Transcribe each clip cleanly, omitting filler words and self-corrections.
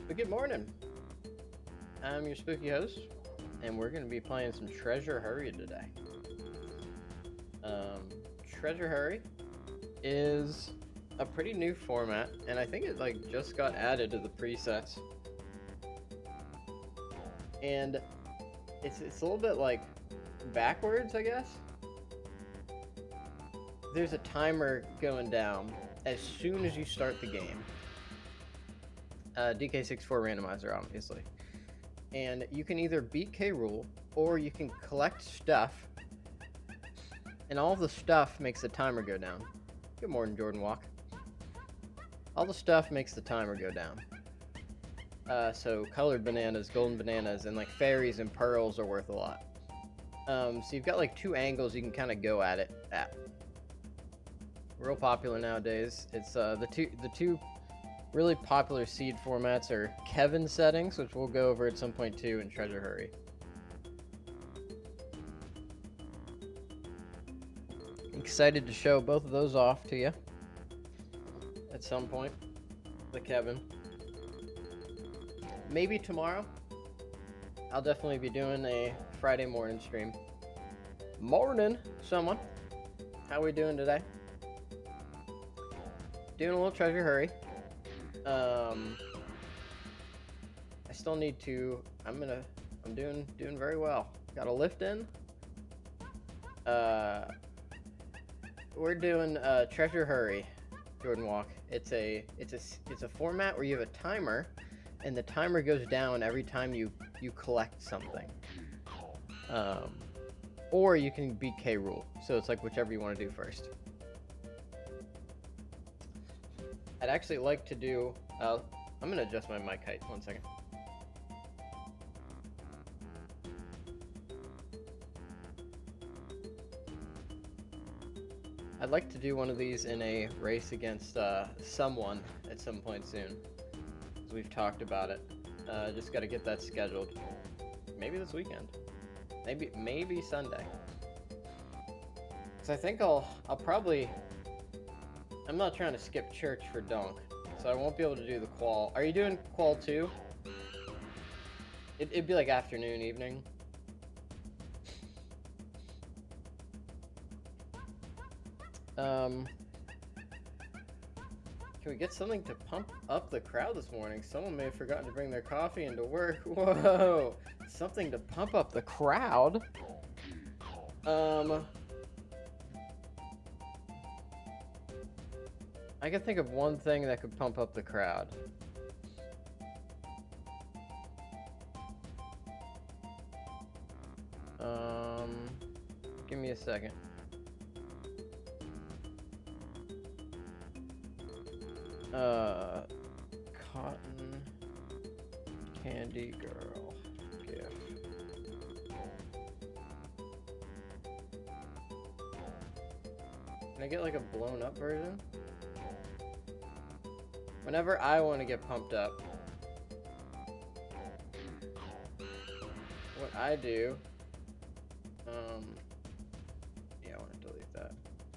But good morning. I'm your spooky host, and we're going to be playing some Treasure Hurry today. Treasure Hurry is a pretty new format, and I think it just got added to the presets. And it's a little bit backwards, I guess. There's a timer going down as soon as you start the game. DK64 Randomizer, obviously. And you can either beat K. Rool, or you can collect stuff, and all the stuff makes the timer go down. Good morning, Jordan Walk. All the stuff makes the timer go down. So colored bananas, golden bananas, and fairies and pearls are worth a lot. So you've got two angles you can kind of go at it at. Real popular nowadays. It's the two really popular seed formats are Kevin settings, which we'll go over at some point too, and Treasure Hurry. Excited to show both of those off to you at some point. The Kevin. Maybe tomorrow. I'll definitely be doing a Friday morning stream. Morning, someone. How we doing today? Doing a little Treasure Hurry. I still need to. I'm doing very well. Got a lift in. We're doing Treasure Hurry, Jordan Walk. It's a format where you have a timer, and the timer goes down every time you collect something. Or you can beat K. Rool. So it's whichever you want to do first. I'd actually like to do. I'm gonna adjust my mic height. 1 second. I'd like to do one of these in a race against someone at some point soon, as we've talked about it. Just got to get that scheduled. Maybe this weekend. Maybe Sunday. So I think I'll probably. I'm not trying to skip church for Dunk, so I won't be able to do the qual. Are you doing qual too? It'd be afternoon, evening. Can we get something to pump up the crowd this morning? Someone may have forgotten to bring their coffee into work. Whoa! Something to pump up the crowd? I can think of one thing that could pump up the crowd. Give me a second. Cotton candy girl gift. Can I get a blown up version? Whenever I want to get pumped up, what I do, yeah, I want to delete that.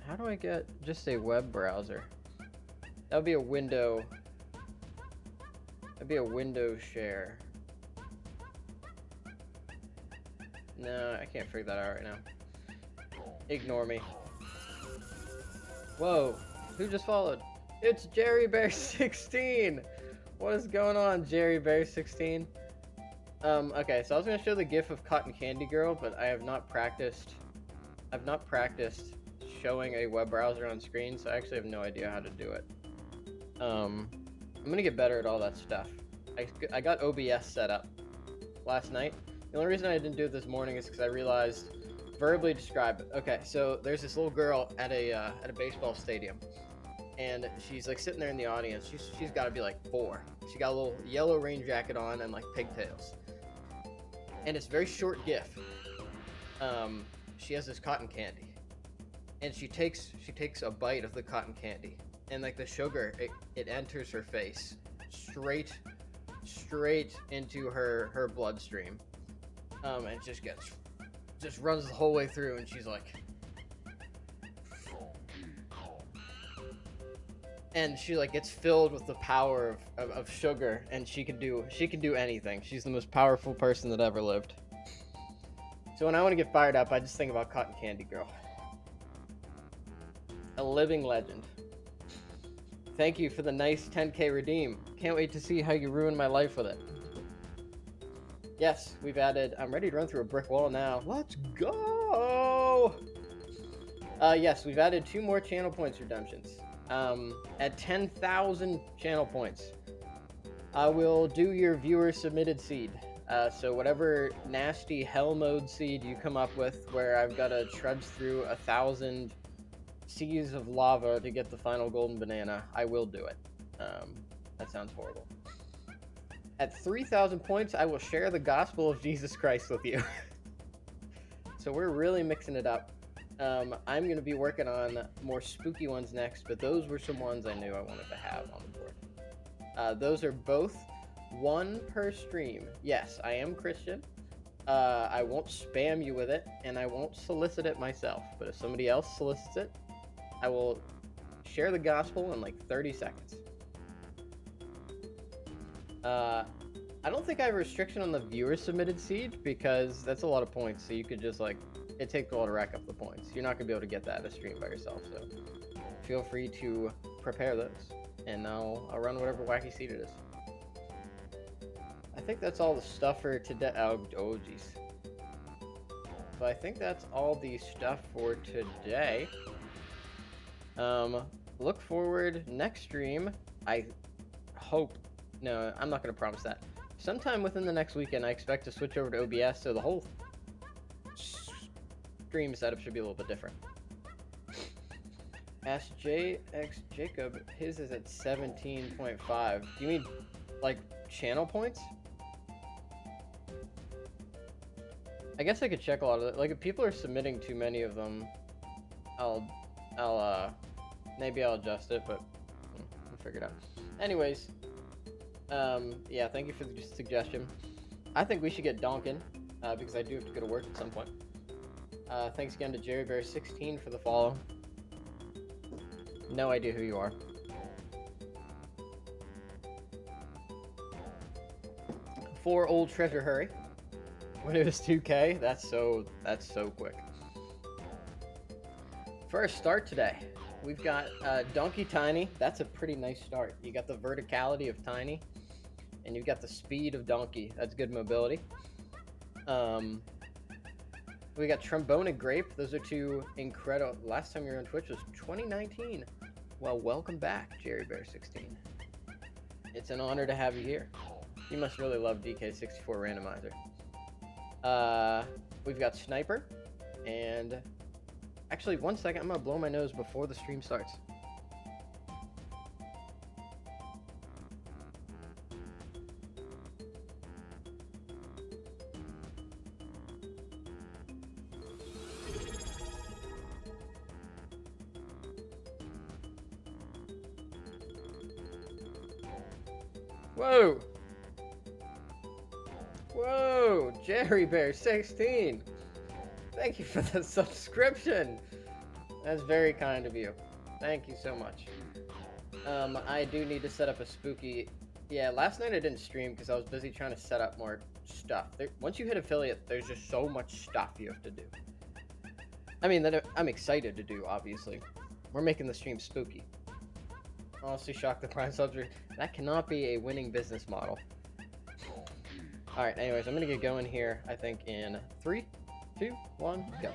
How do I get just a web browser? That would be a window. That'd be a window share. No, I can't figure that out right now. Ignore me. Whoa, who just followed? It's Jerry Bear 16. What is going on, Jerry Bear 16? Okay, so I was gonna show the GIF of Cotton Candy Girl, but I have not practiced. I've not practiced showing a web browser on screen, so I actually have no idea how to do it. I'm gonna get better at all that stuff. I got OBS set up last night. The only reason I didn't do it this morning is because I realized verbally describe it. Okay, so there's this little girl at a baseball stadium, and she's sitting there in the audience. She's got to be 4. She got a little yellow rain jacket on and pigtails, and it's a very short GIF. She has this cotton candy, and she takes a bite of the cotton candy, and the sugar it enters her face straight into her bloodstream, and it just runs the whole way through, and she's like, and she like gets filled with the power of sugar, and she can do anything. She's the most powerful person that ever lived. So when I want to get fired up, I just think about Cotton Candy Girl. A living legend. Thank you for the nice 10k redeem. Can't wait to see how you ruin my life with it. Yes, we've added... I'm ready to run through a brick wall now. Let's go! Yes, we've added 2 more channel points redemptions. At 10,000 channel points, I will do your viewer submitted seed. So whatever nasty hell mode seed you come up with, where I've got to trudge through 1,000 seas of lava to get the final golden banana, I will do it. That sounds horrible. At 3,000 points, I will share the gospel of Jesus Christ with you. So we're really mixing it up. I'm going to be working on more spooky ones next, but those were some ones I knew I wanted to have on the board. Those are both 1 per stream. Yes, I am Christian. I won't spam you with it, and I won't solicit it myself. But if somebody else solicits it, I will share the gospel in like 30 seconds. I don't think I have a restriction on the viewer submitted seed, because that's a lot of points, so you could just like, it takes a while to rack up the points. You're not going to be able to get that at a stream by yourself, so feel free to prepare those, and I'll run whatever wacky seed it is. I think that's all the stuff for today. Oh jeez. But I think that's all the stuff for today. Look forward next stream. I hope. No, I'm not going to promise that. Sometime within the next weekend, I expect to switch over to OBS, so the whole stream setup should be a little bit different. Ask JX Jacob, his is at 17.5. Do you mean, like, channel points? I guess I could check a lot of it. Like, if people are submitting too many of them, maybe I'll adjust it, but we'll figure it out. Anyways, yeah, thank you for the suggestion. I think we should get Donkin, because I do have to go to work at some point. Thanks again to JerryBear16 for the follow. No idea who you are. For old treasure hurry. When it was 2K, that's so quick. For our start today, we've got Donkey Tiny. That's a pretty nice start. You got the verticality of Tiny, and you've got the speed of Donkey. That's good mobility. We got Trombone and Grape. Those are 2 incredible. Last time you were on Twitch was 2019. Well, welcome back, JerryBear16. It's an honor to have you here. You must really love DK64 Randomizer. We've got Sniper, and actually, 1 second, I'm gonna blow my nose before the stream starts. Whoa! Whoa! JerryBear16! Thank you for the subscription! That's very kind of you. Thank you so much. I do need to set up a spooky... Yeah, last night I didn't stream because I was busy trying to set up more stuff. Once you hit affiliate, there's just so much stuff you have to do. I mean, that I'm excited to do, obviously. We're making the stream spooky. Honestly, shock the prime subject. That cannot be a winning business model. Alright, anyways, I'm gonna get going here, I think, in 3, 2, 1, go.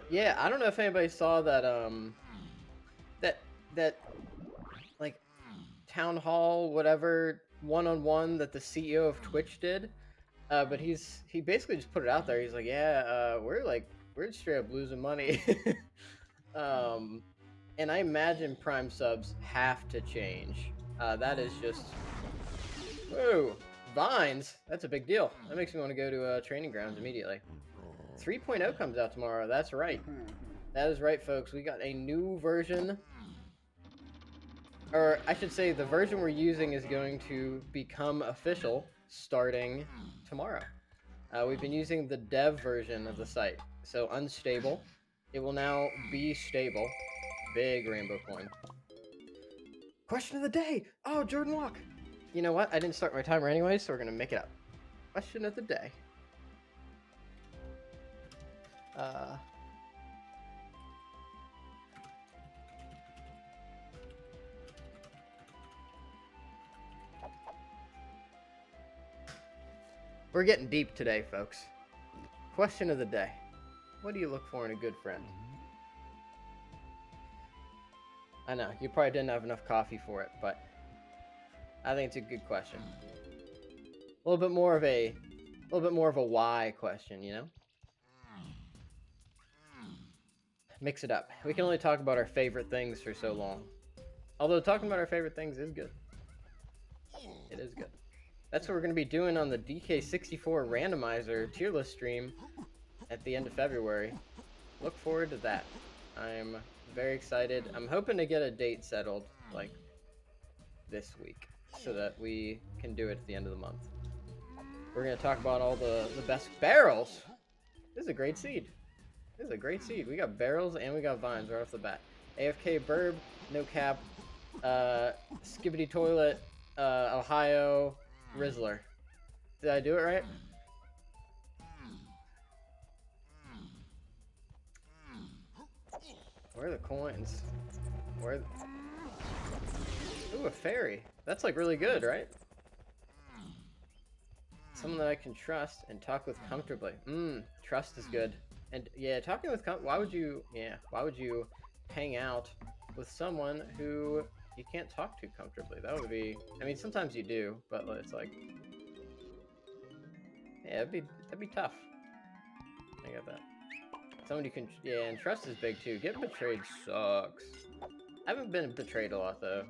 Yeah, I don't know if anybody saw that, that, like, town hall, whatever, one-on-one that the CEO of Twitch did. But he basically just put it out there. He's like, yeah, we're straight up losing money. And I imagine Prime subs have to change. That is just... Whoa! Vines? That's a big deal. That makes me want to go to Training Grounds immediately. 3.0 comes out tomorrow. That's right. That is right, folks. We got a new version. Or, I should say, the version we're using is going to become official starting tomorrow. We've been using the dev version of the site. So, unstable. It will now be stable. big rainbow coin. Question of the day! Oh, Jordan Walk! You know what? I didn't start my timer anyway, so we're gonna make it up. Question of the day. We're getting deep today, folks. Question of the day. What do you look for in a good friend? I know, you probably didn't have enough coffee for it, but I think it's a good question. A little bit more of a why question, you know? Mix it up. We can only talk about our favorite things for so long. Although talking about our favorite things is good. It is good. That's what we're going to be doing on the DK64 Randomizer tier list stream at the end of February. Look forward to that. I'm very excited. I'm hoping to get a date settled, like, this week, so that we can do it at the end of the month. We're going to talk about all the best barrels. This is a great seed. This is a great seed. We got barrels and we got vines right off the bat. AFK Burb, No Cap, Skibbity Toilet, Ohio, Rizzler. Did I do it right? Where are the coins? Where? Ooh, a fairy. That's like really good, right? Someone that I can trust and talk with comfortably. Trust is good. And yeah, talking with why would you hang out with someone who you can't talk to comfortably? That would be, I mean, sometimes you do, but it's like, yeah, that'd be tough. I get that. Someone you can, yeah, and trust is big too. Getting betrayed sucks. I haven't been betrayed a lot though.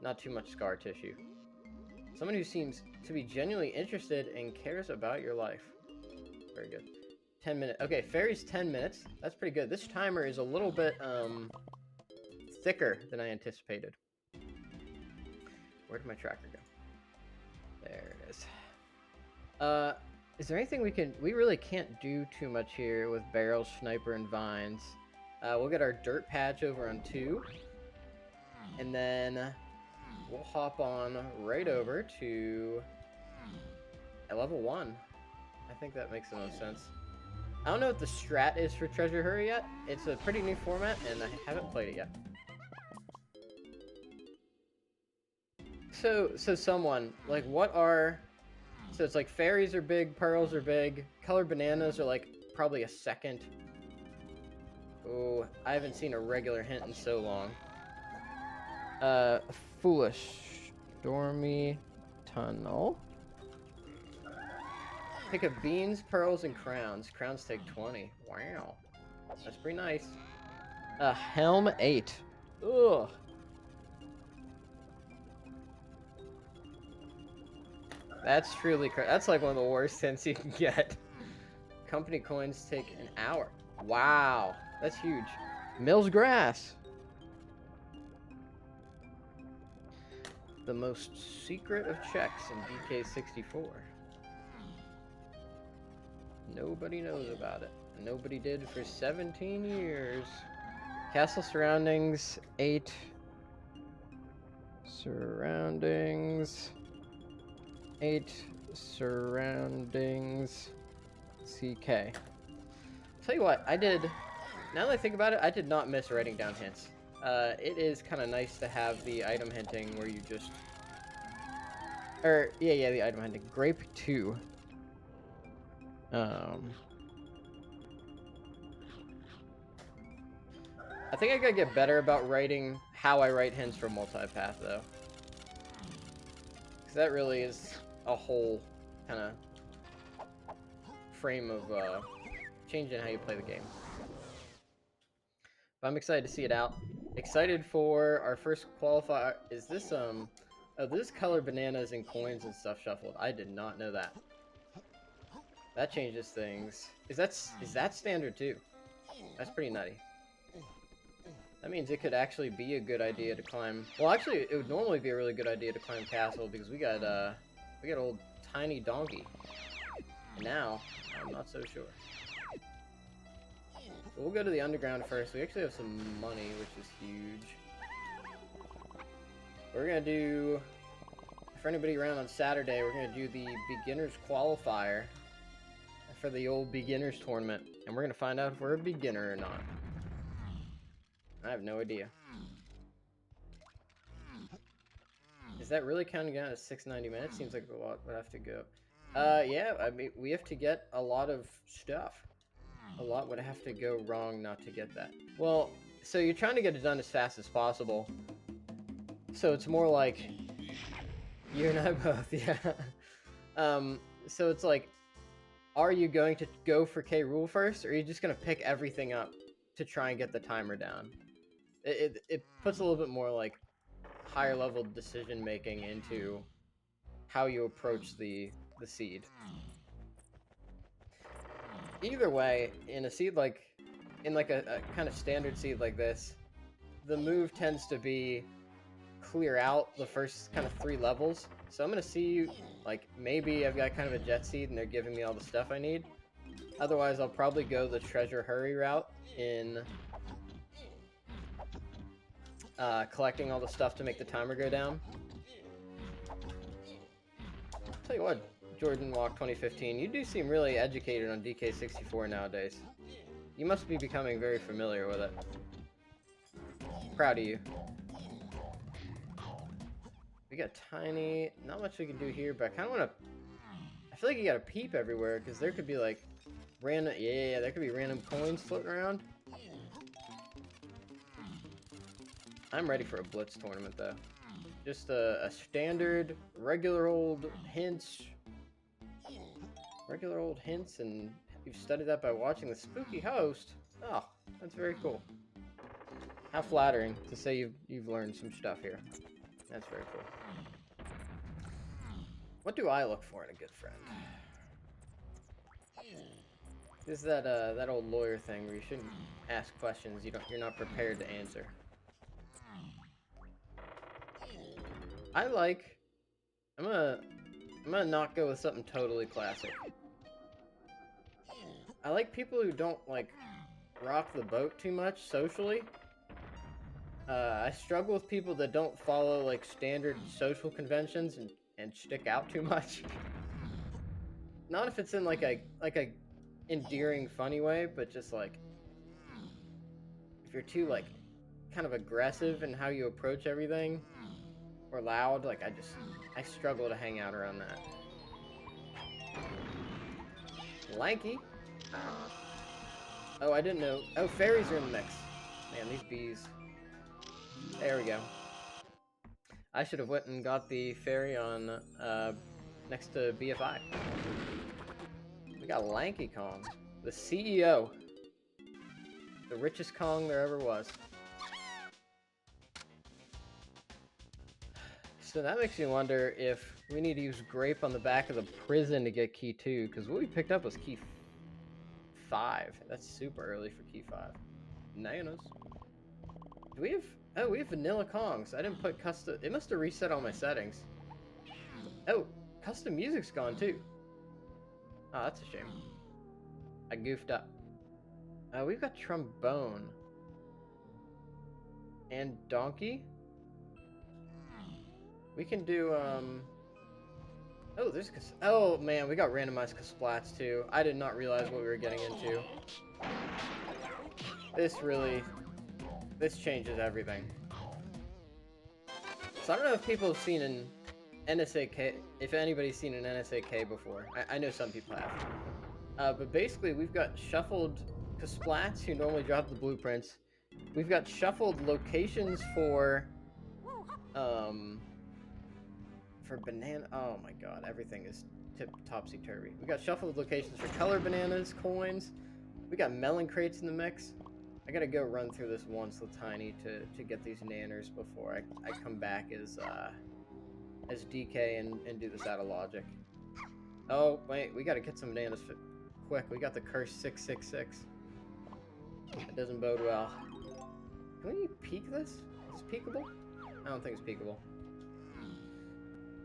Not too much scar tissue. Someone who seems to be genuinely interested and cares about your life. Very good. 10 minutes. Okay, fairy's 10 minutes. That's pretty good. This timer is a little bit thicker than I anticipated. Where did my tracker go? There it is. Is there anything we really can't do too much here with barrels, sniper, and vines. We'll get our dirt patch over on 2. And then we'll hop on right over to level 1. I think that makes the most sense. I don't know what the strat is for Treasure Hurry yet. It's a pretty new format, and I haven't played it yet. So someone, like, what are... So it's like fairies are big, pearls are big, colored bananas are like probably a second. Oh, I haven't seen a regular hint in so long. Foolish. Stormy Tunnel. Pick up beans, pearls, and crowns. Crowns take 20. Wow. That's pretty nice. Helm 8. Ugh. That's truly that's like one of the worst hints you can get. Company coins take an hour. Wow. That's huge. Mills grass. The most secret of checks in DK64. Nobody knows about it. Nobody did for 17 years. Castle surroundings, 8. Surroundings. 8 surroundings. CK. Tell you what, now that I think about it, I did not miss writing down hints. It is kind of nice to have the item hinting where you just... yeah, the item hinting. Grape 2. I think I gotta get better about writing how I write hints for multipath, though. Because that really is a whole kind of frame of changing how you play the game. But I'm excited to see it out. Excited for our first qualifier. Is this oh, this is colored bananas and coins and stuff shuffled. I did not know that. That changes things. Is that standard too? That's pretty nutty. That means it could actually be a good idea to climb. Well, actually, it would normally be a really good idea to climb castle because we got old tiny donkey. Now, I'm not so sure. We'll go to the underground first. We actually have some money, which is huge. We're gonna do, for anybody around on Saturday, we're gonna do the beginners qualifier for the old beginners tournament, and we're gonna find out if we're a beginner or not. I have no idea. Is that really counting down to 690 minutes? Seems like a lot would have to go. Yeah, I mean, we have to get a lot of stuff. A lot would have to go wrong not to get that. Well, so you're trying to get it done as fast as possible. So it's more like you and I both, yeah. So it's like, are you going to go for K. Rool first, or are you just gonna pick everything up to try and get the timer down? It puts a little bit more like higher level decision making into how you approach the seed. Either way, in a seed like, in like a kind of standard seed like this, the move tends to be clear out the first kind of 3 levels. So I'm gonna see, like, maybe I've got kind of a jet seed and they're giving me all the stuff I need. Otherwise, I'll probably go the treasure hurry route in collecting all the stuff to make the timer go down. Tell you what, Jordan Walk 2015, you do seem really educated on DK64 nowadays. You must be becoming very familiar with it. Proud of you. We got tiny, not much we can do here, but I kind of want to, I feel like you got to peep everywhere, because there could be like random, yeah, there could be random coins floating around. I'm ready for a blitz tournament though. Just a standard, regular old hints, and you've studied that by watching the spooky host. Oh, that's very cool. How flattering to say you've learned some stuff here. That's very cool. What do I look for in a good friend? This is that old lawyer thing where you shouldn't ask questions you're not prepared to answer. I'm gonna not go with something totally classic. I like people who don't like rock the boat too much socially. I struggle with people that don't follow like standard social conventions and stick out too much. Not if it's in like a endearing, funny way, but just like if you're too like kind of aggressive in how you approach everything or loud, like I struggle to hang out around that. Lanky. Oh, I didn't know. Oh, fairies are in the mix. Man, these bees. There we go. I should have went and got the fairy on next to BFI. We got Lanky Kong, the CEO, the richest Kong there ever was. So that makes me wonder if we need to use Grape on the back of the prison to get Key 2, because what we picked up was Key 5. That's super early for Key 5. Nanos. Do we have... Oh, we have Vanilla Kongs. I didn't put custom... It must have reset all my settings. Oh, custom music's gone too. Oh, that's a shame. I goofed up. We've got Trombone. And Donkey. We can do, Oh, there's... Oh, man, we got randomized Kasplats too. I did not realize what we were getting into. This changes everything. So I don't know if people have seen an NSAK, if anybody's seen an NSAK before. I know some people have. But basically, we've got shuffled Kasplats who normally drop the blueprints. We've got shuffled locations for banana. Oh my god, everything is topsy-turvy. We got shuffled locations for color bananas, coins. We got melon crates in the mix. I gotta go run through this once with Tiny to get these nanners before I come back as DK and do this out of logic. Oh, wait, we gotta get some bananas quick. We got the curse 666. That doesn't bode well. Can we peek this? Is this peekable? I don't think it's peekable.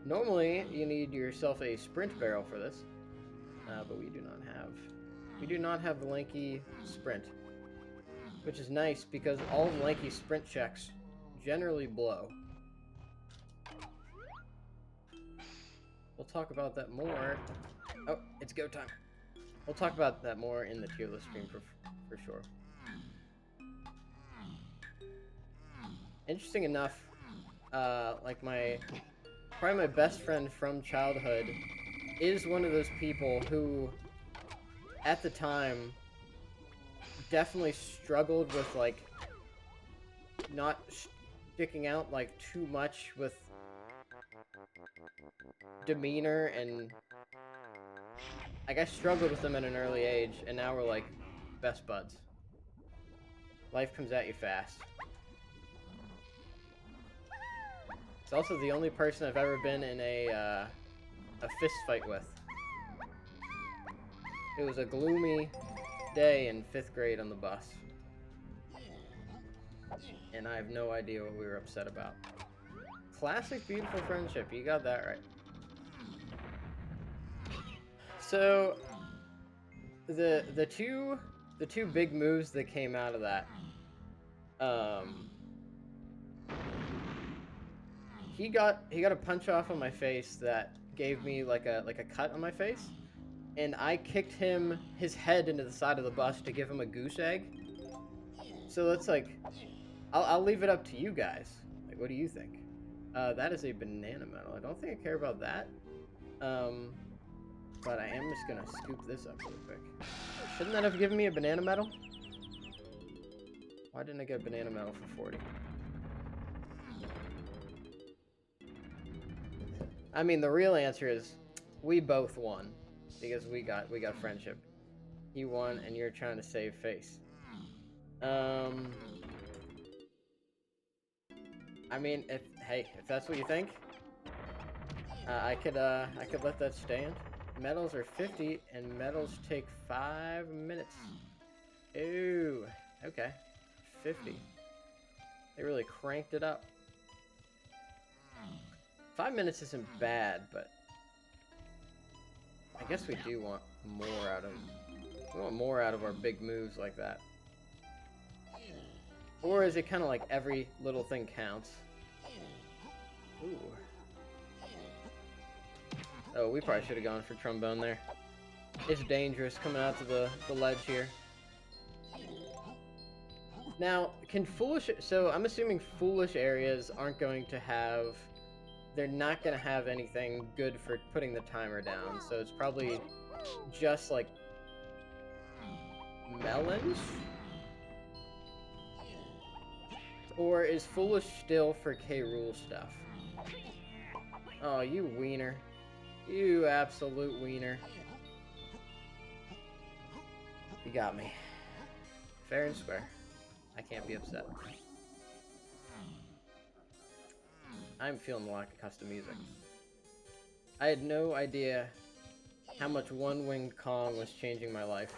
Normally, you need yourself a sprint barrel for this, but we do not have the lanky sprint. which is nice because all lanky sprint checks generally blow. We'll talk about that more. Oh, it's go time. We'll talk about that more in the tier list stream for sure. Interesting enough, like probably my best friend from childhood is one of those people who, at the time, definitely struggled with, like, not sticking out, like, too much with demeanor, and, like, I struggled with them at an early age, and now we're, like, best buds. Life comes at you fast. It's also the only person I've ever been in a fist fight with. It was a gloomy day in 5th grade on the bus. And I have no idea what we were upset about. Classic beautiful friendship, you got that right. So the two big moves that came out of that, he got a punch off on my face that gave me like a cut on my face, and I kicked his head into the side of the bus to give him a goose egg. So that's like, I'll leave it up to you guys. Like, what do you think? That is a banana medal. I don't think I care about that. But I am just gonna scoop this up real quick. Shouldn't that have given me a banana medal? Why didn't I get a banana medal for 40? I mean, the real answer is we both won because we got friendship. He won, and you're trying to save face. I mean, if that's what you think, I could let that stand. Medals are 50, and medals take 5 minutes. Ooh, okay, 50. They really cranked it up. 5 minutes isn't bad, but I guess we do want more out of our big moves like that. Or is it kind of like every little thing counts? Ooh. Oh, we probably should have gone for trombone there. It's dangerous coming out to the ledge here. Now, so I'm assuming foolish areas aren't going to have, they're not going to have anything good for putting the timer down, so it's probably just like melons? Or is foolish still for K. Rool stuff? Oh, you wiener. You absolute wiener. You got me. Fair and square. I can't be upset. I'm feeling the lack of custom music. I had no idea how much One-Winged Kong was changing my life.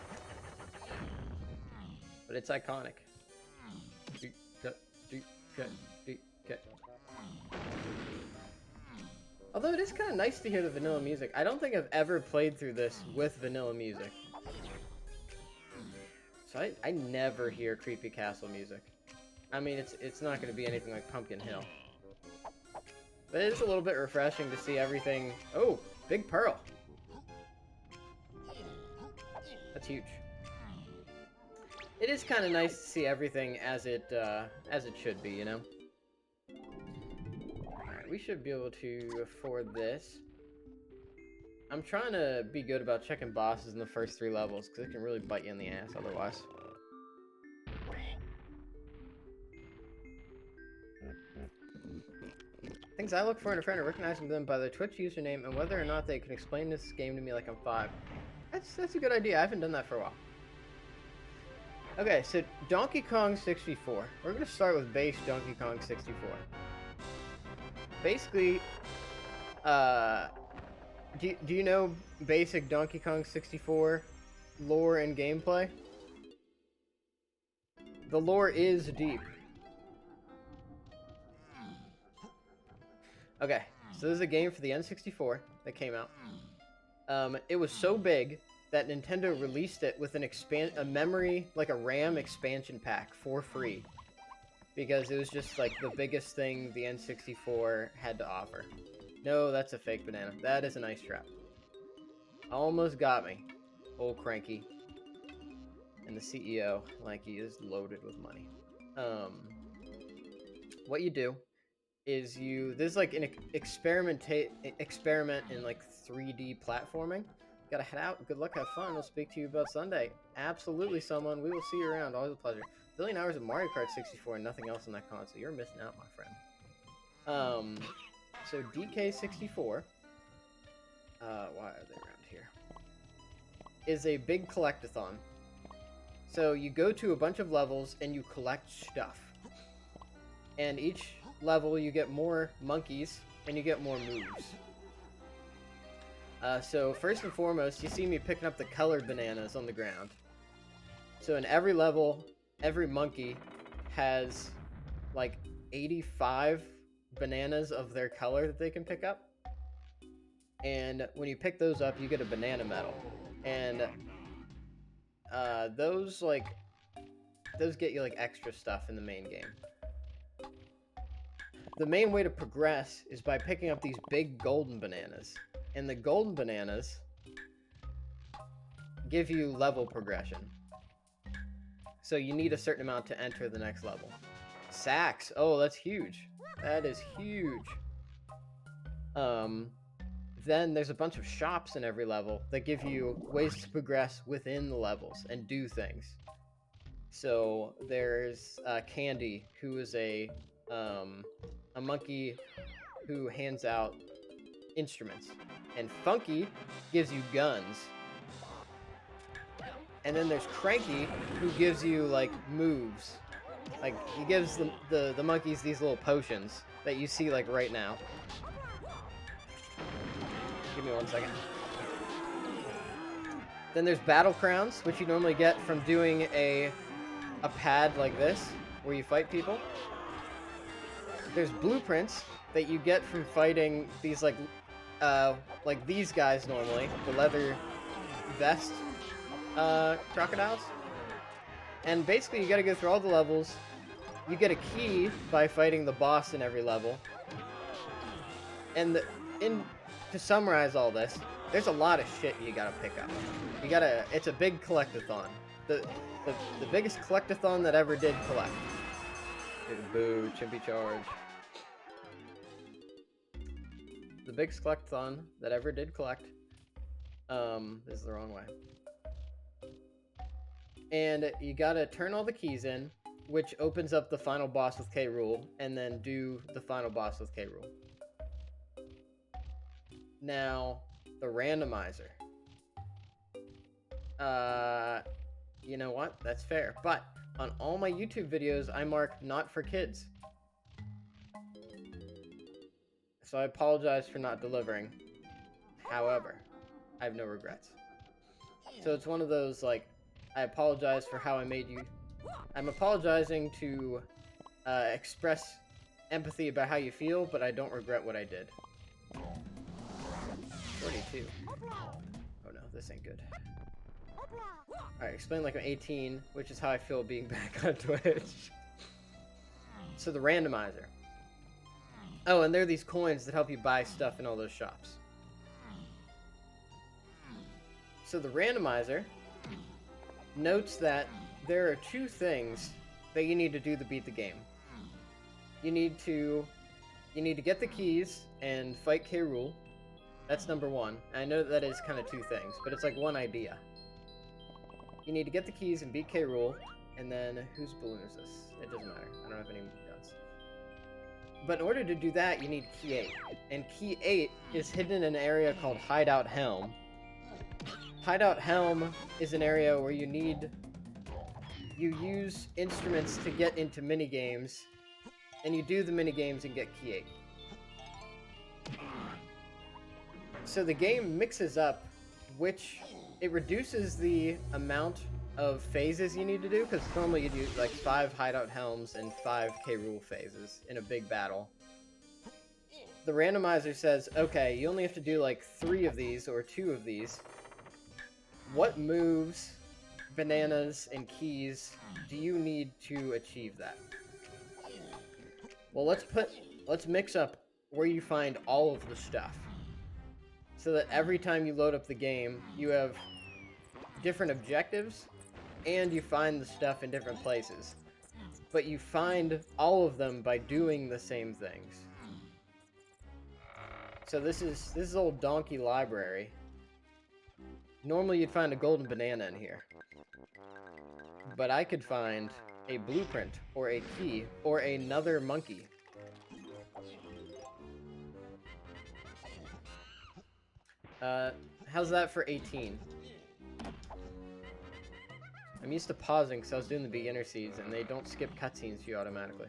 But it's iconic. Although it is kind of nice to hear the vanilla music. I don't think I've ever played through this with vanilla music. So I never hear Creepy Castle music. I mean, it's not going to be anything like Pumpkin Hill. But it is a little bit refreshing to see everything... Oh, big pearl. That's huge. It is kind of nice to see everything as it should be, you know? Alright, we should be able to afford this. I'm trying to be good about checking bosses in the first 3 levels, because it can really bite you in the ass otherwise. Things I look for in a friend are recognizing them by their Twitch username and whether or not they can explain this game to me like I'm 5. That's a good idea. I haven't done that for a while. Okay, so Donkey Kong 64. We're going to start with base Donkey Kong 64. Basically, do you know basic Donkey Kong 64 lore and gameplay? The lore is deep. Okay, so this is a game for the N64 that came out. It was so big that Nintendo released it with a memory, like a RAM expansion pack for free. Because it was just like the biggest thing the N64 had to offer. No, that's a fake banana. That is an ice trap. Almost got me. Old Cranky. And the CEO, like he is loaded with money. What you do is this is like an experiment in like 3D platforming. Gotta head out. Good luck, have fun. We'll speak to you about Sunday. Absolutely, someone. We will see you around. Always a pleasure. Billion hours of Mario Kart 64 and nothing else on that console. You're missing out, my friend. So DK64. Why are they around here? Is a big collectathon. So you go to a bunch of levels and you collect stuff. And each level you get more monkeys and you get more moves. So first and foremost, you see me picking up the colored bananas on the ground. So in every level, every monkey has like 85 bananas of their color that they can pick up. And when you pick those up, you get a banana medal. And those get you like extra stuff in the main game. The main way to progress is by picking up these big golden bananas. And the golden bananas give you level progression. So you need a certain amount to enter the next level. Sacks. Oh, that's huge. That is huge. Then there's a bunch of shops in every level that give you ways to progress within the levels and do things. So there's Candy, who is a monkey who hands out instruments. And Funky gives you guns. And then there's Cranky, who gives you, like, moves. Like, he gives the monkeys these little potions that you see, like, right now. Give me 1 second. Then there's Battle Crowns, which you normally get from doing a pad like this, where you fight people. There's Blueprints that you get from fighting these, like these guys normally, the leather vest crocodiles. And basically you gotta go through all the levels. You get a key by fighting the boss in every level. And to summarize all this, there's a lot of shit you gotta pick up. It's a big collectathon. The biggest collectathon that ever did collect. Boo, Chimpy Charge. The biggest collectathon that ever did collect. This is the wrong way. And you gotta turn all the keys in, which opens up the final boss with K. Rool, and then do the final boss with K. Rool. Now, the randomizer. You know what? That's fair. But on all my YouTube videos, I mark not for kids. So I apologize for not delivering. However, I have no regrets. So it's one of those, like, I apologize for how I made you. I'm apologizing to express empathy about how you feel, but I don't regret what I did. 42. Oh no, this ain't good. Alright, explain like I'm 18, which is how I feel being back on Twitch. So the randomizer. Oh, and there are these coins that help you buy stuff in all those shops. So the randomizer notes that there are 2 things that you need to do to beat the game. You need to get the keys and fight K. Rool. That's number 1. I know that is kind of 2 things, but it's like one idea. You need to get the keys and beat K. Rool, and then whose balloon is this? It doesn't matter. I don't have any guns. But in order to do that, you need Key 8. And Key 8 is hidden in an area called Hideout Helm. Hideout Helm is an area where you use instruments to get into minigames, and you do the minigames and get Key 8. So the game mixes up it reduces the amount of phases you need to do, because normally you do like 5 Hideout Helms and 5 K. Rool phases in a big battle. The randomizer says, okay, you only have to do like 3 of these or 2 of these, what moves, bananas, and keys do you need to achieve that? Well, let's mix up where you find all of the stuff, so that every time you load up the game, you have different objectives, and you find the stuff in different places. But you find all of them by doing the same things. So this is old donkey library. Normally you'd find a golden banana in here. But I could find a blueprint, or a key, or another monkey. How's that for 18? I'm used to pausing because I was doing the beginner seeds, and they don't skip cutscenes to you automatically.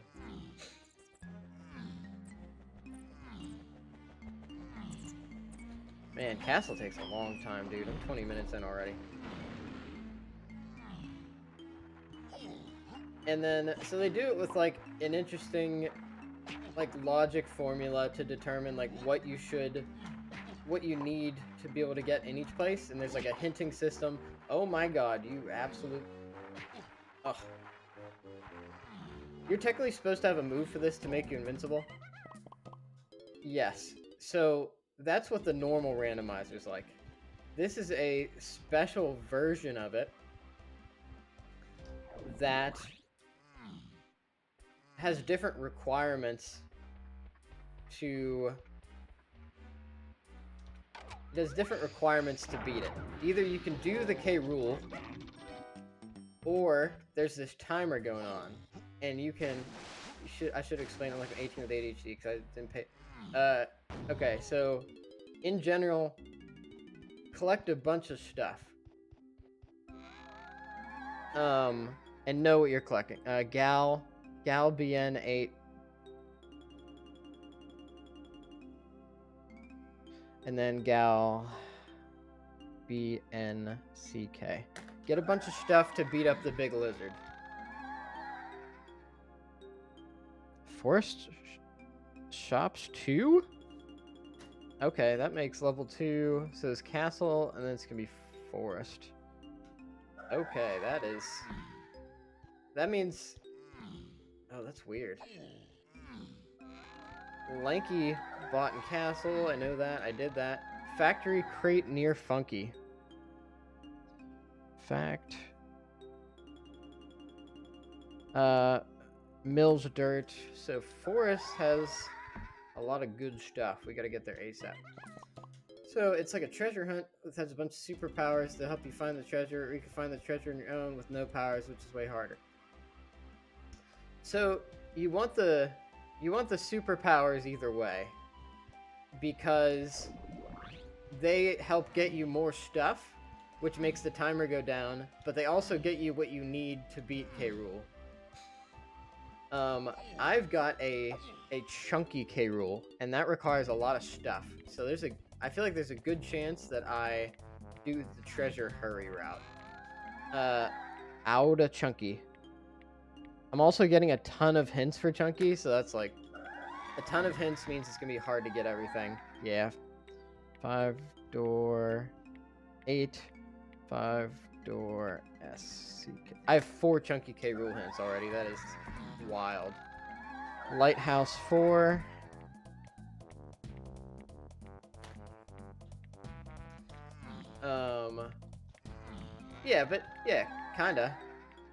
Man, castle takes a long time, dude. I'm 20 minutes in already. And then, so they do it with, like, an interesting, like, logic formula to determine, like, what you need to be able to get in each place. And there's, like, a hinting system. Oh my god, you absolute... Ugh. You're technically supposed to have a move for this to make you invincible. Yes. So, that's what the normal randomizer's like. This is a special version of it that has different requirements to... There's different requirements to beat it. Either you can do the K rule, or there's this timer going on, and you can... I should explain it like an 18 with ADHD, because I didn't pay... okay, so, in general, collect a bunch of stuff. And know what you're collecting. Gal BN8. And then Gal BNCK. Get a bunch of stuff to beat up the big lizard. Forest Shops 2? Okay, that makes level 2. So there's castle, and then it's gonna be forest. Okay, that means... Oh, that's weird. Lanky bought in castle, I know that, I did that. Factory crate near Funky. Fact. Mills dirt. So forest has a lot of good stuff. We gotta get there ASAP. So it's like a treasure hunt that has a bunch of superpowers to help you find the treasure, or you can find the treasure on your own with no powers, which is way harder. So you want the superpowers either way, because they help get you more stuff, which makes the timer go down, but they also get you what you need to beat K Rool. I've got a chunky K Rool, and that requires a lot of stuff. So I feel like there's a good chance that I do the treasure hurry route. Ouda chunky. I'm also getting a ton of hints for chunky, so that's like... A ton of hints means it's gonna be hard to get everything. Yeah. 5-door... 8... 5-door... SCK. I have 4 chunky K Rool hints already. That is wild. Lighthouse 4... Yeah, but... Yeah, kinda.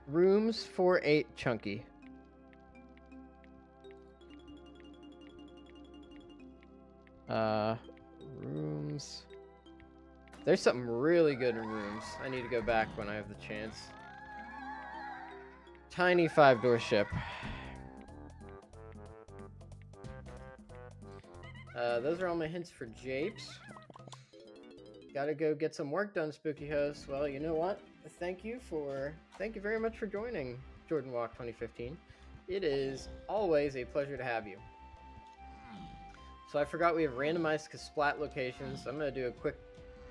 Rooms 4-8 chunky. Rooms. There's something really good in rooms. I need to go back when I have the chance. Tiny 5-door ship. Those are all my hints for Japes. Gotta go get some work done, Spooky Host. Well, you know what? Thank you very much for joining Jordan Walk 2015. It is always a pleasure to have you. So I forgot we have randomized Kasplat locations, so I'm going to do a quick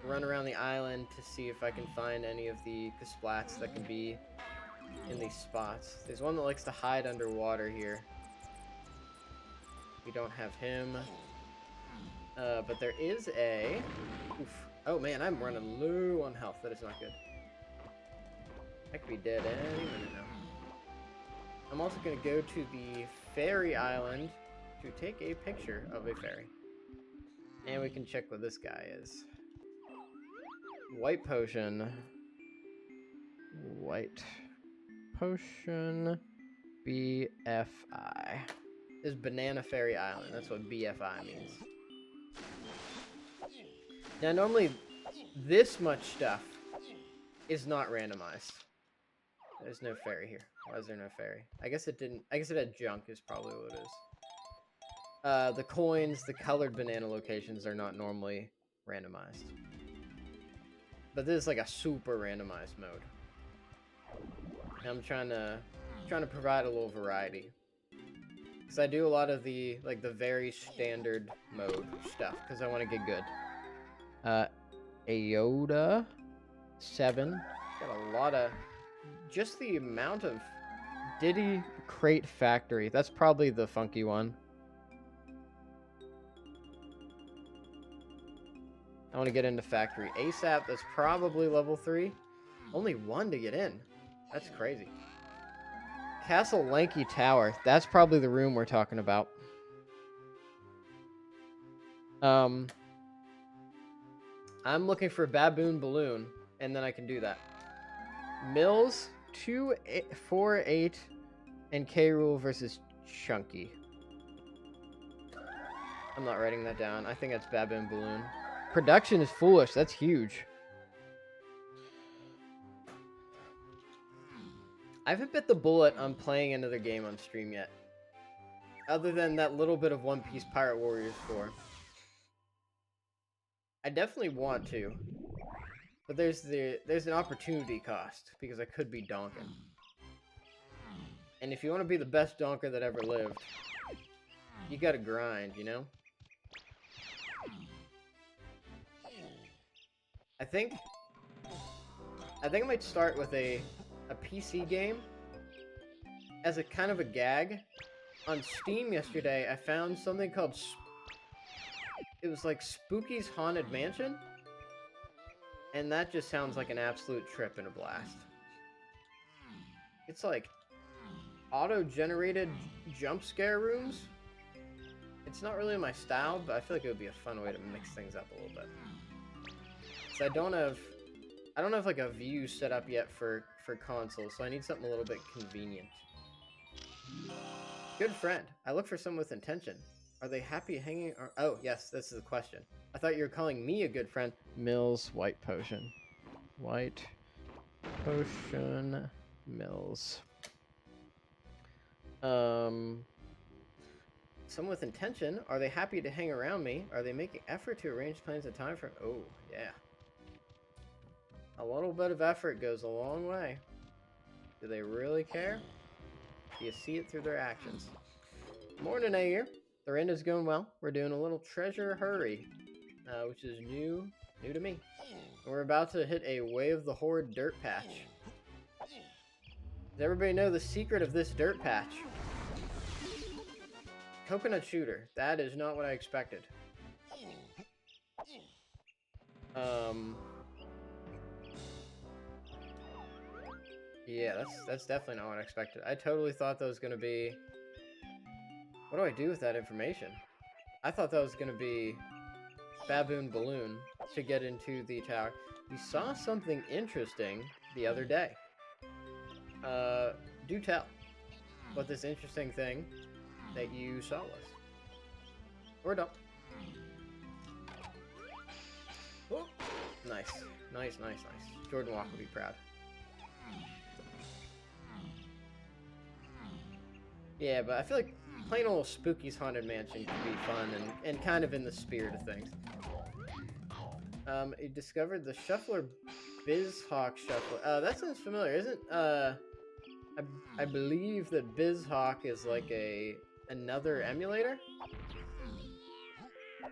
run around the island to see if I can find any of the Kasplats that can be in these spots. There's one that likes to hide underwater here. We don't have him. But there is a... Oof. Oh man, I'm running low on health. That is not good. I could be dead any minute now. I'm also going to go to the fairy island to take a picture of a fairy. And we can check what this guy is. White potion. White potion. BFI. This is Banana Fairy Island. That's what BFI means. Now, normally, this much stuff is not randomized. There's no fairy here. Why is there no fairy? I guess it didn't. I guess it had junk is probably what it is. The coins, the colored banana locations are not normally randomized. But this is like a super randomized mode. And I'm trying to provide a little variety. Because I do a lot of the very standard mode stuff because I want to get good. Ayoda 7. Got a lot of just the amount of Diddy Crate Factory. That's probably the funky one. I want to get into Factory ASAP. That's probably level 3. Only 1 to get in. That's crazy. Castle Lanky Tower. That's probably the room we're talking about. I'm looking for Baboon Balloon, and then I can do that. Mills, 2, 8, 4, 8, and K. Rool versus Chunky. I'm not writing that down. I think that's Baboon Balloon. Production is foolish. That's huge. I haven't bit the bullet on playing another game on stream yet. Other than that little bit of One Piece Pirate Warriors 4. I definitely want to. But there's an opportunity cost, because I could be donking. And if you want to be the best donker that ever lived, you gotta grind, you know? I think I might start with a PC game as a kind of a gag. On Steam yesterday, I found something called... It was like Spooky's Haunted Mansion. And that just sounds like an absolute trip and a blast. It's like auto-generated jump scare rooms. It's not really my style, but I feel like it would be a fun way to mix things up a little bit. So I don't have like a view set up yet for console, so I need something a little bit convenient. Good friend. I look for someone with intention. Are they happy hanging? Or oh yes, this is the question. I thought you were calling me a good friend. Mills White Potion. White Potion Mills. Someone with intention. Are they happy to hang around me? Are they making effort to arrange plans and time for... Oh, yeah. A little bit of effort goes a long way. Do they really care? Do you see it through their actions? Morning, here. The rent is going well. We're doing a little treasure hurry, which is new to me. And we're about to hit a Way of the Horde dirt patch. Does everybody know the secret of this dirt patch? Coconut shooter. That is not what I expected. Yeah, that's definitely not what I expected. I totally thought that was gonna be... What do I do with that information? I thought that was gonna be Baboon Balloon to get into the tower. We saw something interesting the other day. Do tell what this interesting thing that you saw was. Or don't. Oh, nice. Nice. Jordan Walker will be proud. Yeah, but I feel like playing a little Spooky's Haunted Mansion could be fun and kind of in the spirit of things. It discovered the Shuffler BizHawk Shuffler. That sounds familiar, isn't I believe that BizHawk is like another emulator?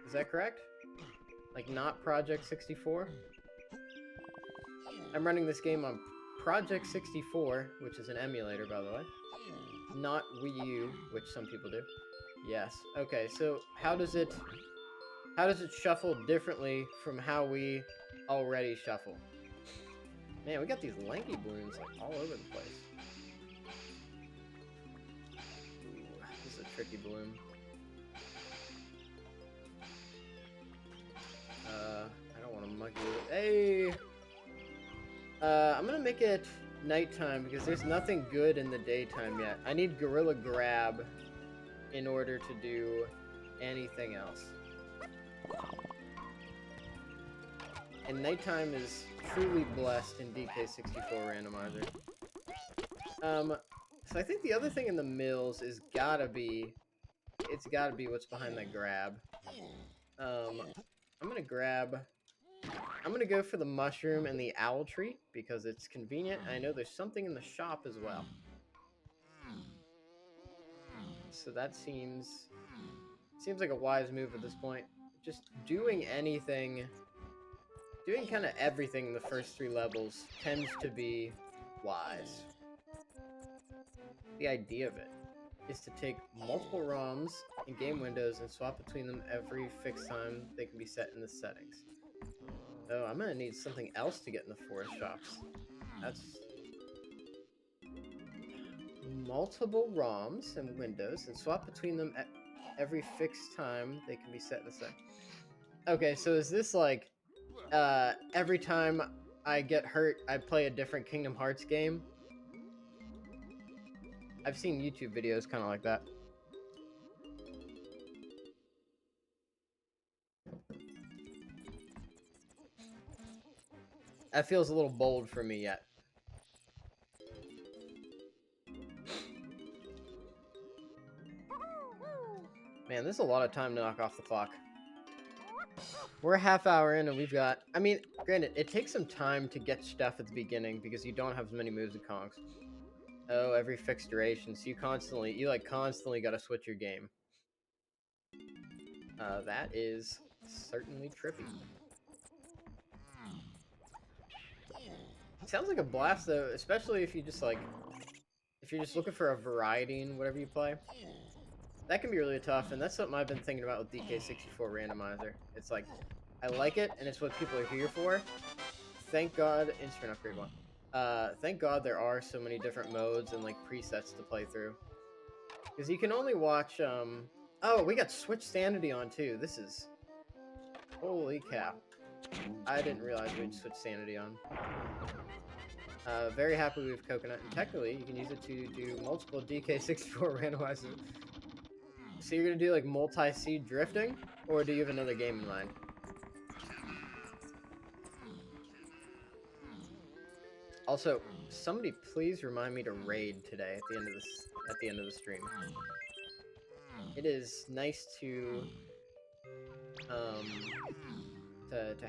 Is that correct? Like not Project 64? I'm running this game on Project 64, which is an emulator, by the way. Not Wii U, which some people do. Yes. Okay, so how does it How does it shuffle differently from how we already shuffle? Man, we got these lanky balloons like all over the place. Ooh, this is a tricky balloon. I don't want to monkey with it. Hey! I'm gonna make it nighttime because there's nothing good in the daytime yet. I need Gorilla Grab in order to do anything else. And nighttime is truly blessed in DK64 Randomizer. So I think the other thing in the mills is gotta be what's behind that grab. I'm gonna go for the mushroom and the owl tree because it's convenient. I know there's something in the shop as well. So that seems like a wise move at this point. Just doing anything, doing kind of everything in the first 3 levels tends to be wise. The idea of it is to take multiple ROMs and game windows and swap between them every fixed time they can be set in the settings. Oh, I'm gonna need something else to get in the forest shops. That's multiple ROMs and windows and swap between them at every fixed time they can be set in the set. Okay, so is this like every time I get hurt, I play a different Kingdom Hearts game? I've seen YouTube videos kind of like that. That feels a little bold for me yet. Man, this is a lot of time to knock off the clock. We're a half hour in and we've got... I mean, granted, it takes some time to get stuff at the beginning because you don't have as many moves as Kongs. Oh, every fixed duration, so you constantly gotta switch your game. That is certainly trippy. Sounds like a blast though, especially if you just like... If you're just looking for a variety in whatever you play. That can be really tough, and that's something I've been thinking about with DK64 Randomizer. It's like, I like it, and it's what people are here for. Thank God, instrument upgrade 1. Thank God there are so many different modes and like presets to play through. Because you can only watch, oh, we got Switch Sanity on too. This is... Holy cow. I didn't realize we'd switch Sanity on. Very happy with Coconut, and technically you can use it to do multiple DK64 randomizers. So you're gonna do like multi-seed drifting, or do you have another game in mind? Also, somebody please remind me to raid today at the end of the stream. It is nice to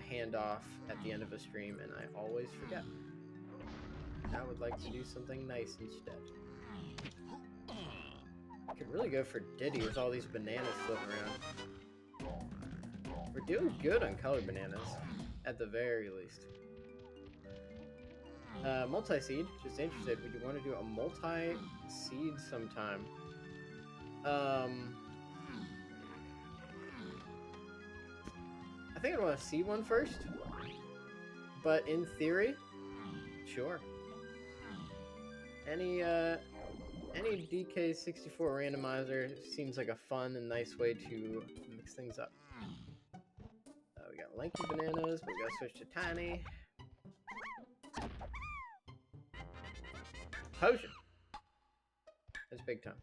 hand off at the end of a stream, and I always forget. I would like to do something nice instead. I could really go for Diddy with all these bananas floating around. We're doing good on colored bananas, at the very least. Multi-seed, just interested. Would you want to do a multi-seed sometime? I think I'd want to see one first. But in theory, sure. Any DK64 randomizer seems like a fun and nice way to mix things up. We got lanky bananas, but we gotta switch to tiny. Potion! That's big time.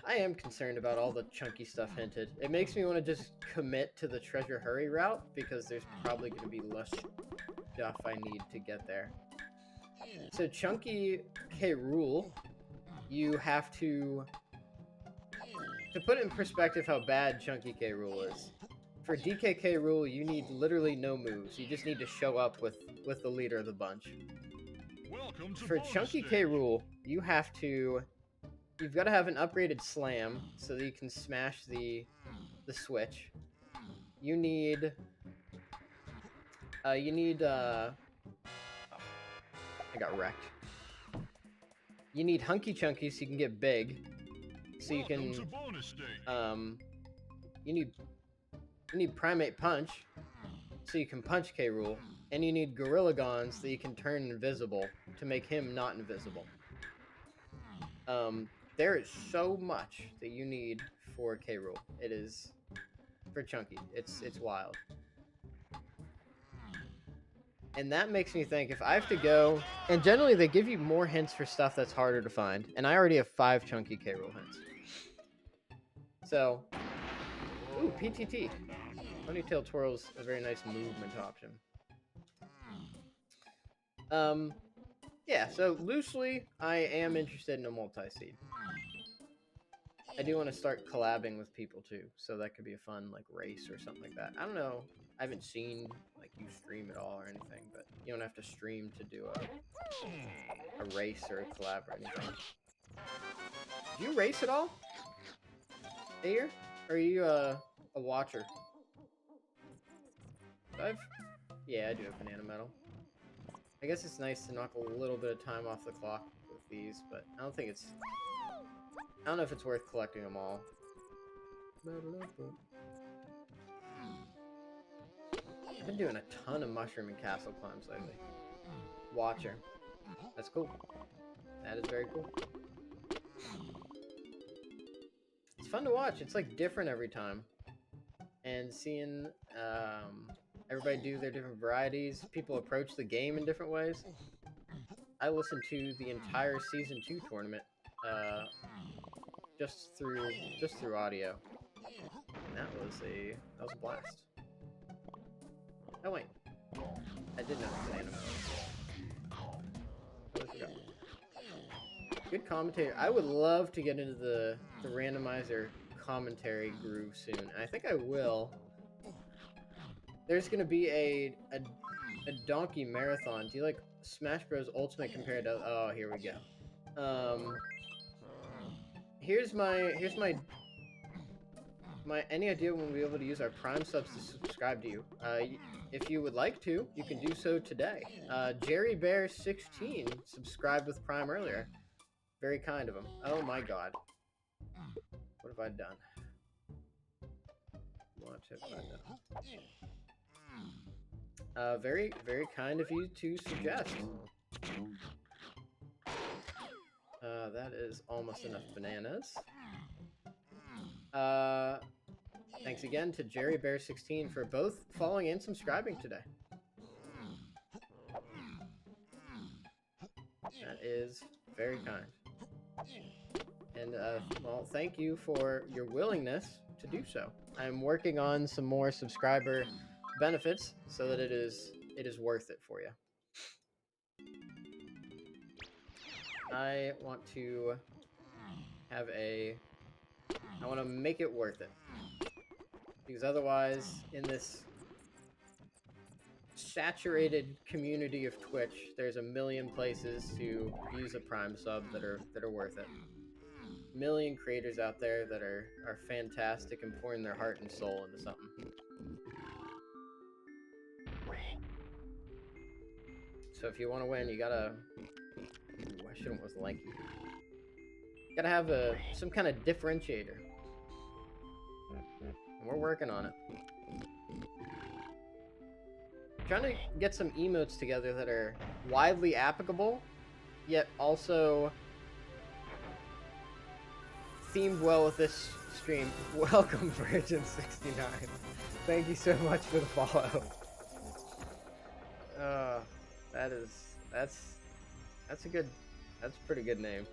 I am concerned about all the chunky stuff hinted. It makes me want to just commit to the treasure hurry route, because there's probably going to be less stuff I need to get there. So Chunky K. Rool, you have to put it in perspective how bad Chunky K. Rool is. For DKK Rool, you need literally no moves. You just need to show up with the leader of the bunch. For Chunky K. Rool, you've got to have an upgraded slam so that you can smash the switch. You need I got wrecked. You need Hunky Chunky so you can get big. so you can you need Primate Punch, so you can punch K. Rool, and you need Gorilla Gons that you can turn invisible to make him not invisible. There is so much that you need for K. Rool. It is for Chunky. It's wild. And that makes me think, if I have to go, and generally they give you more hints for stuff that's harder to find, and I already have 5 Chunky K. Rool hints. So, ooh, PTT. Ponytail Twirl's a very nice movement option. Yeah, so loosely, I am interested in a multi-seed. I do want to start collabing with people too, so that could be a fun like race or something like that. I don't know. I haven't seen like you stream at all or anything, but you don't have to stream to do a race or a collab or anything. Do you race at all? Here? Or are you a watcher? Yeah, I do have banana metal. I guess it's nice to knock a little bit of time off the clock with these, but I don't know if it's worth collecting them all. I've been doing a ton of mushroom and castle climbs lately. Watcher. That's cool. That is very cool. It's fun to watch. It's like different every time. And seeing everybody do their different varieties, people approach the game in different ways. I listened to the entire Season 2 tournament just through audio. And that was a blast. Oh wait, I did know banana metal. Totally forgot. Good commentator. I would love to get into the randomizer commentary groove soon. And I think I will. There's gonna be a donkey marathon. Do you like Smash Bros. Ultimate compared to? Oh, here we go. Here's my any idea when we'll be able to use our Prime subs to subscribe to you? If you would like to, you can do so today. Jerry Bear 16 subscribed with Prime earlier. Very kind of him. Oh my god. What have I done? What have I done? Very, very kind of you to suggest. That is almost enough bananas. Thanks again to Jerry Bear 16 for both following and subscribing today. That is very kind. And, well, thank you for your willingness to do so. I'm working on some more subscriber benefits so that it is worth it for you. I want to have I want to make it worth it. Because otherwise, in this saturated community of Twitch, there's a million places to use a Prime sub that are worth it. A million creators out there that are fantastic and pouring their heart and soul into something. So if you want to win, you gotta... Ooh, I shouldn't was lanky. You gotta have some kind of differentiator. And we're working on it. Trying to get some emotes together that are widely applicable, yet also themed well with this stream. Welcome, Virgin69. Thank you so much for the follow. That's a pretty good name.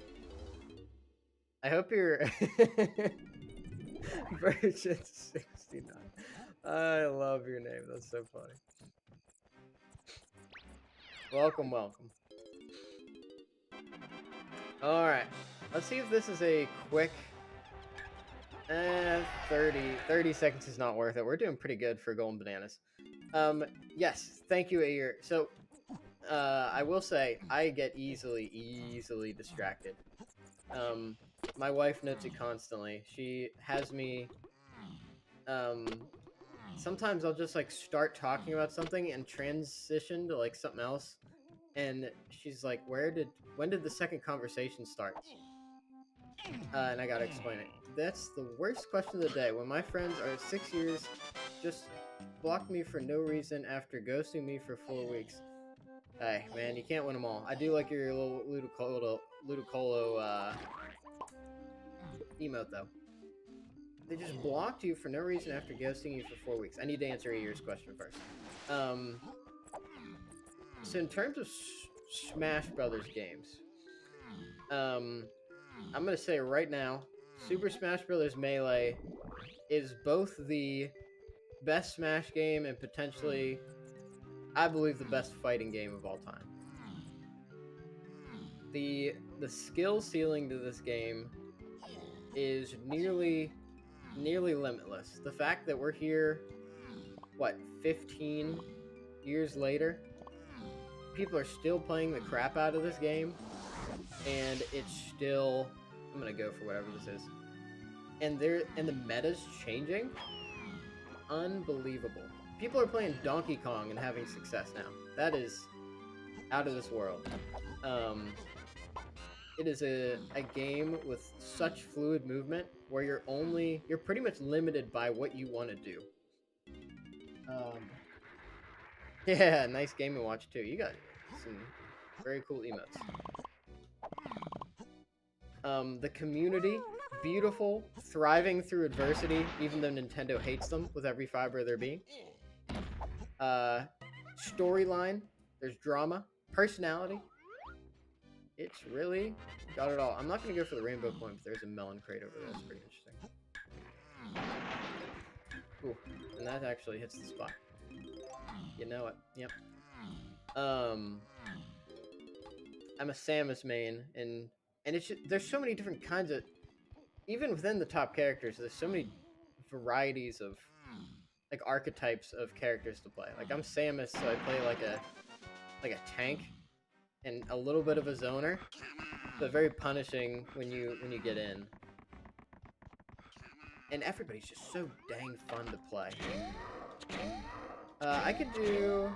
I hope you're Virgin69. I love your name. That's so funny. Welcome, welcome. Alright. Let's see if this is a quick... 30 seconds is not worth it. We're doing pretty good for golden bananas. Yes, thank you, Ayer. So, I will say, I get easily distracted. My wife notes it constantly. She has me... sometimes I'll just, like, start talking about something and transition to, like, something else. And she's like, when did the second conversation start? And I gotta explain it. That's the worst question of the day. When my friends are 6 years, just blocked me for no reason after ghosting me for 4 weeks. Hey, man, you can't win them all. I do like your little Ludicolo emote, though. They just blocked you for no reason after ghosting you for 4 weeks. I need to answer a year's question first. So in terms of Smash Brothers games, I'm gonna say right now, Super Smash Brothers Melee is both the best Smash game and potentially, I believe, the best fighting game of all time. The skill ceiling to this game is nearly limitless. The fact that we're here, what, 15 years later, people are still playing the crap out of this game, and it's still, I'm gonna go for whatever this is, and the meta's changing. Unbelievable. People are playing Donkey Kong and having success now. That is out of this world. It is a game with such fluid movement where you're pretty much limited by what you want to do. Yeah, nice Game & Watch too. You got some very cool emotes. The community, beautiful, thriving through adversity, even though Nintendo hates them with every fiber of their being. Storyline, there's drama, personality. It's really got it all. I'm not going to go for the rainbow coin, but there's a melon crate over there. That's pretty interesting. Ooh, and that actually hits the spot. You know it. Yep. I'm a Samus main, and it's just, there's so many different kinds of, even within the top characters, there's so many varieties of like archetypes of characters to play. Like I'm Samus, so I play like a tank and a little bit of a zoner, but very punishing when you get in. And everybody's just so dang fun to play. I could do...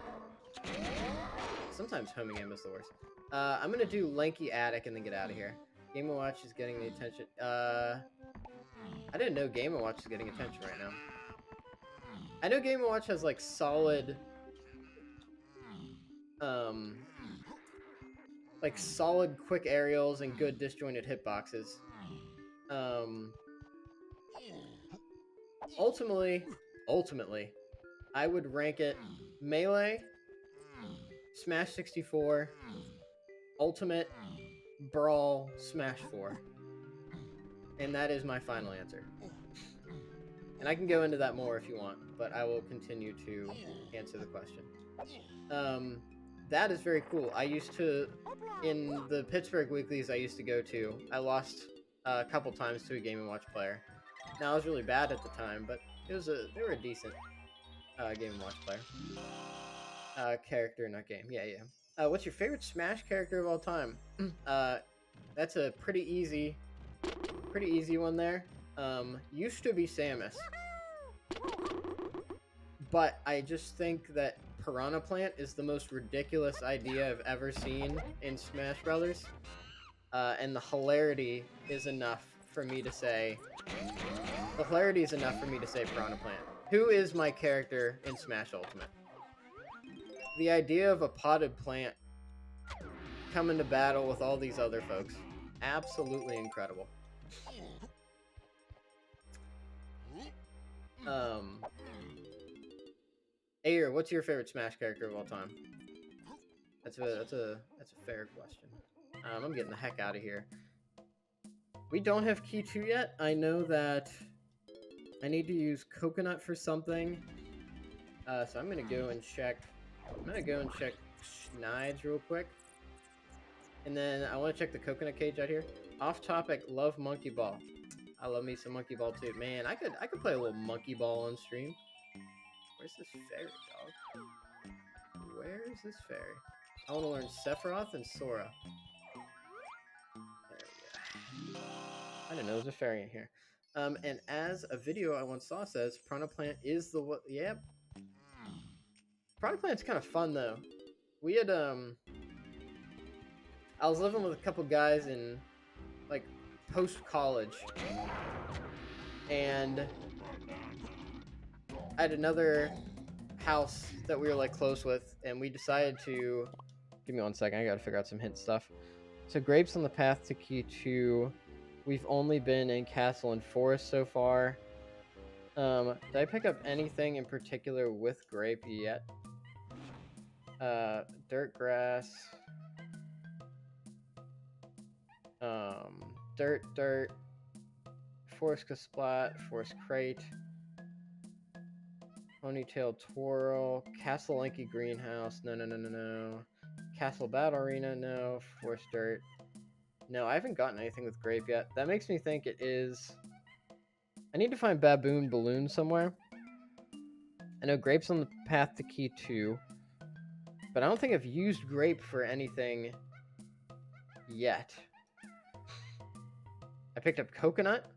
Sometimes homing aim is the worst. I'm gonna do Lanky Attic and then get out of here. Game & Watch is getting the attention. I didn't know Game & Watch is getting attention right now. I know Game & Watch has like solid... like solid quick aerials and good disjointed hitboxes. Ultimately, I would rank it Melee, Smash 64, Ultimate, Brawl, Smash 4. And that is my final answer. And I can go into that more if you want, but I will continue to answer the question. That is very cool. I used to, in the Pittsburgh weeklies I used to go to, I lost a couple times to a Game & Watch player. Now, I was really bad at the time, but they were a decent Game & Watch player. Character, not game. Yeah. What's your favorite Smash character of all time? That's a pretty easy one there. Used to be Samus. But I just think that Piranha Plant is the most ridiculous idea I've ever seen in Smash Brothers. And the hilarity is enough for me to say... Piranha Plant. Who is my character in Smash Ultimate? The idea of a potted plant coming to battle with all these other folks. Absolutely incredible. Ayer, what's your favorite Smash character of all time? That's a fair question. I'm getting the heck out of here. We don't have Key 2 yet. I know that I need to use Coconut for something. So I'm gonna go and check. Schneid's real quick. And then I want to check the Coconut cage out here. Off topic, love Monkey Ball. I love me some Monkey Ball too. Man, I could play a little Monkey Ball on stream. Where's this fairy, dog? Where is this fairy? I want to learn Sephiroth and Sora. There we go. I didn't know there was a fairy in here. And as a video I once saw says, Piranha Plant is the what? Yep. Piranha Plant's kind of fun though. We had I was living with a couple guys in like post-college. And I had another house that we were like close with, and we decided to... Give me 1 second, I gotta figure out some hint stuff. So grapes on the path to key 2. We've only been in castle and forest so far. Did I pick up anything in particular with grape yet? Dirt grass. Dirt. Forest Kasplat, Forest Crate. Ponytail Twirl. Castle Lanky Greenhouse. No. Castle Battle Arena. No. Forest Dirt. No, I haven't gotten anything with grape yet. That makes me think it is... I need to find Baboon Balloon somewhere. I know grape's on the path to key 2. But I don't think I've used grape for anything yet. I picked up coconut.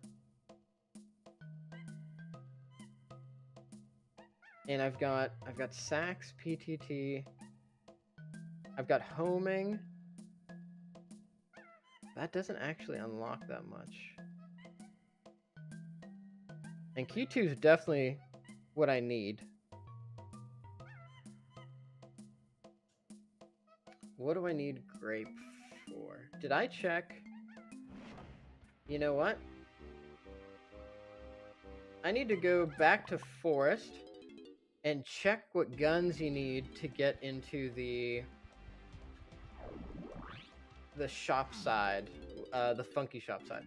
And I've got Sax, PTT. I've got homing. That doesn't actually unlock that much. And key 2 is definitely what I need. What do I need grape for? Did I check? You know what? I need to go back to forest and check what guns you need to get into the shop side, the funky shop side.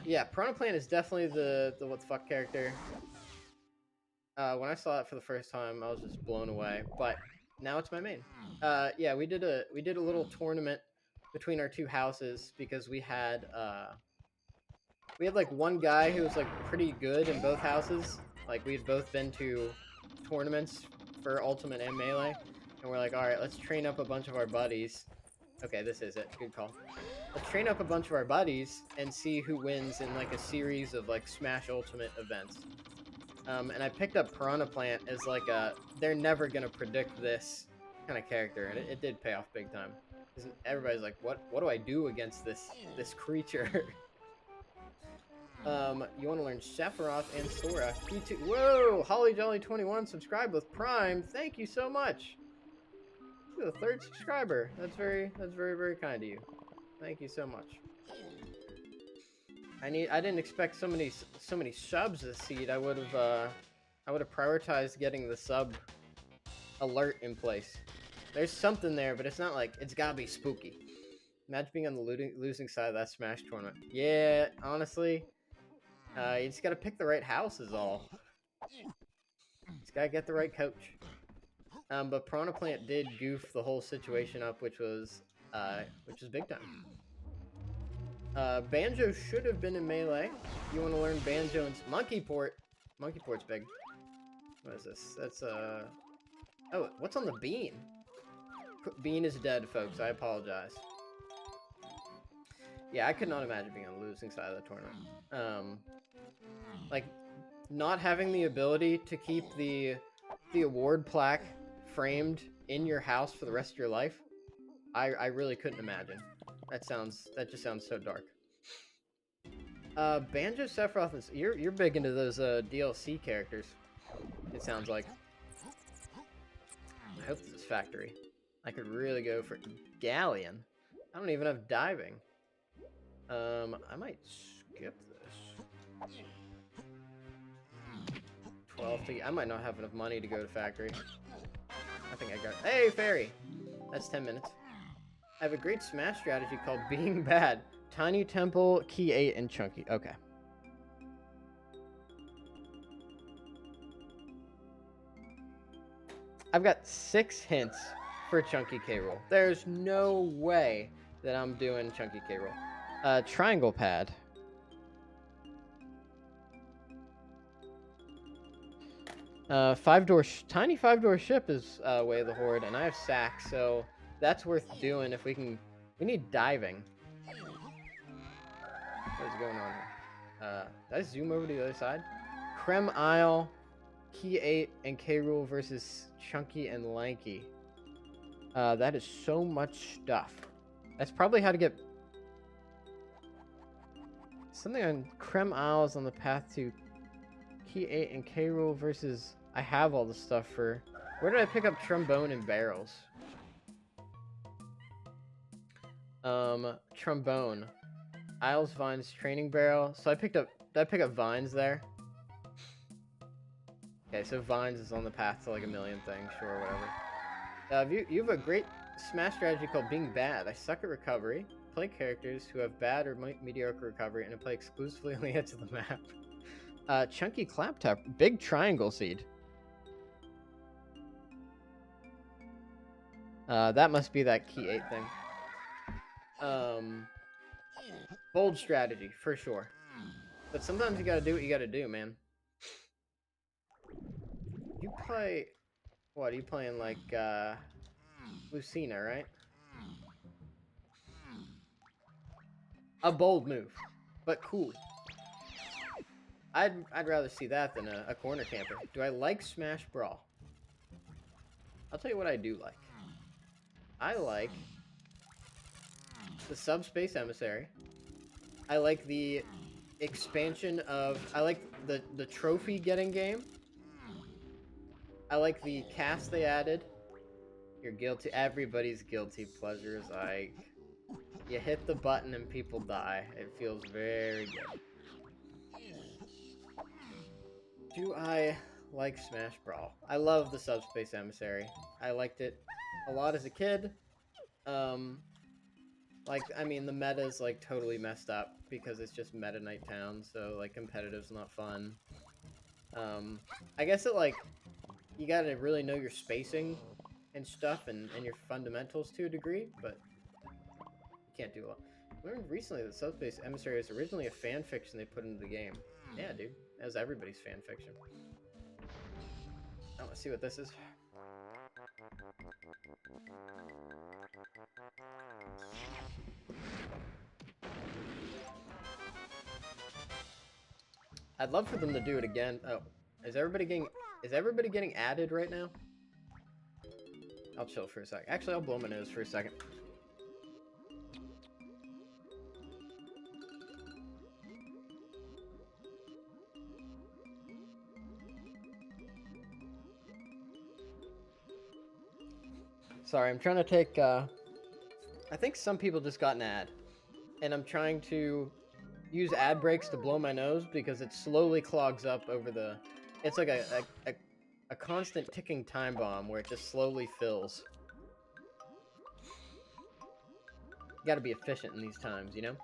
Yeah, Piranha Plant is definitely the what the fuck character. When I saw it for the first time, I was just blown away. But now it's my main. Yeah, we did a little tournament between our two houses because we had like one guy who was like pretty good in both houses. Like we had both been to tournaments for Ultimate and Melee, and we're like, all right, let's train up a bunch of our buddies. Okay, this is it. Good call. Let's train up a bunch of our buddies and see who wins in like a series of like Smash Ultimate events. And I picked up Piranha Plant as like they're never gonna predict this kind of character, and it did pay off big time. Everybody's like, what do I do against this creature? You want to learn Sephiroth and Sora. Q2. Whoa! Holly Jolly 21 subscribed with Prime. Thank you so much. You're the 3rd subscriber. That's very very kind of you. Thank you so much. I didn't expect so many subs this seed. I would have prioritized getting the sub alert in place. There's something there, but it's not like it's gotta be spooky. Imagine being on the losing side of that Smash tournament. Yeah, honestly, you just gotta pick the right house is all. Just gotta get the right coach. But Piranha Plant did goof the whole situation up, which was big time. Banjo should have been in Melee. You want to learn Banjo and Monkey Port. Monkey Port's big. What is this? That's oh, what's on the bean? Bean is dead, folks. I apologize. Yeah, I could not imagine being on the losing side of the tournament. Like, not having the ability to keep the award plaque framed in your house for the rest of your life, I really couldn't imagine. That just sounds so dark. Banjo, Sephiroth, you're big into those DLC characters. It sounds like. I hope this is factory. I could really go for Galleon. I don't even have diving. I might skip this. 12 to... I might not have enough money to go to factory. I think I got... Hey, fairy! That's 10 minutes. I have a great Smash strategy called Being Bad. Tiny Temple, Key 8, and Chunky. Okay. I've got 6 hints for Chunky K-Roll. There's no way that I'm doing Chunky K-Roll. Triangle Pad. Tiny 5-door ship is Way of the Horde, and I have Sack, so that's worth doing if we can. We need diving. What is going on here? Did I zoom over to the other side? Creme Isle, Key 8, and K-Rool versus Chunky and Lanky. That is so much stuff. That's probably how to get... something on Krem Isles on the path to Key 8 and K. Rool versus... I have all the stuff for... Where did I pick up trombone and barrels? Trombone. Isles Vines Training Barrel. So I picked up... Did I pick up Vines there? Okay, so Vines is on the path to like a million things. Sure, whatever. You have a great Smash strategy called Being Bad. I suck at recovery. Play characters who have bad or mediocre recovery, and I play exclusively on the edge of the map. Chunky Claptap. Big Triangle Seed. That must be that Key 8 thing. Bold strategy, for sure. But sometimes you gotta do what you gotta do, man. You play... What, are you playing like, Lucina, right? A bold move, but cool. I'd rather see that than a corner camper. Do I like Smash Brawl? I'll tell you what I do like. I like the Subspace Emissary. I like the expansion of... I like the trophy getting game. I like the cast they added. You're guilty. Everybody's guilty pleasures. Like, you hit the button and people die. It feels very good. Do I like Smash Brawl? I love the Subspace Emissary. I liked it a lot as a kid. Like, I mean, the meta's, like, totally messed up because it's just Meta Night Town, so, like, competitive's not fun. I guess it, like, you gotta really know your spacing and stuff and your fundamentals to a degree, but you can't do a lot. I learned recently that Subspace Emissary was originally a fan fiction they put into the game. Yeah, dude. That was everybody's fan fiction. I want to see what this is. I'd love for them to do it again. Oh, is everybody getting added right now? I'll chill for a second. Actually, I'll blow my nose for a second. Sorry, I'm trying to take, I think some people just got an ad. And I'm trying to use ad breaks to blow my nose because it slowly clogs up over the... It's like a constant ticking time bomb where it just slowly fills. You gotta be efficient in these times, you know?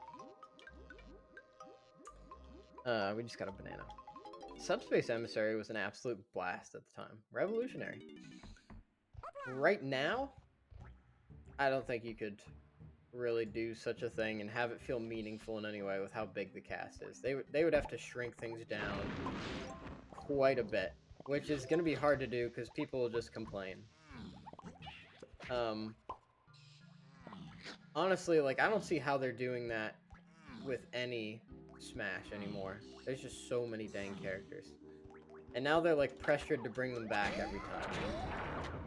We just got a banana. Subspace Emissary was an absolute blast at the time. Revolutionary. Right now, I don't think you could really do such a thing and have it feel meaningful in any way with how big the cast is. They would have to shrink things down quite a bit, which is going to be hard to do because people will just complain. Honestly, like, I don't see how they're doing that with any Smash anymore. There's just so many dang characters. And now they're, like, pressured to bring them back every time.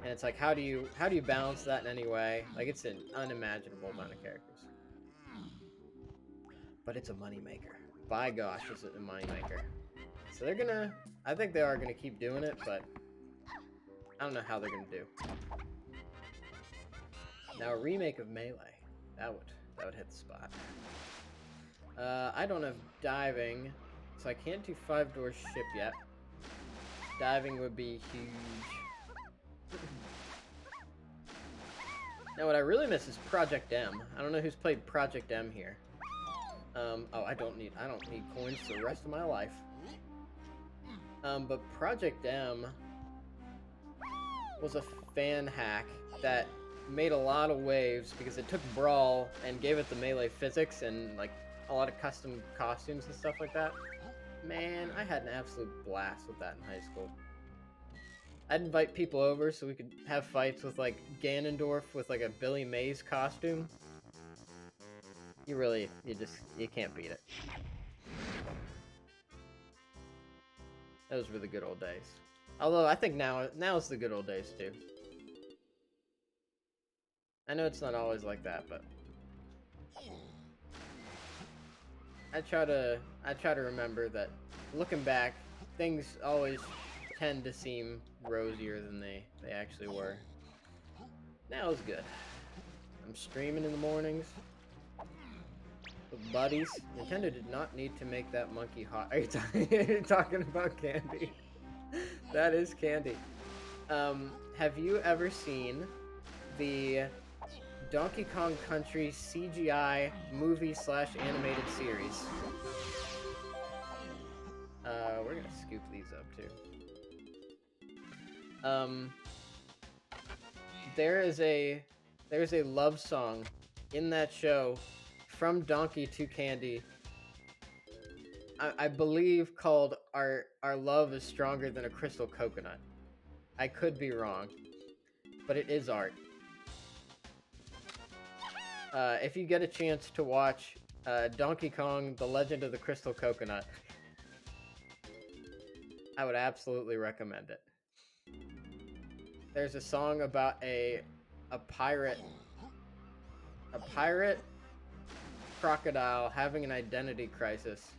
And it's like, how do you balance that in any way? Like, it's an unimaginable amount of characters. But it's a moneymaker. By gosh, is it a moneymaker. So they're gonna... I think they are gonna keep doing it, but... I don't know how they're gonna do. Now, a remake of Melee. That would hit the spot. I don't have diving, so I can't do 5-door ship yet. Diving would be huge. Now, what I really miss is Project M. I don't know who's played Project M here. Oh, I don't need coins for the rest of my life. But Project M was a fan hack that made a lot of waves because it took Brawl and gave it the Melee physics and, like, a lot of custom costumes and stuff like that. Man, I had an absolute blast with that in high school. I'd invite people over so we could have fights with, like, Ganondorf with, like, a Billy Mays costume. You can't beat it. Those were the good old days. Although, I think now it's the good old days, too. I know it's not always like that, but... I try to remember that looking back, things always tend to seem rosier than they actually were. Now it's good. I'm streaming in the mornings with buddies. Nintendo did not need to make that monkey hot. Are you talking about Candy? That is Candy. Have you ever seen the Donkey Kong Country CGI movie/animated series? We're gonna scoop these up too. There's a love song in that show from Donkey to Candy. I believe called Our Love is Stronger Than a Crystal Coconut. I could be wrong, but it is art. If you get a chance to watch Donkey Kong: The Legend of the Crystal Coconut, I would absolutely recommend it. There's a song about a pirate crocodile having an identity crisis,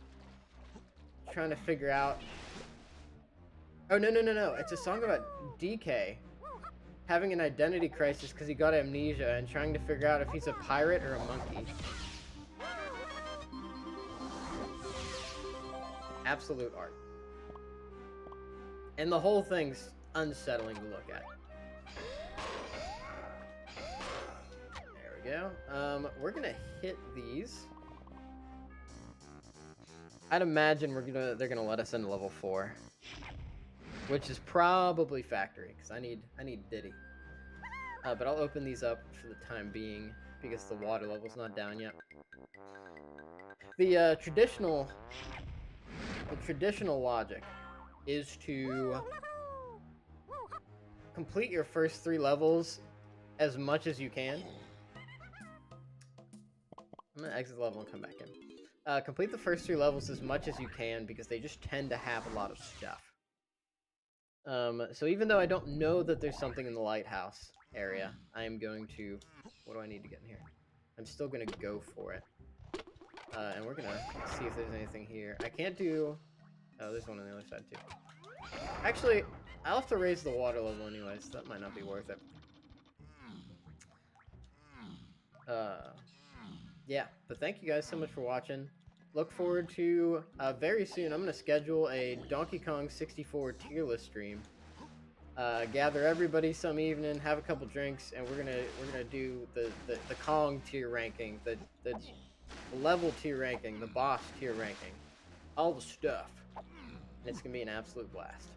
trying to figure out. Oh no! It's a song about DK having an identity crisis because he got amnesia and trying to figure out if he's a pirate or a monkey. Absolute art. And the whole thing's unsettling to look at. There we go. We're gonna hit these. I'd imagine they're gonna let us into level 4. Which is probably factory, because I need Diddy. But I'll open these up for the time being, because the water level's not down yet. The traditional logic is to complete your first 3 levels as much as you can. I'm gonna exit the level and come back in. Complete the first 3 levels as much as you can, because they just tend to have a lot of stuff. So even though I don't know that there's something in the lighthouse area, I am going to... What do I need to get in here? I'm still going to go for it. And we're going to see if there's anything here. I can't do... Oh, there's one on the other side, too. Actually, I'll have to raise the water level anyways. So that might not be worth it. Yeah, but thank you guys so much for watching. Look forward to very soon. I'm gonna schedule a Donkey Kong 64 tier list stream. Gather everybody some evening, have a couple drinks, and we're gonna do the Kong tier ranking, the level tier ranking, the boss tier ranking, all the stuff. And it's gonna be an absolute blast.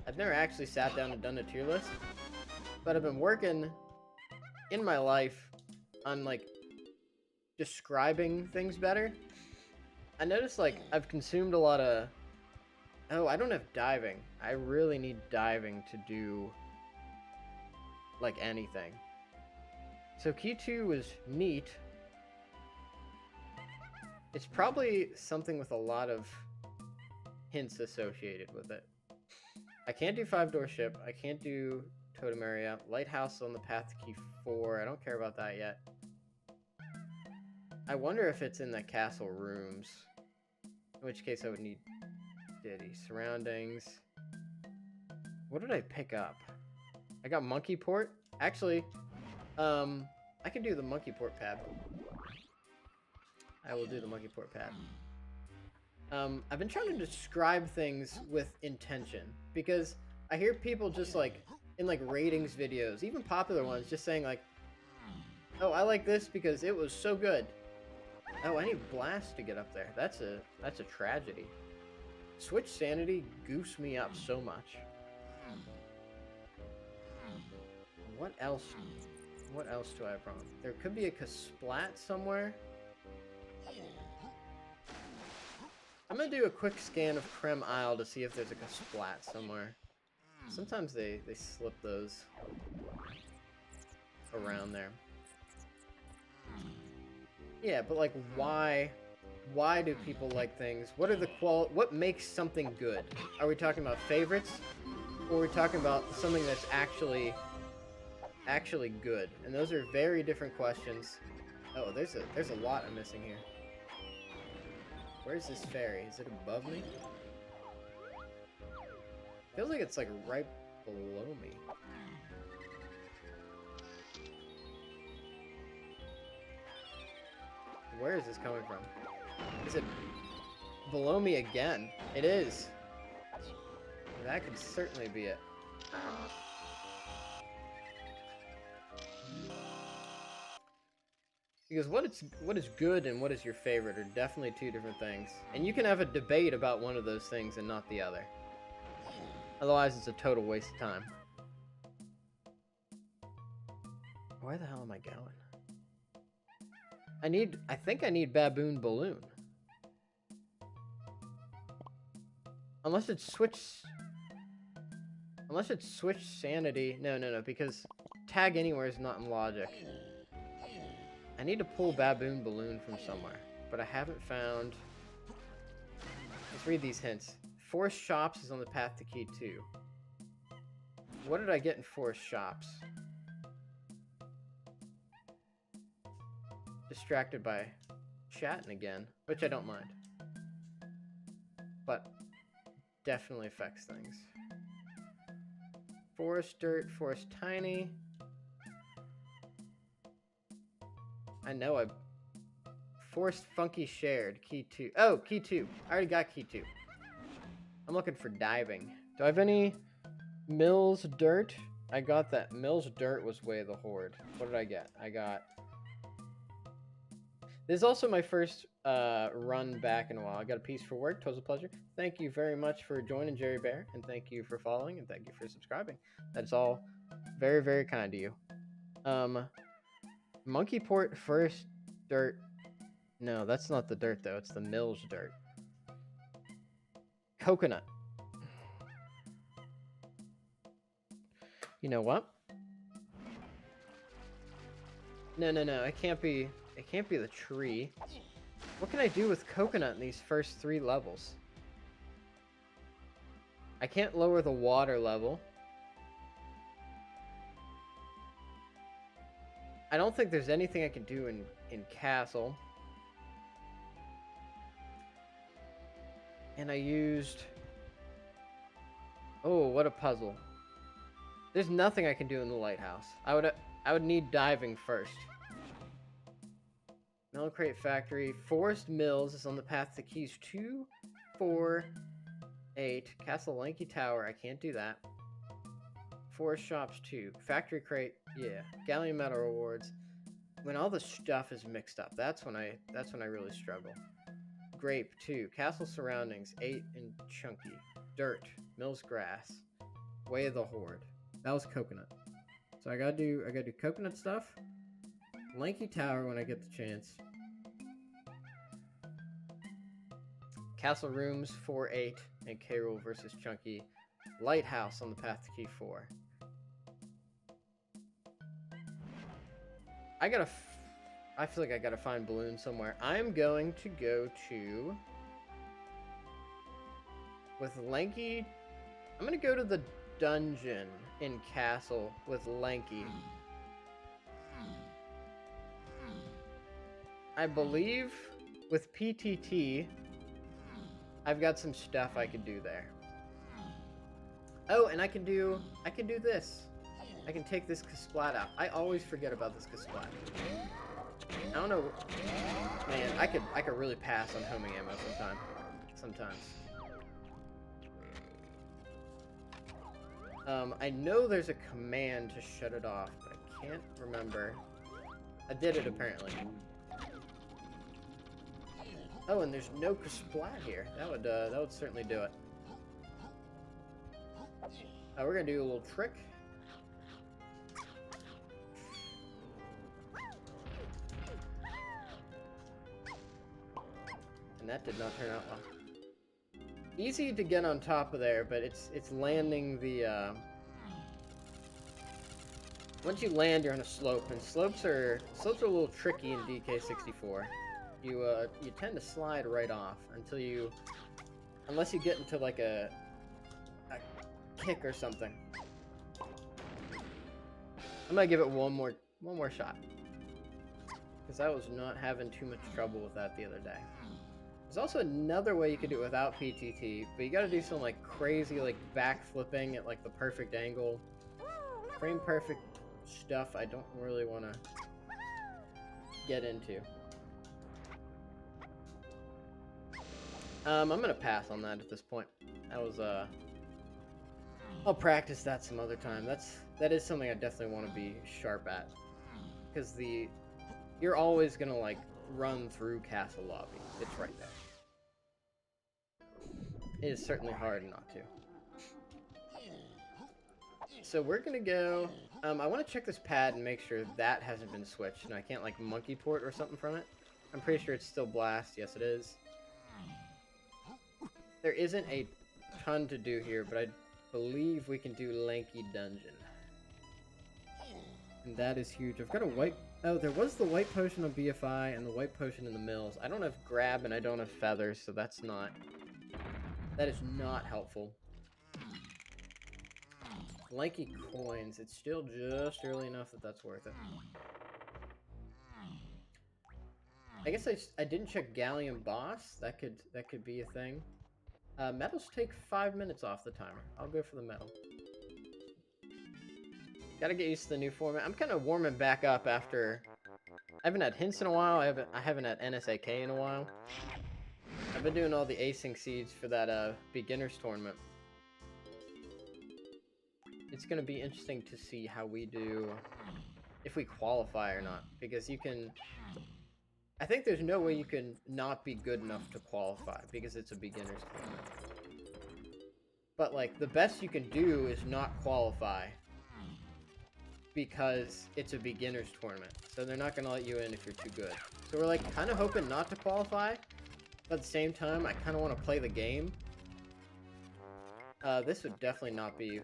I've never actually sat down and done a tier list, but I've been working in my life on like describing things better. I noticed like I've consumed a lot of... Oh, I don't have diving. I really need diving to do like anything. So Key 2 was neat. It's probably something with a lot of hints associated with it. I can't do 5-door ship. I can't do totem area. Lighthouse on the path to Key 4. I don't care about that yet. I wonder if it's in the castle rooms. In which case I would need Diddy. Surroundings. What did I pick up? I got monkey port. Actually, I can do the monkey port pad. I will do the monkey port pad. I've been trying to describe things with intention, because I hear people just like in like ratings videos, even popular ones, just saying like, "Oh, I like this because it was so good." Oh, I need Blast to get up there. That's a tragedy. Switch sanity goose me up so much. What else? What else do I have wrong? There could be a Kasplat somewhere. I'm gonna do a quick scan of Krem Isle to see if there's a Kasplat somewhere. Sometimes they slip those around there. Yeah, but like why do people like things? What are the what makes something good? Are we talking about favorites? Or are we talking about something that's actually good? And those are very different questions. Oh, there's a lot I'm missing here. Where's this fairy? Is it above me? Feels like it's like right below me. Where is this coming from? Is it below me again? It is. That could certainly be it. Because what is good and what is your favorite are definitely two different things. And you can have a debate about one of those things and not the other. Otherwise, it's a total waste of time. Where the hell am I going? I think I need Baboon Balloon. Unless it's switched sanity. No, because tag anywhere is not in logic. I need to pull Baboon Balloon from somewhere, but I haven't found... Let's read these hints. Forest Shops is on the path to Key 2. What did I get in Forest Shops? Distracted by chatting again, which I don't mind. But definitely affects things. Forest Dirt, Forest Tiny. I know Forest Funky Shared, Key 2. Oh, Key 2. I already got Key 2. I'm looking for diving. Do I have any Mills Dirt? I got that. Mills Dirt was Way of the Horde. What did I get? I got... This is also my first run back in a while. I got a piece for work. It was a pleasure. Thank you very much for joining, Jerry Bear, and thank you for following, and thank you for subscribing. That's all very, very kind to you. Monkeyport First Dirt. No, that's not the dirt, though. It's the Mills Dirt. Coconut. You know what? No. It can't be the tree. What can I do with coconut in these first 3 levels? I can't lower the water level. I don't think there's anything I can do in Castle. And I used... Oh, what a puzzle. There's nothing I can do in the lighthouse. I would need diving first. Mellow Crate Factory. Forest Mills is on the path to keys 2, 4, 8. Castle Lanky Tower. I can't do that. Forest Shops 2. Factory Crate. Yeah. Galleon Metal Rewards. When all the stuff is mixed up, that's when I really struggle. Grape 2. Castle Surroundings 8 and Chunky. Dirt. Mills Grass. Way of the Horde. That was Coconut. So I gotta do coconut stuff. Lanky Tower when I get the chance. Castle Rooms 4-8 and K-Rool versus Chunky. Lighthouse on the path to Key 4. I feel like I gotta find Balloon somewhere. I'm going to go to... With Lanky... I'm gonna go to the dungeon in Castle with Lanky. I believe with PTT, I've got some stuff I could do there. Oh, and I can do this. I can take this Kasplat out. I always forget about this Kasplat. I don't know. Man, I could really pass on homing ammo sometimes. I know there's a command to shut it off, but I can't remember. I did it apparently. Oh, and there's no Kasplat here. That would certainly do it. We're gonna do a little trick. And that did not turn out well. Easy to get on top of there, but it's landing the once you land, you're on a slope, and slopes are a little tricky in DK64. You tend to slide right off unless you get into like a kick or something. I'm gonna give it one more shot. because I was not having too much trouble with that the other day. There's also another way you could do it without PTT, but you gotta do some like crazy like backflipping at like the perfect angle. Frame perfect stuff I don't really want to get into. I'm gonna pass on that at this point. That was I'll practice that some other time. That is something I definitely want to be sharp at, because you're always gonna like run through castle lobby. It's right there. It is certainly hard not to. So we're gonna go. I want to check this pad and make sure that hasn't been switched, and I can't like monkey port or something from it. I'm pretty sure it's still blast. Yes, it is. There isn't a ton to do here, but I believe we can do Lanky Dungeon. And that is huge. I've got a white... Oh, there was the white potion on BFI and the white potion in the mills. I don't have grab and I don't have feathers, so that's not... That is not helpful. Lanky coins. It's still just early enough that that's worth it. I guess I didn't check Galleon Boss. That could be a thing. Medals take 5 minutes off the timer. I'll go for the medal. Gotta get used to the new format. I'm kind of warming back up after... I haven't had hints in a while. I haven't had NSAK in a while. I've been doing all the async seeds for that beginners tournament. It's gonna be interesting to see how we do, if we qualify or not, because you can... I think there's no way you can not be good enough to qualify, because it's a beginner's tournament. But, like, the best you can do is not qualify, because it's a beginner's tournament. So they're not going to let you in if you're too good. So we're, like, kind of hoping not to qualify, but at the same time, I kind of want to play the game. This would definitely not be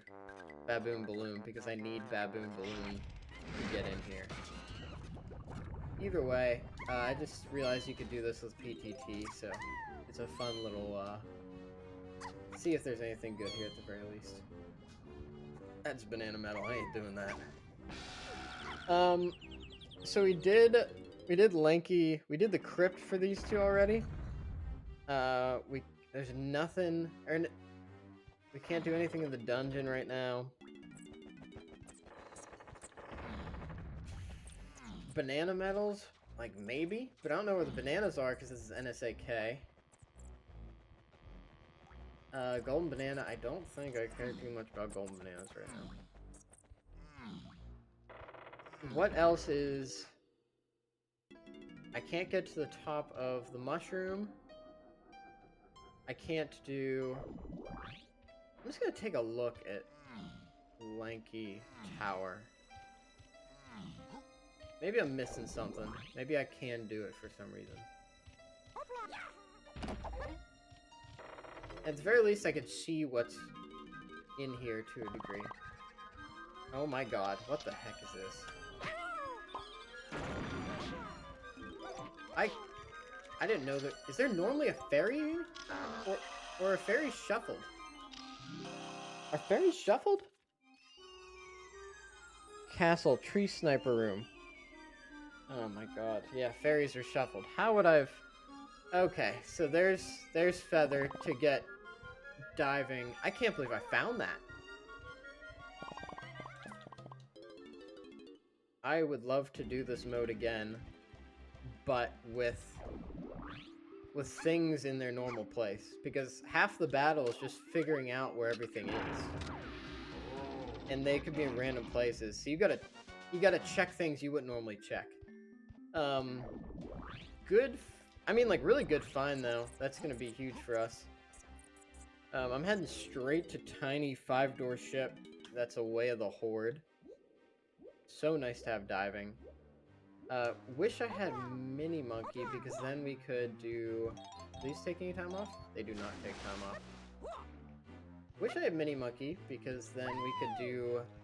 Baboon Balloon, because I need Baboon Balloon to get in here. Either way, I just realized you could do this with PTT, so it's a fun little, see if there's anything good here at the very least. That's banana metal, I ain't doing that. So we did Lanky, we did the crypt for these two already. There's nothing, or we can't do anything in the dungeon right now. Banana medals? Like, maybe? But I don't know where the bananas are, because this is NSAK. Golden banana, I don't think I care too much about golden bananas right now. What else is... I can't get to the top of the mushroom. I can't do... I'm just gonna take a look at Lanky Tower. Maybe I'm missing something. Maybe I can do it for some reason. At the very least, I could see what's in here to a degree. Oh my god, what the heck is this? I didn't know that... Is there normally a fairy? Or are fairies shuffled? Are fairies shuffled? Castle, tree sniper room. Oh my god. Yeah, fairies are shuffled. How would I've... Okay, so there's Feather to get diving. I can't believe I found that. I would love to do this mode again, but with things in their normal place, because half the battle is just figuring out where everything is, and they could be in random places. So you gotta check things you wouldn't normally check. Good. I mean, like, really good find though. That's gonna be huge for us. I'm heading straight to tiny 5-door ship. That's a Way of the Horde. So nice to have diving. Wish I had Mini Monkey, because then we could do... Are these taking time off? They do not take time off. Wish I had Mini Monkey, because then we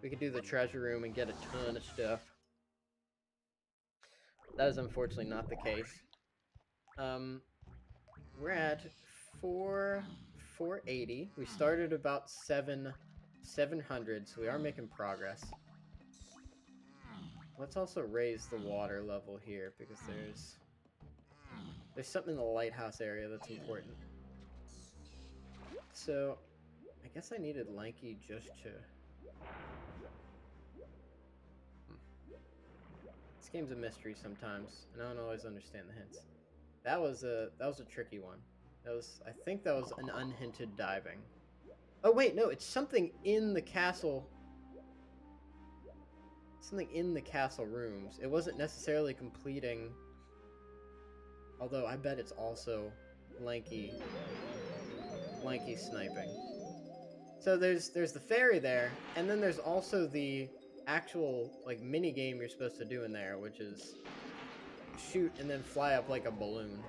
could do the treasure room and get a ton of stuff. That is unfortunately not the case. We're at 480. We started about 700, so we are making progress. Let's also raise the water level here because there's something in the lighthouse area that's important. So, I guess I needed Lanky just to... This game's a mystery sometimes, and I don't always understand the hints. That was a tricky one. I think that was an unhinted diving. Oh wait, no, it's something in the castle. Something in the castle rooms. It wasn't necessarily completing. Although I bet it's also lanky sniping. So there's the fairy there, and then there's also the actual like mini game you're supposed to do in there, which is shoot and then fly up like a balloon.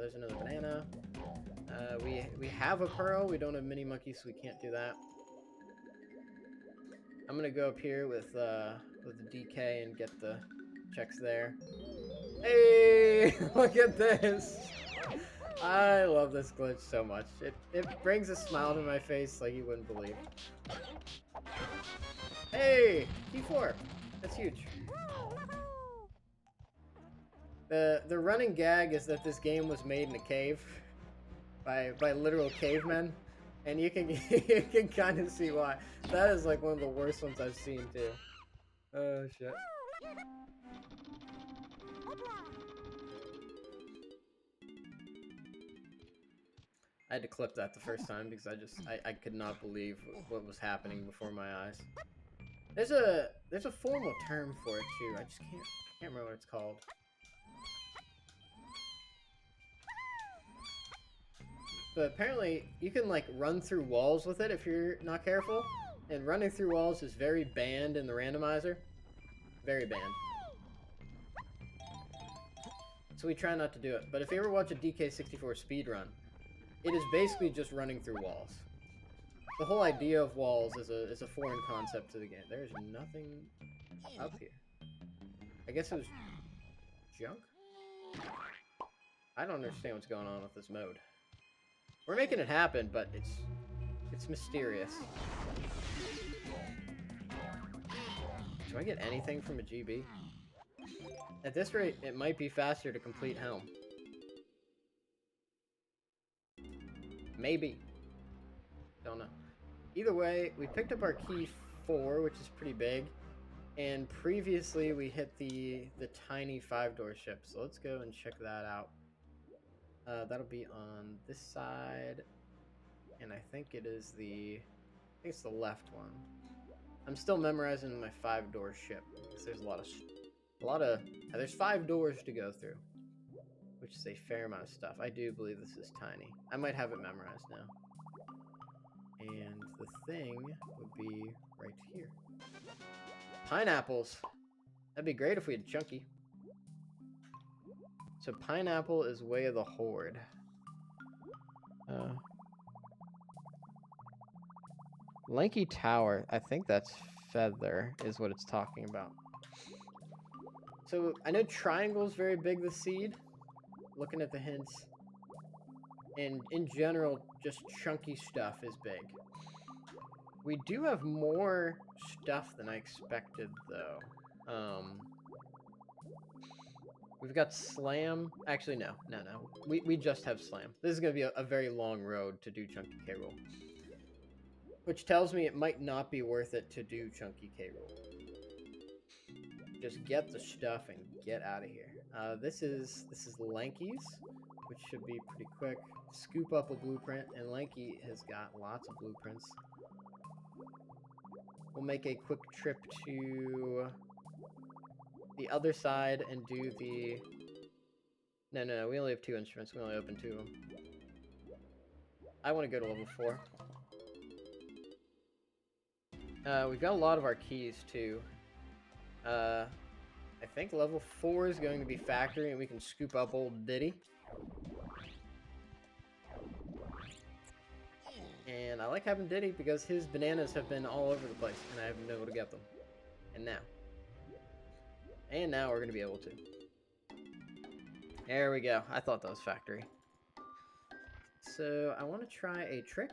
There's another banana. We have a pearl. We don't have mini monkeys, so we can't do that. I'm gonna go up here with the DK and get the checks there. Hey, look at this! I love this glitch so much. It brings a smile to my face like you wouldn't believe. Hey, T4. That's huge. The running gag is that this game was made in a cave by literal cavemen, and you can you can kind of see why. That is like one of the worst ones I've seen too. Oh shit. I had to clip that the first time because I could not believe what was happening before my eyes. There's a formal term for it too. I just can't remember what it's called. But apparently you can like run through walls with it if you're not careful. And running through walls is very banned in the randomizer. Very banned. So we try not to do it. But if you ever watch a DK64 speedrun, it is basically just running through walls. The whole idea of walls is a foreign concept to the game. There's nothing up here. I guess it was junk? I don't understand what's going on with this mode. We're making it happen, but it's mysterious. Do I get anything from a GB? At this rate, it might be faster to complete Helm. Maybe. Don't know. Either way, we picked up our key 4, which is pretty big. And previously, we hit the tiny 5-door ship. So let's go and check that out. That'll be on this side. And I think it's the left one. I'm still memorizing my 5-door ship. Because there's there's 5 doors to go through. Which is a fair amount of stuff. I do believe this is tiny. I might have it memorized now. And the thing would be right here. Pineapples! That'd be great if we had Chunky. So pineapple is Way of the Horde. Lanky Tower. I think that's Feather is what it's talking about. So I know Triangle's very big this seed. Looking at the hints. And in general, just chunky stuff is big. We do have more stuff than I expected, though. We've got Slam. Actually, no. We just have Slam. This is going to be a very long road to do Chunky K. Rool. Which tells me it might not be worth it to do Chunky K. Rool. Just get the stuff and get out of here. This is Lanky's, which should be pretty quick. Scoop up a blueprint, and Lanky has got lots of blueprints. We'll make a quick trip to the other side and do the... No, we only have 2 instruments. We only open 2 of them. I want to go to level 4. We've got a lot of our keys, too. I think level 4 is going to be factory, and we can scoop up old Diddy. And I like having Diddy because his bananas have been all over the place, and I have nowhere to get them. And now we're going to be able to. There we go. I thought that was factory. So I want to try a trick.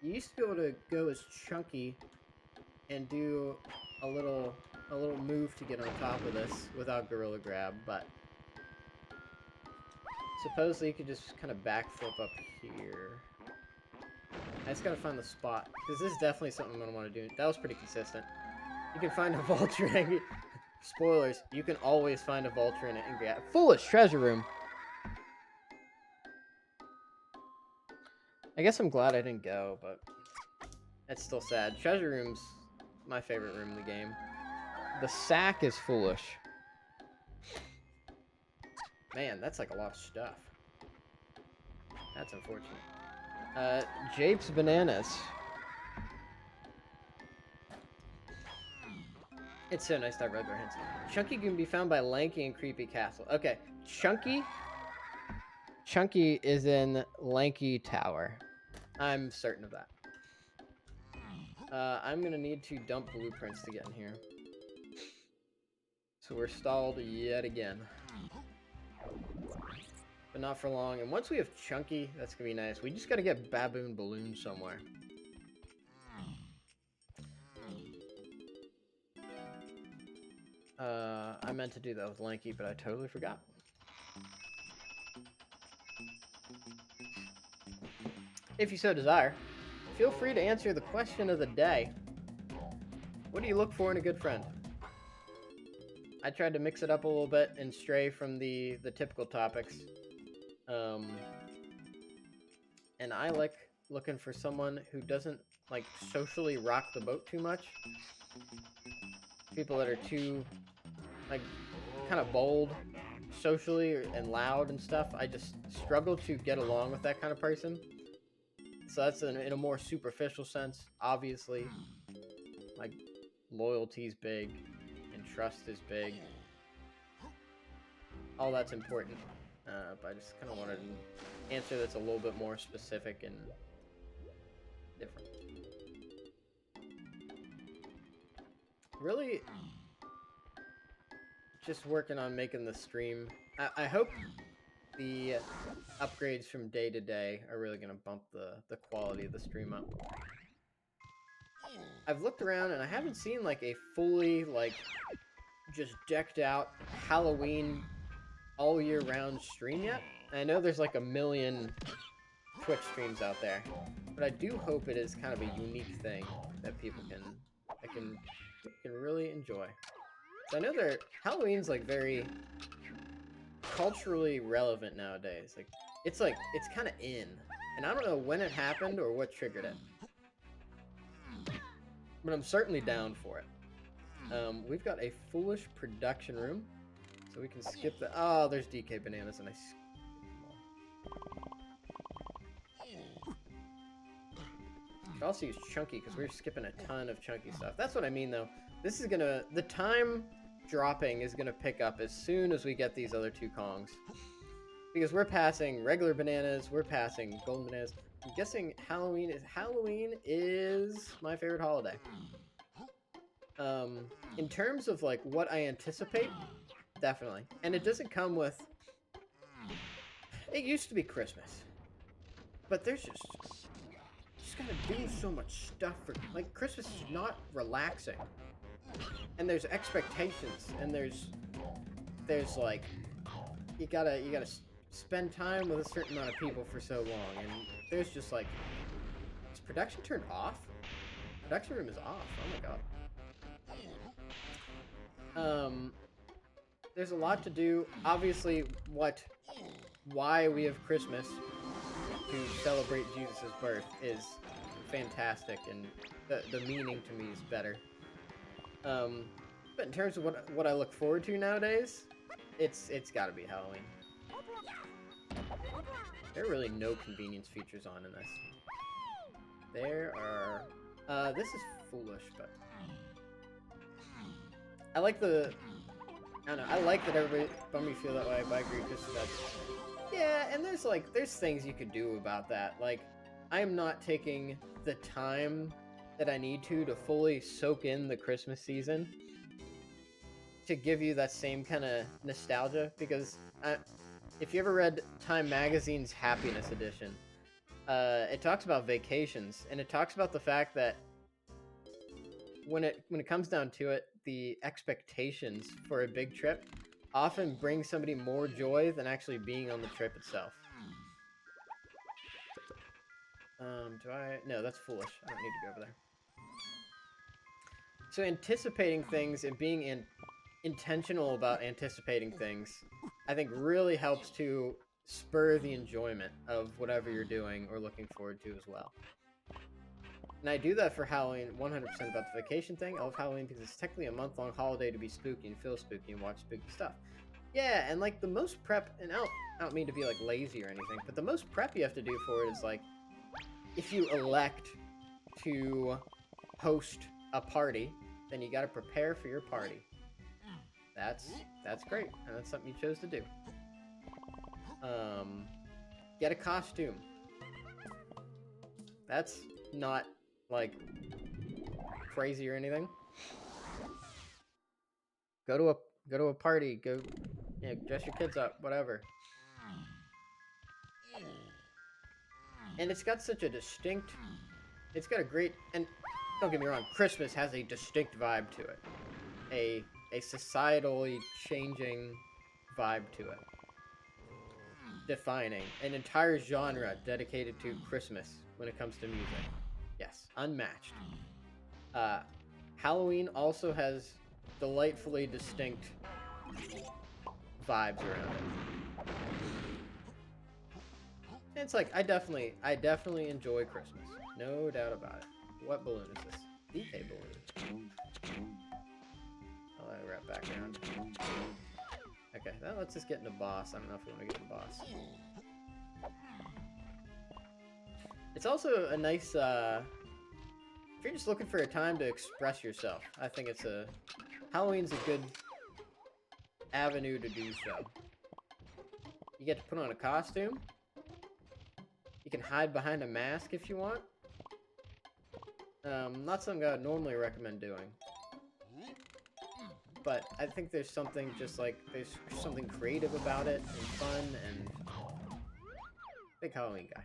You used to be able to go as Chunky and do a little move to get on top of this without Gorilla Grab, but supposedly you could just kind of backflip up here. I just gotta find the spot, because this is definitely something I'm gonna want to do. That was pretty consistent. You can find a vulture and spoilers, you can always find a vulture in it and grab. Foolish treasure room. I guess I'm glad I didn't go, but that's still sad. Treasure room's my favorite room in the game. The sack is foolish. Man, that's like a lot of stuff. That's unfortunate. Jape's Bananas. It's so nice to have red bear hands. Chunky can be found by Lanky and Creepy Castle. Okay, Chunky is in Lanky Tower. I'm certain of that. I'm gonna need to dump blueprints to get in here. So we're stalled yet again. But not for long. And once we have Chunky, that's gonna be nice. We just gotta get Baboon Balloon somewhere. I meant to do that with Lanky, but I totally forgot. If you so desire, feel free to answer the question of the day. What do you look for in a good friend? I tried to mix it up a little bit and stray from the typical topics. And I like looking for someone who doesn't like socially rock the boat too much. People that are too like kind of bold socially and loud and stuff. I just struggle to get along with that kind of person. So that's in a more superficial sense. Obviously, like loyalty's big and trust is big. All that's important. But I just kind of wanted an answer that's a little bit more specific and different. Really just working on making the stream. I hope the upgrades from day to day are really going to bump the quality of the stream up. I've looked around and I haven't seen like a fully like just decked out Halloween all year round stream yet. And I know there's like a million Twitch streams out there, but I do hope it is kind of a unique thing that people can really enjoy. So I know Halloween's like very culturally relevant nowadays. It's kind of in, and I don't know when it happened or what triggered it, but I'm certainly down for it. We've got a foolish production room, so we can skip the. Oh, there's DK Bananas, and I. Should also use Chunky because we're skipping a ton of Chunky stuff. That's what I mean, though. This is the time dropping is gonna pick up as soon as we get these other two Kongs, because we're passing regular bananas, we're passing golden bananas. I'm guessing Halloween is my favorite holiday. In terms of like what I anticipate, definitely. And it doesn't come with. It used to be Christmas, but there's just gotta do so much stuff for like Christmas is not relaxing. And there's expectations, and there's like you gotta spend time with a certain amount of people for so long, and there's just like, is production turned off? Production room is off. Oh my god. There's a lot to do. Obviously, why we have Christmas to celebrate Jesus' birth is fantastic, and the meaning to me is better. But in terms of what I look forward to nowadays, it's got to be Halloween. There are really no convenience features on in this. There are. This is foolish, but I like the. I don't know. I like that everybody Bummy feel that way, but I agree with that. Yeah, and there's things you could do about that. Like, I'm not taking the time that I need to fully soak in the Christmas season to give you that same kind of nostalgia, because if you ever read Time Magazine's Happiness Edition, it talks about vacations, and it talks about the fact that when it comes down to it, the expectations for a big trip often bring somebody more joy than actually being on the trip itself. Do I? No, that's foolish. I don't need to go over there. So anticipating things and being intentional about anticipating things, I think really helps to spur the enjoyment of whatever you're doing or looking forward to as well. And I do that for Halloween 100% about the vacation thing. I love Halloween because it's technically a month-long holiday to be spooky and feel spooky and watch spooky stuff. Yeah, and like the most prep, and I don't mean to be like lazy or anything, but the most prep you have to do for it is like, if you elect to host a party, then you got to prepare for your party. That's great, and that's something you chose to do. Get a costume. That's not like crazy or anything. Go to a party. Go, dress your kids up. Whatever. And it's got such a distinct. It's got a great, and don't get me wrong, Christmas has a distinct vibe to it. A societally changing vibe to it. Defining an entire genre dedicated to Christmas when it comes to music. Yes, unmatched. Halloween also has delightfully distinct vibes around it. And it's like I definitely enjoy Christmas. No doubt about it. What balloon is this? DK balloon. I'll let it wrap back around. Okay, that lets us get into boss. I don't know if we want to get into boss. It's also a nice, if you're just looking for a time to express yourself, I think Halloween's a good avenue to do so. You get to put on a costume. You can hide behind a mask if you want. Not something I would normally recommend doing. But I think there's something there's something creative about it and fun and big Halloween guy.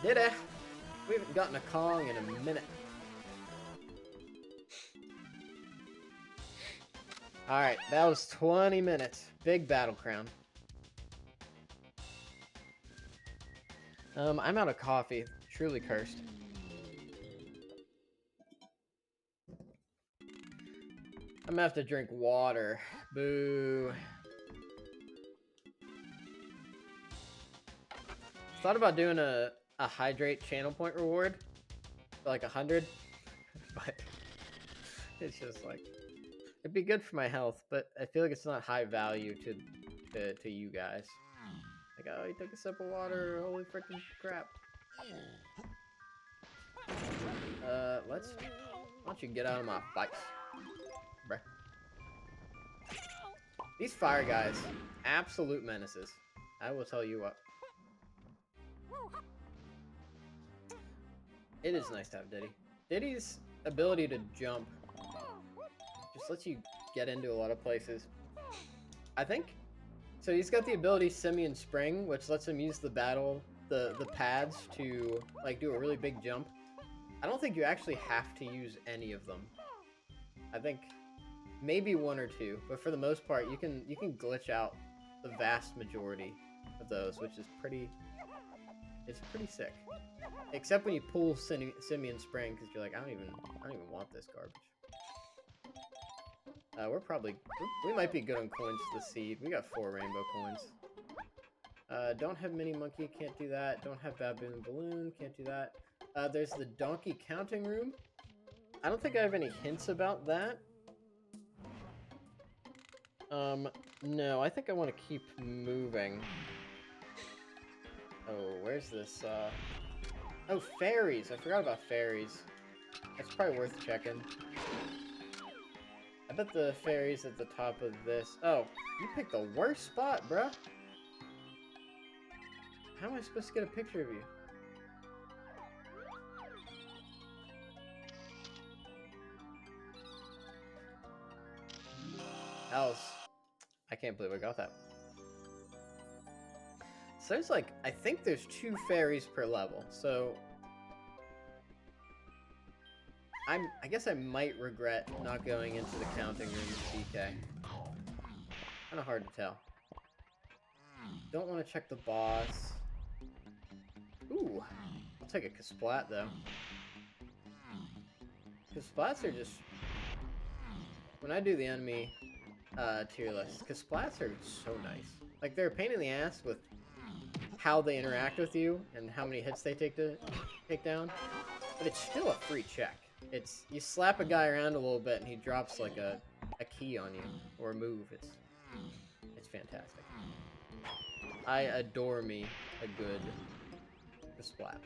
Did it? We haven't gotten a Kong in a minute. Alright, that was 20 minutes. Big battle crown. I'm out of coffee. Truly cursed. I'm gonna have to drink water. Boo. Thought about doing a hydrate channel point reward for like 100, but it's just like it'd be good for my health, but I feel like it's not high value to you guys. Like, oh, you took a sip of water. Holy freaking crap. Why don't you get out of my face, bruh. These fire guys, absolute menaces. I will tell you what. It is nice to have Diddy. Diddy's ability to jump just lets you get into a lot of places. I think. So he's got the ability Simian Spring, which lets him use the pads to like do a really big jump. I don't think you actually have to use any of them. I think maybe one or two, but for the most part, you can glitch out the vast majority of those, which is pretty sick. Except when you pull Simian Spring, because you're like, I don't even want this garbage. We might be good on coins to the seed. We got 4 rainbow coins. Don't have mini monkey, can't do that. Don't have baboon balloon, can't do that. There's the donkey counting room. I don't think I have any hints about that. No, I think I want to keep moving. Oh, where's this, Oh, fairies! I forgot about fairies. That's probably worth checking. I bet the fairies at the top of this... Oh, you picked the worst spot, bruh! How am I supposed to get a picture of you? I can't believe I got that. So there's I think there's 2 fairies per level, so... I guess I might regret not going into the counting room with DK. Kind of hard to tell. Don't want to check the boss. Ooh, I'll take a Kasplat though. Kasplats are just... When I do the enemy tier list, Kasplats are so nice. Like, they're a pain in the ass with how they interact with you and how many hits they take down, but it's still a free check. It's, you slap a guy around a little bit and he drops like a key on you, or a move. It's fantastic. I adore me a good Splat.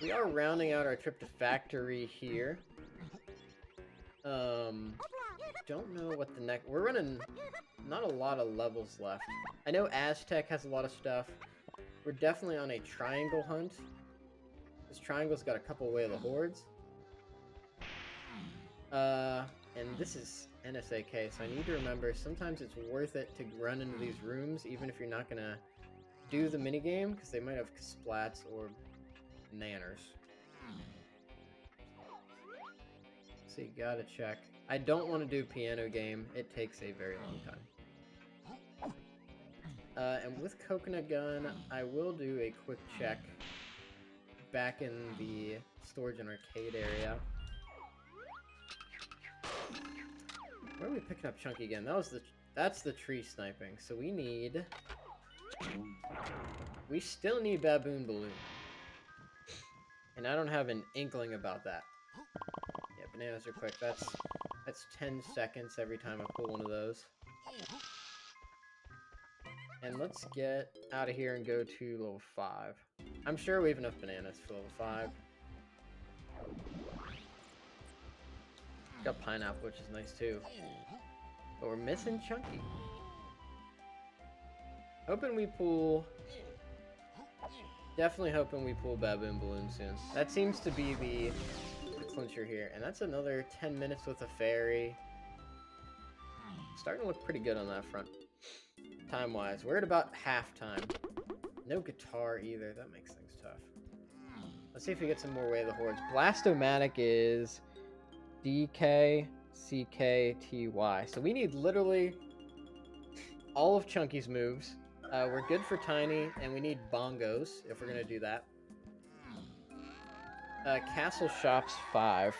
We are rounding out our trip to factory here. Don't know what the next... We're running not a lot of levels left. I know Aztec has a lot of stuff. We're definitely on a triangle hunt. This triangle's got a couple Way of the Hordes. And this is NSAK, so I need to remember sometimes it's worth it to run into these rooms, even if you're not gonna do the minigame, because they might have Splats or Nanners. So you gotta check. I don't want to do piano game. It takes a very long time. And with Coconut Gun, I will do a quick check back in the storage and arcade area. Where are we picking up Chunky again? That's the tree sniping. So we still need Baboon Balloon. And I don't have an inkling about that. Yeah, bananas are quick. That's 10 seconds every time I pull one of those. And let's get out of here and go to level 5. I'm sure we have enough bananas for level 5. Got pineapple, which is nice too. But we're missing Chunky. Hoping we pull... Definitely hoping we pull Baboon Balloon soon. That seems to be the clincher here. And that's another 10 minutes with a fairy. Starting to look pretty good on that front. Time-wise. We're at about halftime. No guitar either. That makes things tough. Let's see if we get some more Way of the Hordes. Blastomatic is DK64 So we need literally all of Chunky's moves. We're good for Tiny, and we need bongos if we're going to do that. Castle Shops 5.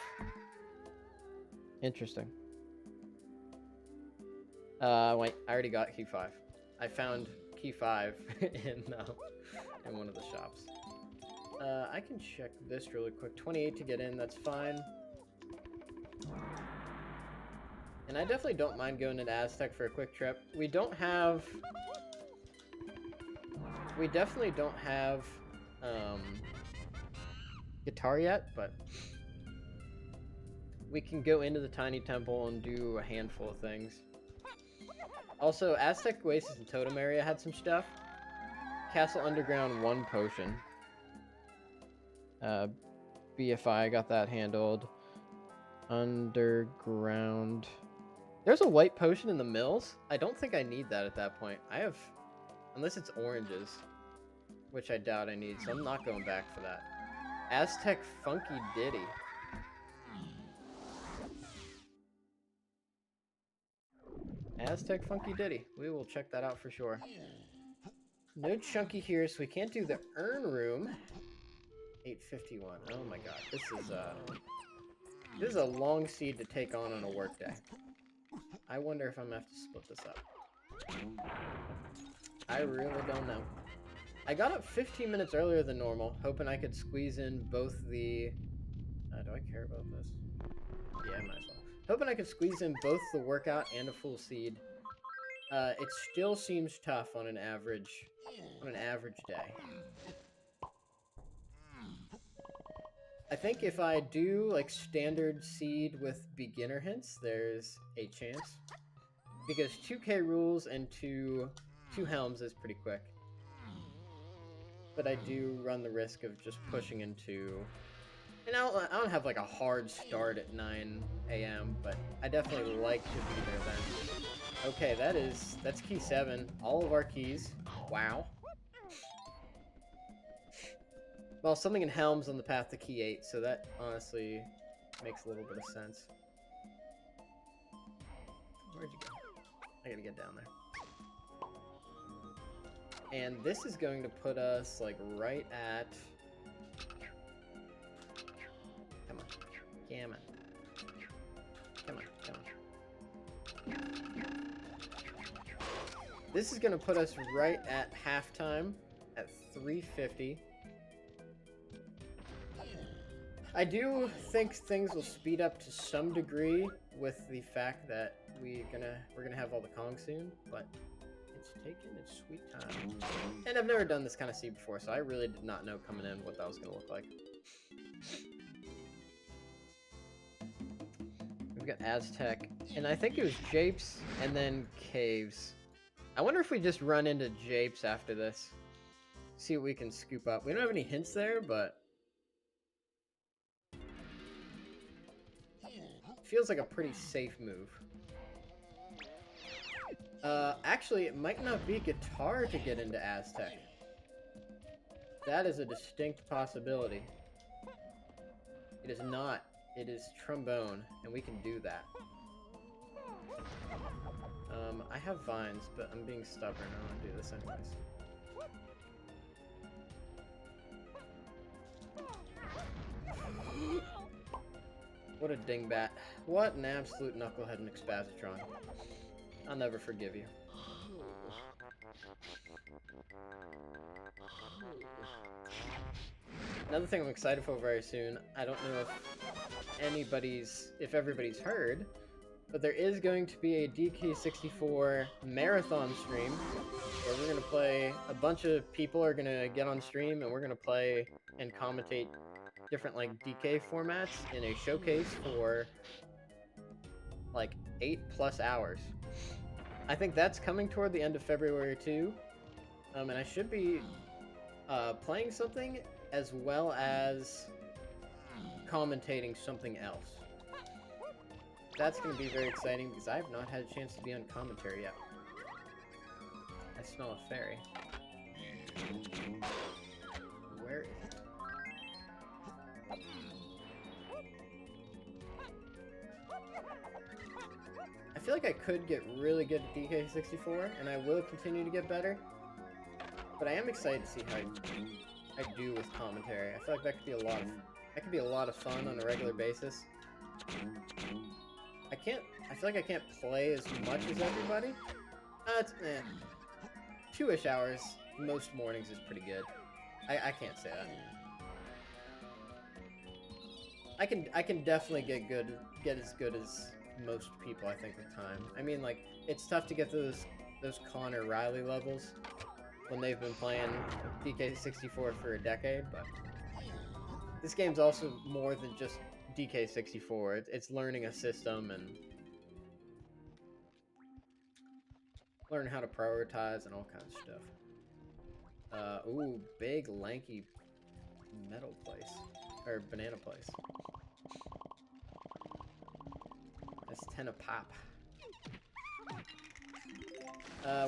Interesting. Wait, I already got key 5. I found key 5 in one of the shops. I can check this really quick. 28 to get in, that's fine. And I definitely don't mind going into Aztec for a quick trip. We definitely don't have guitar yet, but we can go into the Tiny Temple and do a handful of things. Also, Aztec Oasis and Totem Area had some stuff. Castle Underground, 1 potion. BFI got that handled. Underground. There's a white potion in the mills. I don't think I need that at that point. I have... Unless it's oranges. Which I doubt I need, so I'm not going back for that. Aztec Funky Ditty. Aztec Funky Ditty. We will check that out for sure. No Chunky here, so we can't do the Urn Room. 851. Oh my god. This is a long seed to take on a work day. I wonder if I'm gonna have to split this up. I really don't know. I got up 15 minutes earlier than normal, hoping I could squeeze in both the... do I care about this? Yeah, I might as well. Hoping I could squeeze in both the workout and a full seed. It still seems tough on an average day. I think if I do like standard seed with beginner hints, there's a chance. Because 2K rules and two helms is pretty quick. But I do run the risk of just pushing into... And I don't have like a hard start at 9 AM, but I definitely like to be there then. Okay, that's key 7. All of our keys. Wow. Well, something in Helm's on the path to key 8, so that honestly makes a little bit of sense. Where'd you go? I gotta get down there. And this is going to put us, like, right at... Come on. Come on. Come on. Come on. This is going to put us right at halftime at 350. I do think things will speed up to some degree with the fact that we're gonna have all the Kong soon, but it's taking its sweet time. And I've never done this kind of seed before, so I really did not know coming in what that was gonna look like. We've got Aztec, and I think it was Japes and then Caves. I wonder if we just run into Japes after this. See what we can scoop up. We don't have any hints there, but feels like a pretty safe move. Actually, it might not be guitar to get into Aztec. That is a distinct possibility. It is not. It is trombone, and we can do that. I have vines, but I'm being stubborn. I want to do this anyways. What a dingbat. What an absolute knucklehead and expositron. I'll never forgive you. Another thing I'm excited for very soon, I don't know if everybody's heard, but there is going to be a DK64 marathon stream where we're going to play, a bunch of people are going to get on stream and we're going to play and commentate different like DK formats in a showcase for like 8+ hours. I think that's coming toward the end of February too, and I should be playing something as well as commentating something else. That's going to be very exciting because I have not had a chance to be on commentary yet. I smell a fairy. Where is it? I feel like I could get really good at DK64, and I will continue to get better. But I am excited to see how I do with commentary. I feel like that could be a lot of fun on a regular basis. I feel like I can't play as much as everybody. It's 2-ish hours most mornings is pretty good. I can't say that. I can definitely get as good as most people, I think, with time. I mean, like, it's tough to get those Connor Riley levels when they've been playing DK64 for a decade, but this game's also more than just DK64. It's learning a system and learning how to prioritize and all kinds of stuff. Ooh, big, lanky metal place. Or banana place. That's 10 a pop.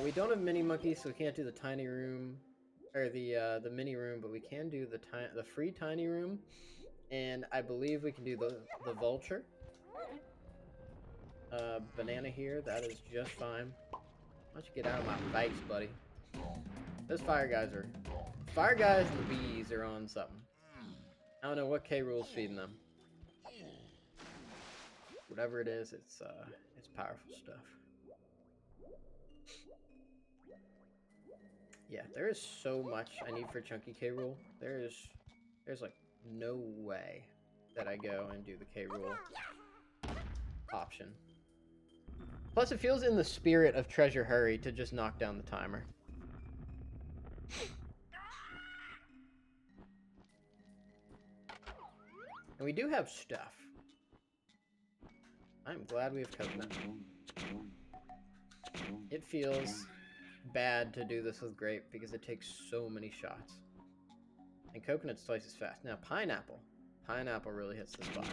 We don't have mini monkeys, so we can't do the tiny room, or the mini room, but we can do the free tiny room, and I believe we can do the vulture. Banana here, that is just fine. Why don't you get out of my face, buddy? Those fire guys and the bees are on something. I don't know what K. Rool's feeding them. Whatever it is, it's powerful stuff. Yeah, there is so much I need for Chunky K. Rool. There's like no way that I go and do the K. Rool option. Plus, it feels in the spirit of Treasure Hurry to just knock down the timer. And we do have stuff. I'm glad we have coconut. It feels bad to do this with grape because it takes so many shots. And coconut's twice as fast. Now, pineapple. Pineapple really hits the spot.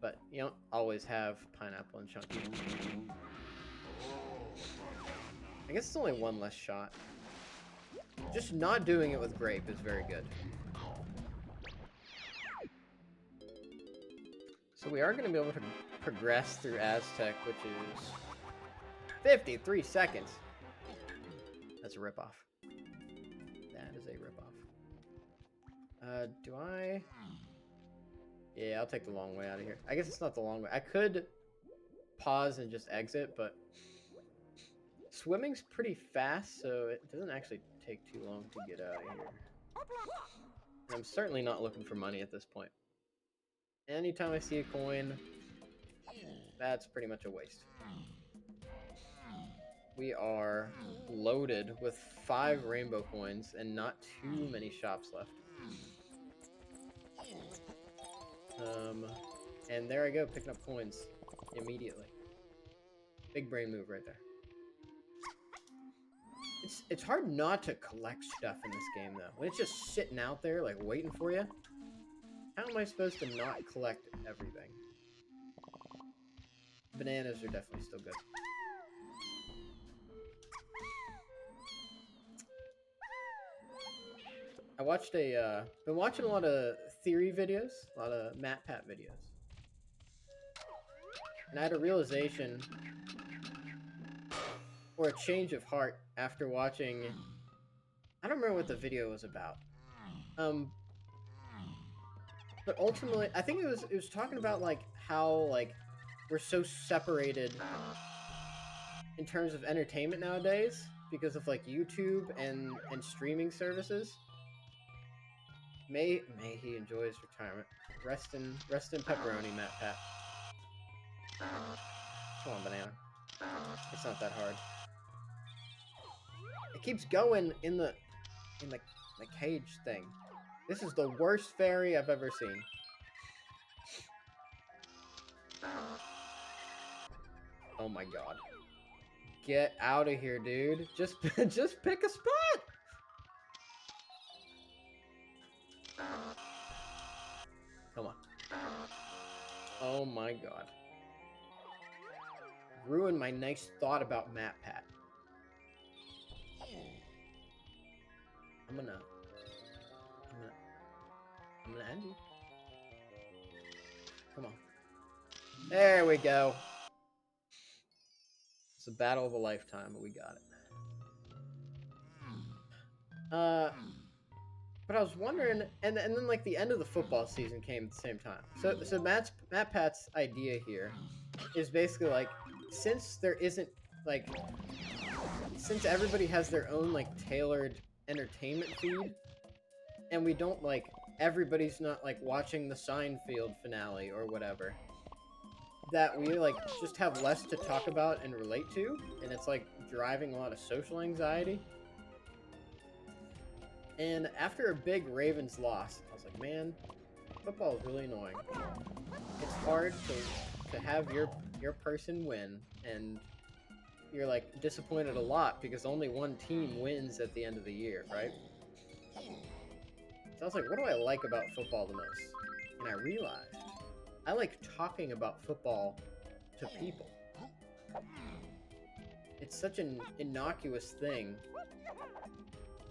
But you don't always have pineapple and Chunky. I guess it's only one less shot. Just not doing it with grape is very good. So we are going to be able to progress through Aztec, which is 53 seconds. That's a ripoff. That is a ripoff. Do I... Yeah, I'll take the long way out of here. I guess it's not the long way. I could pause and just exit, but swimming's pretty fast, so it doesn't actually take too long to get out of here. And I'm certainly not looking for money at this point. Anytime I see a coin, that's pretty much a waste. We are loaded with 5 rainbow coins and not too many shops left. And there I go, picking up coins immediately. Big brain move right there. It's hard not to collect stuff in this game, though. When it's just sitting out there, like, waiting for you. How am I supposed to not collect everything? Bananas are definitely still good. I watched been watching a lot of theory videos, a lot of MatPat videos. And I had a realization, or a change of heart, after watching... I don't remember what the video was about. But ultimately, I think it was talking about, like, how, like, we're so separated in terms of entertainment nowadays because of, like, YouTube and streaming services. May he enjoy his retirement. Rest in pepperoni, MatPat. Come on, banana. It's not that hard. It keeps going in the cage thing. This is the worst fairy I've ever seen. Oh my god. Get out of here, dude. Just pick a spot. Come on. Oh my god. Ruined my nice thought about MatPat. I'm gonna end you. Come on. There we go. It's a battle of a lifetime, but we got it. But I was wondering, and then like the end of the football season came at the same time. So MatPat's idea here is basically like, since there isn't like, since everybody has their own like tailored entertainment feed, and we don't like, everybody's not like watching the Seinfeld finale or whatever, that we like just have less to talk about and relate to, and it's like driving a lot of social anxiety. And after a big Ravens loss, I was like, man, football is really annoying. It's hard to have your person win, and you're like disappointed a lot because only one team wins at the end of the year, right? So I was like, what do I like about football the most? And I realized I like talking about football to people. It's such an innocuous thing,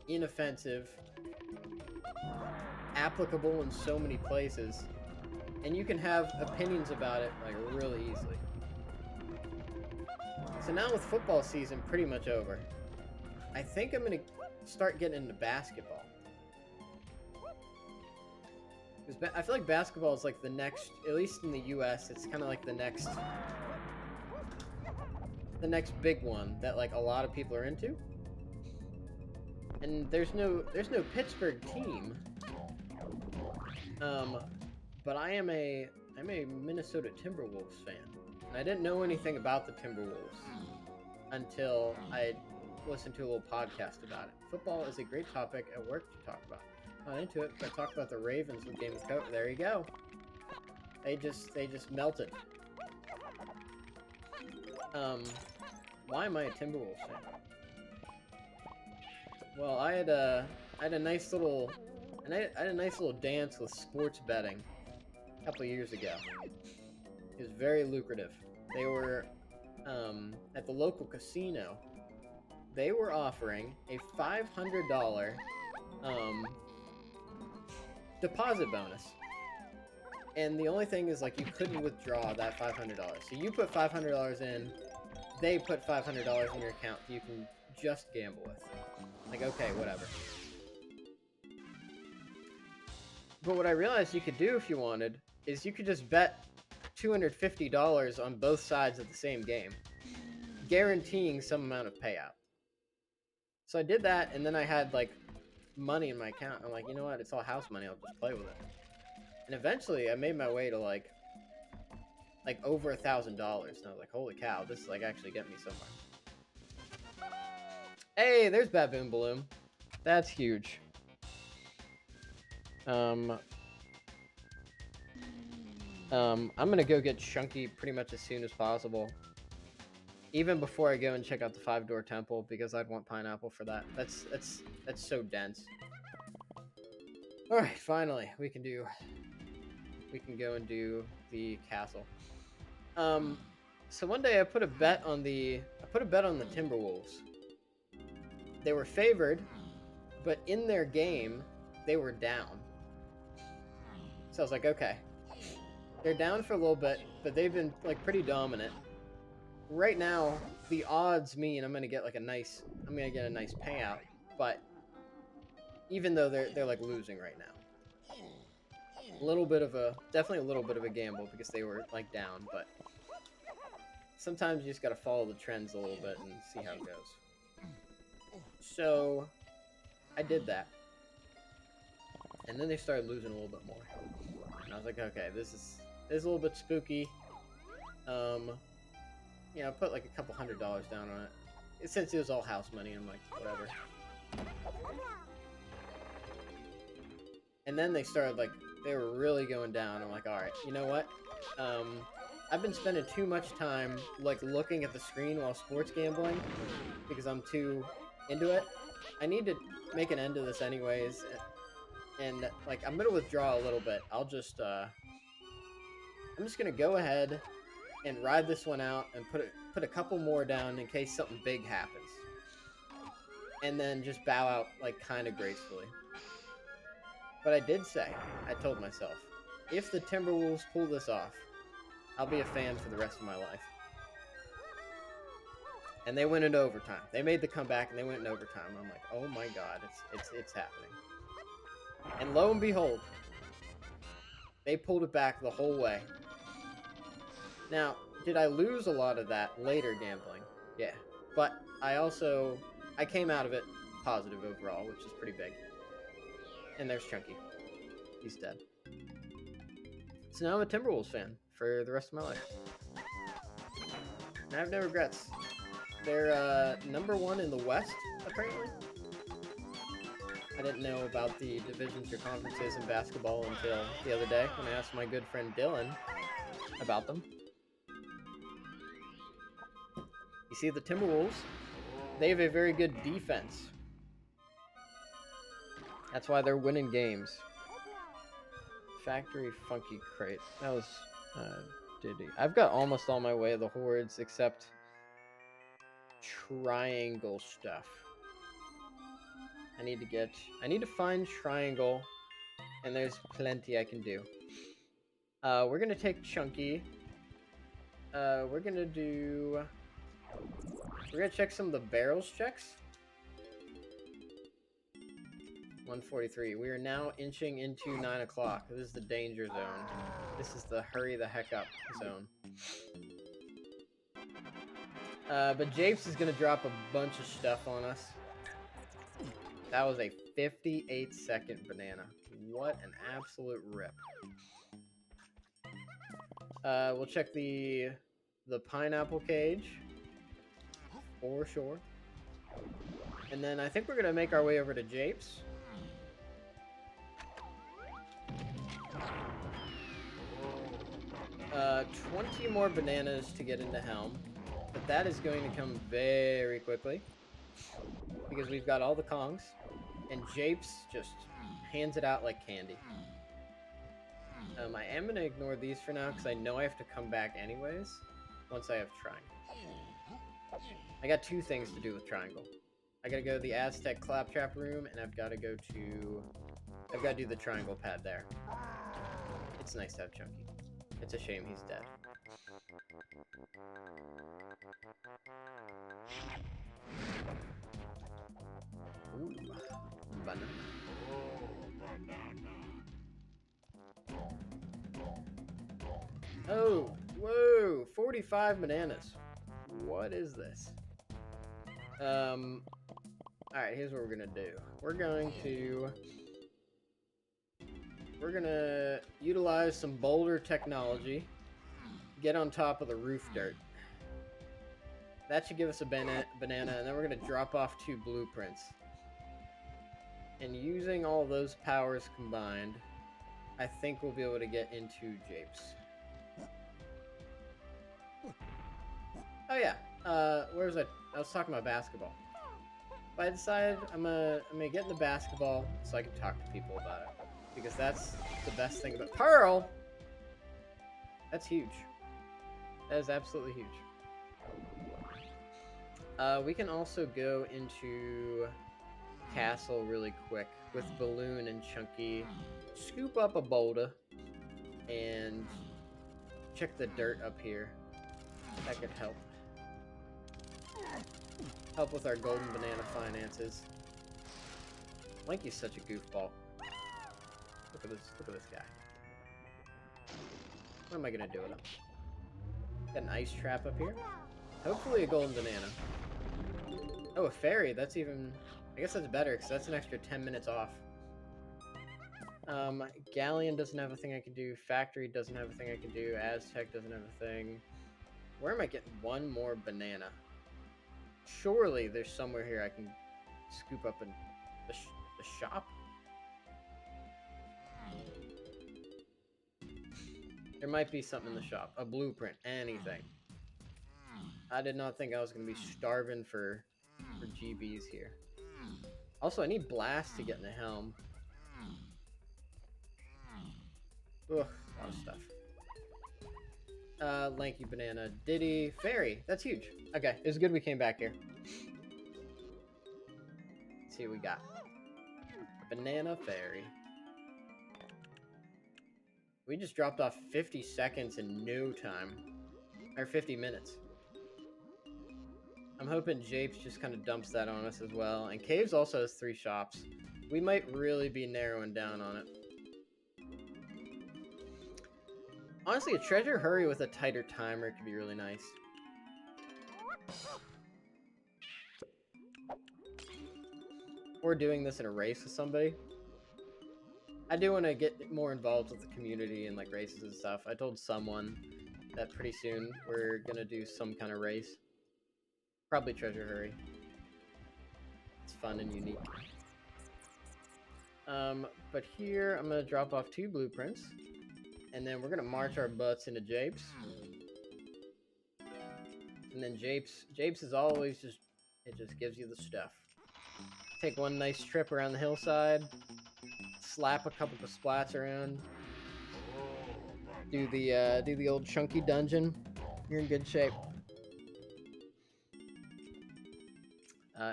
inoffensive, applicable in so many places, and you can have opinions about it like really easily. So now with football season pretty much over, I think I'm gonna start getting into basketball. Because I feel like basketball is like the next, at least in the US, it's kind of like the next big one that like a lot of people are into. And there's no Pittsburgh team. But I'm a Minnesota Timberwolves fan. And I didn't know anything about the Timberwolves until I listened to a little podcast about it. Football is a great topic at work to talk about. Not into it, but I talked about the Ravens with Game of Coke. There you go. They just melted. Why am I a Timberwolves fan? Well, I had a nice little dance with sports betting a couple of years ago. It was very lucrative. They were at the local casino. they were offering a $500 deposit bonus. And the only thing is, like, you couldn't withdraw that $500. So you put $500 in, they put $500 in your account that you can just gamble with. Like, okay, whatever. But what I realized you could do if you wanted is you could just bet $250 on both sides of the same game, guaranteeing some amount of payout. So I did that, and then I had, like, money in my account. I'm like, you know what? It's all house money. I'll just play with it. And eventually, I made my way to, like over $1,000. And I was like, holy cow, this is, like, actually getting me somewhere. Hey, there's Baboon Balloon. That's huge. I'm gonna go get Chunky pretty much as soon as possible. Even before I go and check out the 5-door temple, because I'd want pineapple for that. That's so dense. Alright, finally, we can go and do the castle. So one day I put a bet on the Timberwolves. They were favored, but in their game, they were down. So I was like, okay. They're down for a little bit, but they've been, like, pretty dominant. Right now, the odds mean I'm gonna get a nice payout, but even though they're like losing right now. Definitely a little bit of a gamble because they were, like, down, but sometimes you just gotta follow the trends a little bit and see how it goes. So I did that. And then they started losing a little bit more. And I was like, okay, this is a little bit spooky. I put like a couple $100 down on it. Since it was all house money, I'm like, whatever. And then they started, like, they were really going down. I'm like, alright, you know what? I've been spending too much time, like, looking at the screen while sports gambling because I'm too into it. I need to make an end to this anyways. And, like, I'm gonna withdraw a little bit. I'm just gonna go ahead and ride this one out and put a couple more down in case something big happens. And then just bow out, like, kind of gracefully. But I did say, I told myself, if the Timberwolves pull this off, I'll be a fan for the rest of my life. And they went into overtime. They made the comeback and they went into overtime. I'm like, oh my god, it's happening. And lo and behold, they pulled it back the whole way. Now, did I lose a lot of that later gambling? Yeah. But I came out of it positive overall, which is pretty big. And there's Chunky. He's dead. So now I'm a Timberwolves fan for the rest of my life. And I have no regrets. They're number 1 in the West, apparently. I didn't know about the divisions or conferences in basketball until the other day when I asked my good friend Dylan about them. You see, the Timberwolves, they have a very good defense. That's why they're winning games. Factory Funky Crate. That was Diddy. I've got almost all my way of the hordes except triangle stuff. I need to find triangle, and there's plenty I can do. We're gonna take Chunky. We're gonna check some of the barrels checks. 143. We are now inching into 9 o'clock. This is the danger zone. This is the hurry the heck up zone. But Japes is gonna drop a bunch of stuff on us. That was a 58-second banana. What an absolute rip. We'll check the pineapple cage. For sure. And then I think we're gonna make our way over to Japes. 20 more bananas to get into Helm, but that is going to come very quickly because we've got all the Kongs, and Japes just hands it out like candy. I am going to ignore these for now because I know I have to come back anyways once I have Triangle. I got 2 things to do with Triangle. I gotta go to the Aztec claptrap room, and I've gotta do the triangle pad there. It's nice to have Chunky. It's a shame he's dead. Ooh, banana. Oh, whoa, 45 bananas. What is this? Alright, here's what we're gonna do. We're gonna utilize some boulder technology, get on top of the roof dirt. That should give us a banana, and then we're gonna drop off 2 blueprints. And using all those powers combined, I think we'll be able to get into Japes. Oh yeah, where was I? I was talking about basketball. But I decided I'm gonna get into basketball so I can talk to people about it. Because that's the best thing about Pearl! That's huge. That is absolutely huge. We can also go into Castle really quick with Balloon and Chunky. Scoop up a boulder and check the dirt up here. That could help. Help with our golden banana finances. Lanky's such a goofball. Look at this guy. What am I gonna do with him? Got an ice trap up here. Hopefully a golden banana. Oh, a fairy. That's even... I guess that's better, because that's an extra 10 minutes off. Galleon doesn't have a thing I can do. Factory doesn't have a thing I can do. Aztec doesn't have a thing. Where am I getting one more banana? Surely there's somewhere here I can scoop up in the shop? There might be something in the shop. A blueprint. Anything. I did not think I was going to be starving for GBs here. Also, I need Blast to get in the helm. Ugh, a lot of stuff. Lanky banana. Diddy. Fairy. That's huge. Okay, it's good we came back here. Let's see what we got. Banana fairy. We just dropped off 50 seconds in no time. Or 50 minutes. I'm hoping Japes just kind of dumps that on us as well. And Caves also has 3 shops. We might really be narrowing down on it. Honestly, a treasure hurry with a tighter timer could be really nice. Or doing this in a race with somebody. I do want to get more involved with the community and like races and stuff. I told someone that pretty soon we're gonna do some kind of race. Probably treasure hurry. It's fun and unique. But here I'm gonna drop off 2 blueprints. And then we're gonna march our butts into Japes. And then Japes is always just, it just gives you the stuff. Take one nice trip around the hillside. Slap a couple of splats around. Do the old Chunky dungeon. You're in good shape.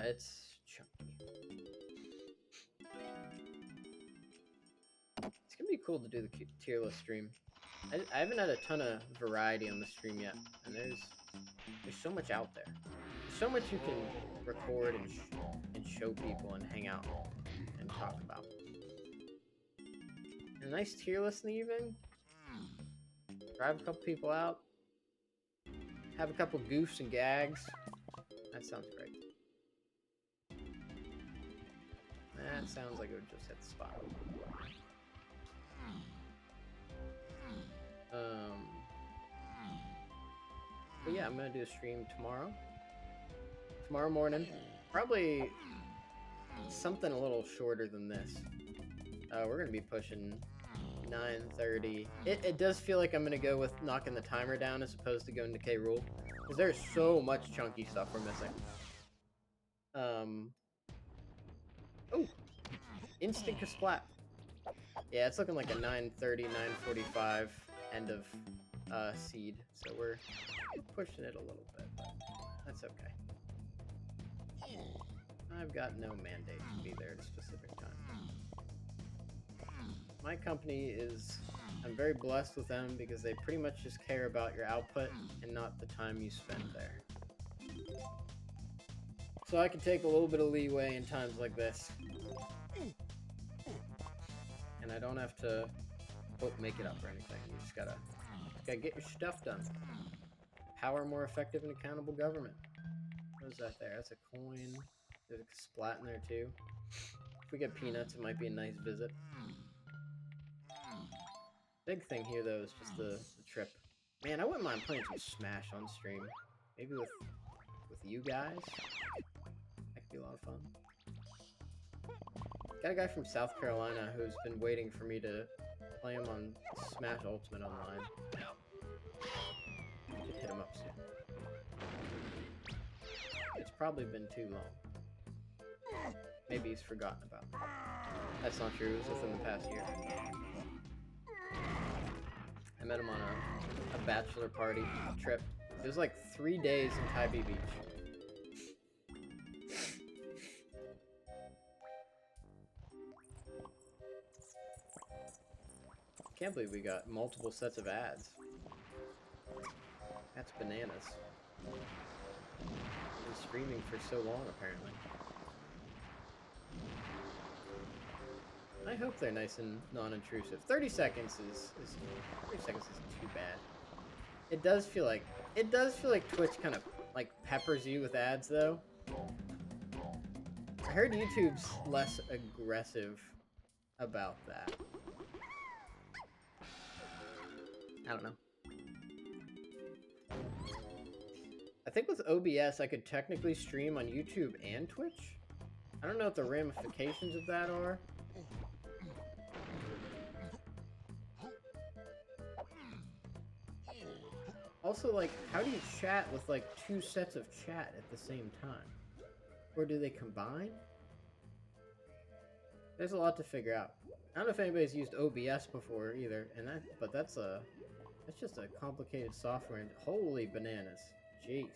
It's Chunky. It's gonna be cool to do the tier list stream. I haven't had a ton of variety on the stream yet, and there's so much out there. There's so much you can record and show people and hang out and talk about. And a nice tier list in the evening. Drive a couple people out. Have a couple goofs and gags. That sounds great. That sounds like it would just hit the spot. But yeah, I'm gonna do a stream tomorrow. Tomorrow morning. Probably something a little shorter than this. We're gonna be pushing 9:30. It does feel like I'm gonna go with knocking the timer down as opposed to going to K Rule. Because there's so much chunky stuff we're missing. Oh! Instant Splat. Yeah, it's looking like a 9:30, 9:45 end of seed. So we're pushing it a little bit, but that's okay. I've got no mandate to be there at a specific time. My company is... I'm very blessed with them because they pretty much just care about your output and not the time you spend there. So I can take a little bit of leeway in times like this. And I don't have to make it up or anything. You just gotta get your stuff done. Power more effective and accountable government. What is that there? That's a coin. There's a splat in there too. If we get peanuts, it might be a nice visit. Big thing here though is just the trip. Man, I wouldn't mind playing some Smash on stream. Maybe with you guys. That could be a lot of fun. Got a guy from South Carolina who's been waiting for me to play him on Smash Ultimate Online. Should hit him up soon. It's probably been too long. Maybe he's forgotten about me. That's not true, it was within the past year. I met him on a bachelor party trip. It was like 3 days in Tybee Beach. Can't believe we got multiple sets of ads. That's bananas. Been streaming for so long, apparently. I hope they're nice and non-intrusive. 30 seconds is 30 seconds isn't too bad. It does feel like Twitch kind of like peppers you with ads though. I heard YouTube's less aggressive about that. I don't know. I think with OBS I could technically stream on YouTube and Twitch. I don't know what the ramifications of that are. Also, like, how do you chat with, like, 2 sets of chat at the same time? Or do they combine? There's a lot to figure out. I don't know if anybody's used OBS before either, but that's just a complicated software, and holy bananas. Jeez.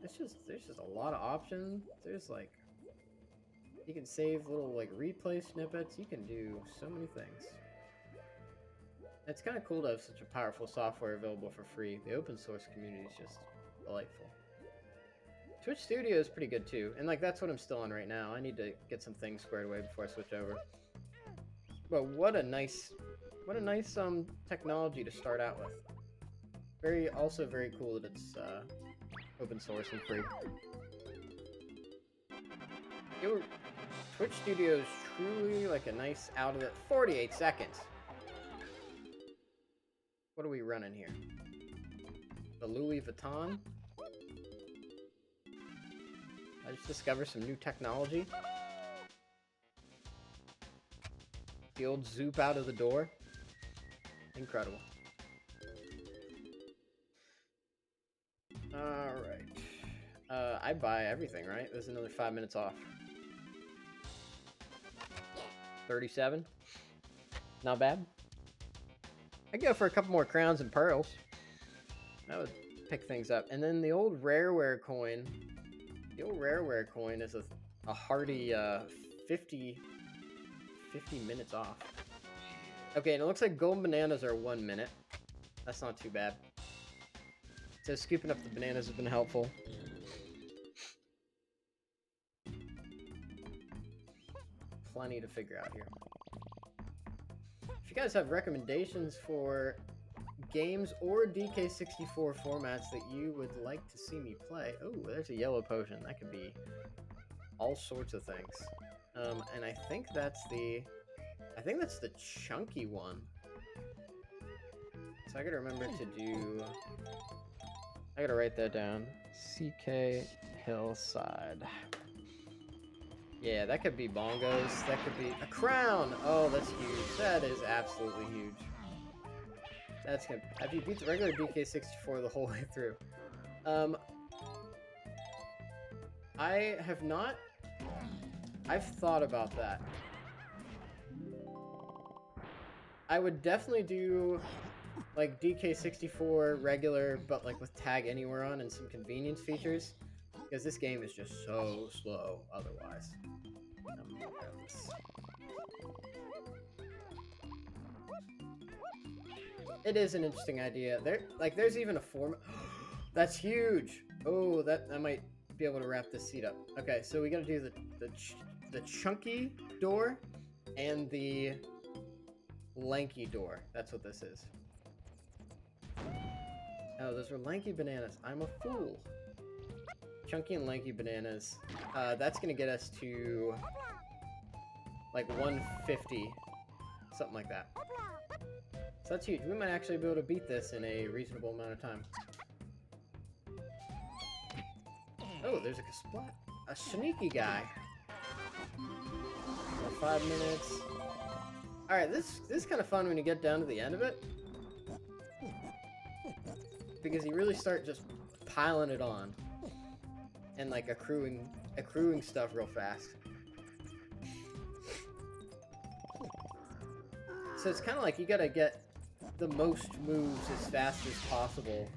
There's just a lot of options. There's, like, you can save little, like, replay snippets. You can do so many things. It's kind of cool to have such a powerful software available for free. The open source community is just delightful. Twitch Studio is pretty good too, and like that's what I'm still on right now. I need to get some things squared away before I switch over. But what a nice technology to start out with. Also very cool that it's open source and free. Twitch Studio is truly like a nice out of it. 48 seconds. What are we running here? The Louis Vuitton? I just discovered some new technology. The old zoop out of the door. Incredible. Alright. I buy everything, right? There's another 5 minutes off. 37. Not bad. I'd go for a couple more crowns and pearls. That would pick things up. And then the old rareware coin. The old rareware coin is a hearty 50 minutes off. Okay, and it looks like golden bananas are 1 minute. That's not too bad. So scooping up the bananas has been helpful. Plenty to figure out here. If you guys have recommendations for games or DK64 formats that you would like to see me play, oh, there's a yellow potion. That could be all sorts of things. And I think that's the chunky one. So I gotta remember to do. I gotta write that down. CK Hillside. Yeah, that could be bongos. That could be a crown. Oh, that's huge. That is absolutely huge. That's gonna. Have you beat the regular DK64 the whole way through? I have not. I've thought about that. I would definitely do like DK64 regular, but like with tag anywhere on and some convenience features. Because this game is just so slow otherwise. Grab this. It is an interesting idea. There's even a form. That's huge. Oh, that might be able to wrap this seat up. Okay, so we gotta do the chunky door and the lanky door. That's what this is. Oh, those are lanky bananas. I'm a fool. Chunky and lanky bananas. That's gonna get us to like 150, something like that. So that's huge. We might actually be able to beat this in a reasonable amount of time. Oh, there's a sneaky guy. 5 minutes. All right, this is kind of fun when you get down to the end of it, because you really start just piling it on and like accruing stuff real fast. So it's kind of like you gotta get the most moves as fast as possible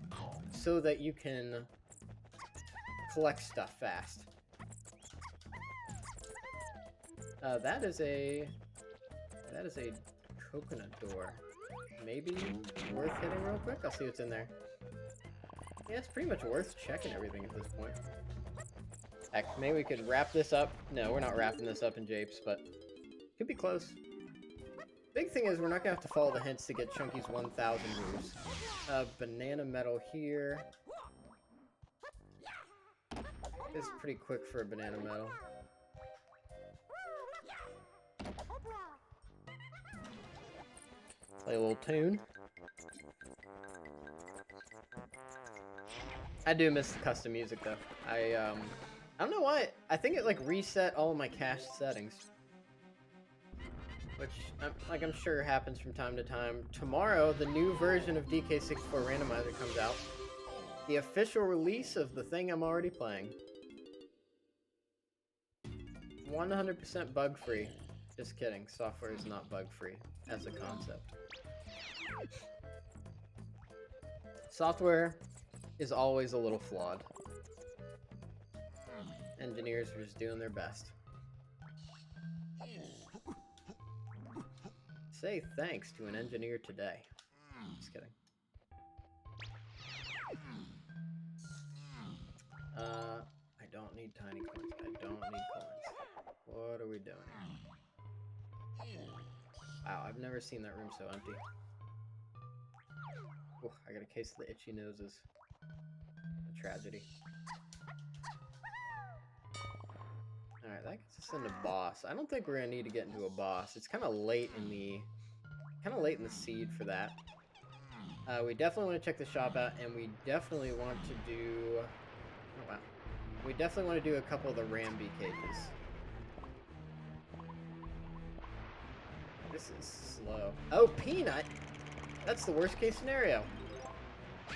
so that you can collect stuff fast. That is a coconut door. Maybe worth hitting real quick? I'll see what's in there. Yeah, it's pretty much worth checking everything at this point. Heck, maybe we could wrap this up. No, we're not wrapping this up in japes, but could be close. Big thing is we're not gonna have to follow the hints to get Chunky's 1,000 moves. Banana metal here. It's pretty quick for a banana metal. Play a little tune. I do miss the custom music though. I don't know why. I think it like reset all of my cached settings, which I'm sure happens from time to time. Tomorrow, the new version of DK64 Randomizer comes out. The official release of the thing I'm already playing. 100% bug-free. Just kidding. Software is not bug-free as a concept. Software is always a little flawed. Engineers are just doing their best. Say thanks to an engineer today. Just kidding. I don't need tiny coins. I don't need coins. What are we doing here? Wow, I've never seen that room so empty. Ooh, I got a case of the itchy noses. A tragedy. Alright, that gets us into boss. I don't think we're gonna need to get into a boss. It's kind of late in the seed for that. We definitely want to check the shop out, and we definitely want to do... Oh, wow. We definitely want to do a couple of the Ramby cages. This is slow. Oh, Peanut! That's the worst case scenario.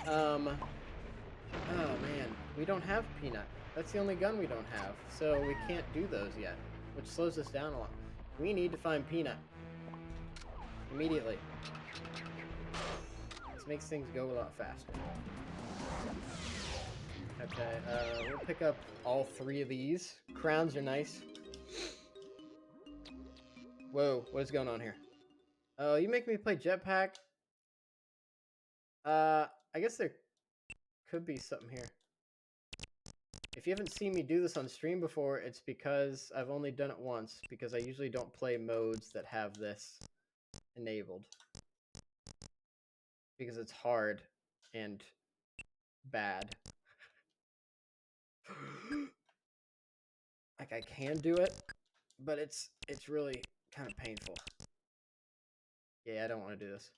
Oh man, we don't have Peanut. That's the only gun we don't have, so we can't do those yet, which slows us down a lot. We need to find Peanut. Immediately. This makes things go a lot faster. Okay, we'll pick up all 3 of these. Crowns are nice. Whoa, what is going on here? Oh, you make me play jetpack? I guess there could be something here. If you haven't seen me do this on stream before, it's because I've only done it once, because I usually don't play modes that have this enabled. Because it's hard and bad. Like, I can do it, but it's really kind of painful. Yeah, I don't want to do this.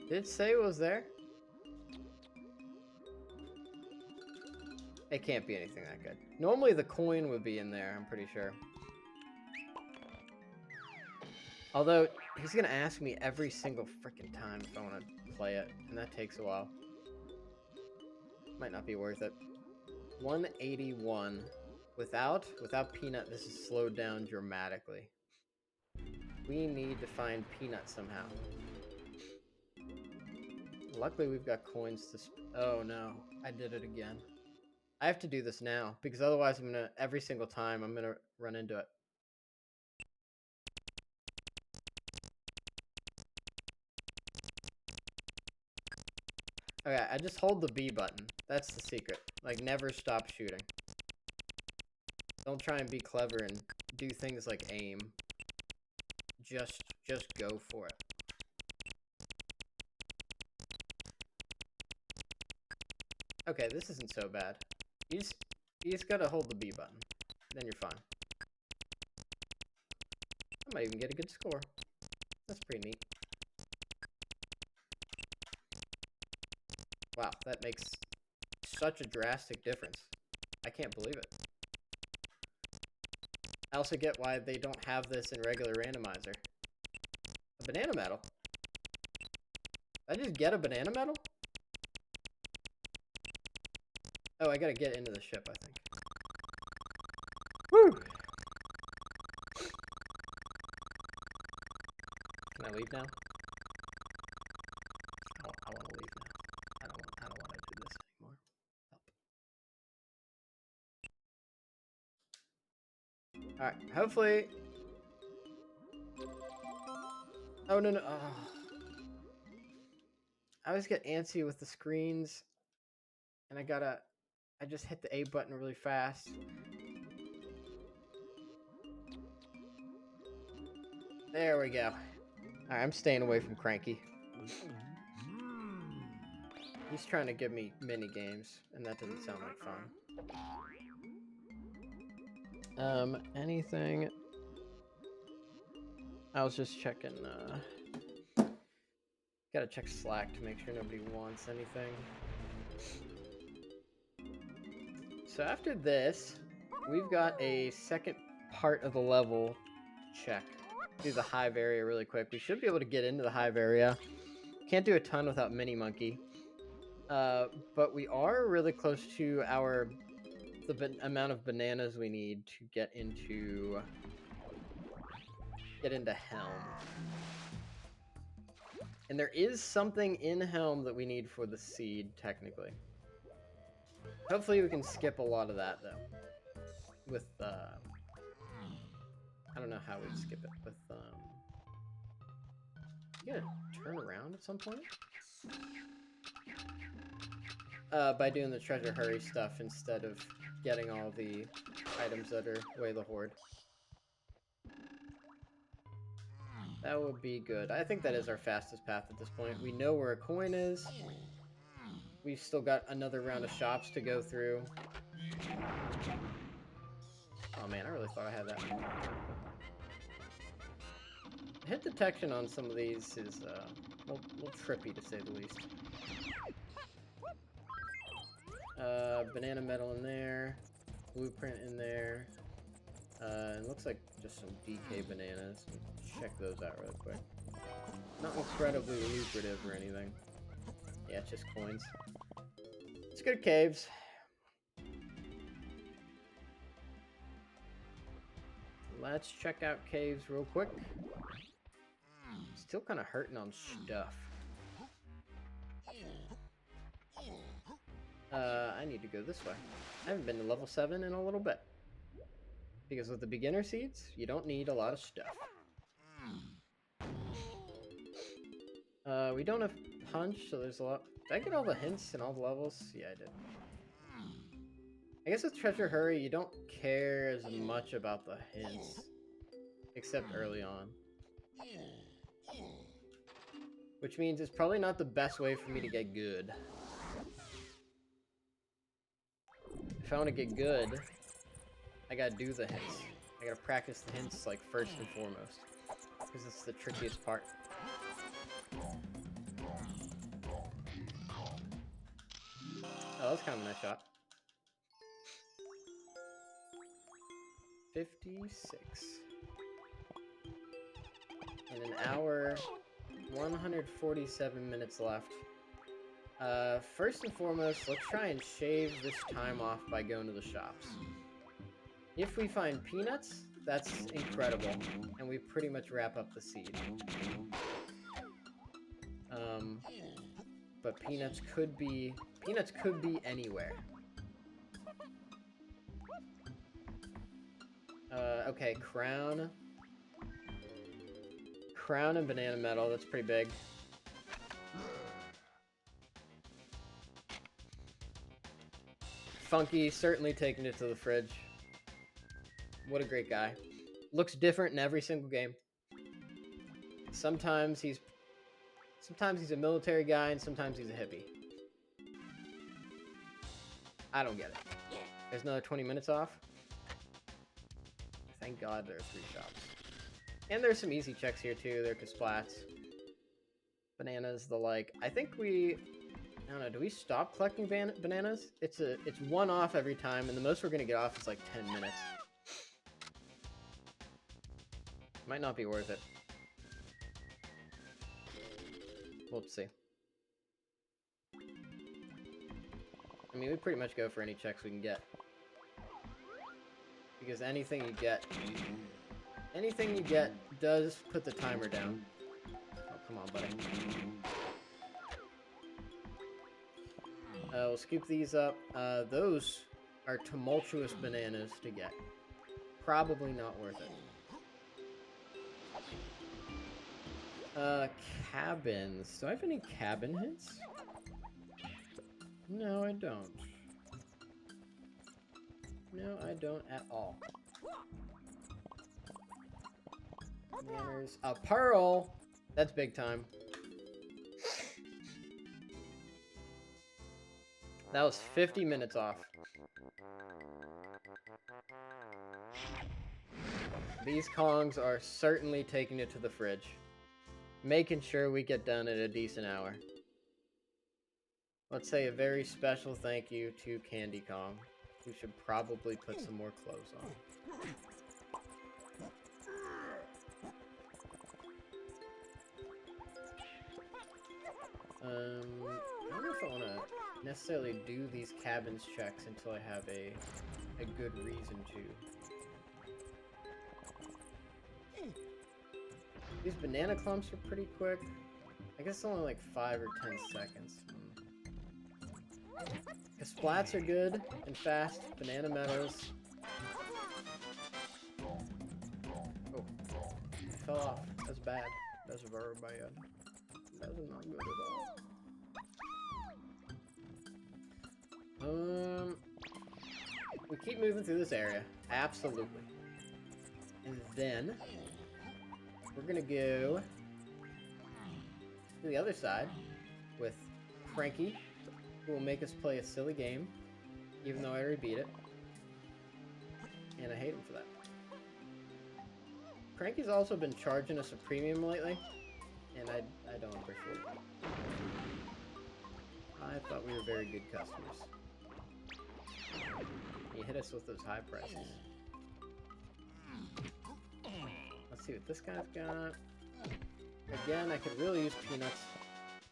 Did it say it was there? It can't be anything that good. Normally the coin would be in there, I'm pretty sure. Although, he's gonna ask me every single freaking time if I want to play it, and that takes a while. Might not be worth it. 181. Without Peanut, this is slowed down dramatically. We need to find Peanut somehow. Luckily, we've got coins to... Oh no, I did it again. I have to do this now, because otherwise I'm gonna, every single time, I'm gonna run into it. Okay, I just hold the B button. That's the secret. Like, never stop shooting. Don't try and be clever and do things like aim. Just go for it. Okay, this isn't so bad. You just gotta hold the B button. Then you're fine. I might even get a good score. That's pretty neat. Wow, that makes such a drastic difference. I can't believe it. I also get why they don't have this in regular randomizer. A banana medal? Did I just get a banana medal? Oh, I gotta get into the ship, I think. Woo! Can I leave now? I want to leave now. I don't want to do this anymore. Help. All right. Hopefully. Oh no. Oh. I always get antsy with the screens, and I just hit the A button really fast. There we go. All right, I'm staying away from Cranky. He's trying to give me mini games, and that doesn't sound like fun. Anything? I was just checking, gotta check Slack to make sure nobody wants anything. So after this, we've got a second part of the level to check. Do the hive area really quick. We should be able to get into the hive area. Can't do a ton without Mini Monkey. But we are really close to the amount of bananas we need to get into Helm. And there is something in Helm that we need for the seed, technically. Hopefully we can skip a lot of that, though. With, I don't know how we'd skip it. With, you gotta turn around at some point? By doing the treasure hurry stuff instead of getting all the items that are way the horde. That would be good. I think that is our fastest path at this point. We know where a coin is. We've still got another round of shops to go through. Oh man, I really thought I had that. Hit detection on some of these is a little trippy, to say the least. Banana metal in there. Blueprint in there. It looks like just some DK bananas. Check those out real quick. Not incredibly lucrative or anything. Yeah, it's just coins. It's good caves. Let's check out caves real quick. Still kind of hurting on stuff. I need to go this way. I haven't been to level 7 in a little bit. Because with the beginner seeds, you don't need a lot of stuff. We don't have punch, so there's a lot. Did I get all the hints in all the levels? Yeah, I did. I guess with treasure hurry, you don't care as much about the hints. Except early on. Which means it's probably not the best way for me to get good. If I want to get good, I gotta do the hints. I gotta practice the hints, like, first and foremost. Because it's the trickiest part. Oh, that was kind of a nice shot. 56. In an hour, 147 minutes left. First and foremost, let's try and shave this time off by going to the shops. If we find peanuts, that's incredible, and we pretty much wrap up the seed. But peanuts could be anywhere. Okay, crown. Crown and banana metal, that's pretty big. Funky, certainly taking it to the fridge. What a great guy. Looks different in every single game. Sometimes he's a military guy and sometimes he's a hippie. I don't get it. There's another 20 minutes off. Thank God there are 3 shops. And there's some easy checks here too. There are Kasplats. Bananas, the like. I think we... I don't know, do we stop collecting bananas? It's 1 off every time, and the most we're gonna get off is like 10 minutes. Might not be worth it. We'll see. I mean, we pretty much go for any checks we can get. Because anything you get does put the timer down. Oh, come on, buddy. We'll scoop these up. Those are tumultuous bananas to get. Probably not worth it. Cabins. Do I have any cabin hits? No, I don't. No, I don't at all. There's a pearl! That's big time. That was 50 minutes off. These Kongs are certainly taking it to the fridge. Making sure we get done at a decent hour. Let's say a very special thank you to Candy Kong, who should probably put some more clothes on. I don't know if I want to necessarily do these cabins checks until I have a good reason to. These banana clumps are pretty quick. I guess it's only like 5 or 10 seconds. Splats are good and fast. Banana meadows. Oh, it fell off. That's bad. That's very bad. That's not good at all. We keep moving through this area. Absolutely. And then we're gonna go to the other side with Cranky, who will make us play a silly game, even though I already beat it. And I hate him for that. Cranky's also been charging us a premium lately, and I don't appreciate it. I thought we were very good customers. He hit us with those high prices. Let's see what this guy's got. Again, I could really use peanuts.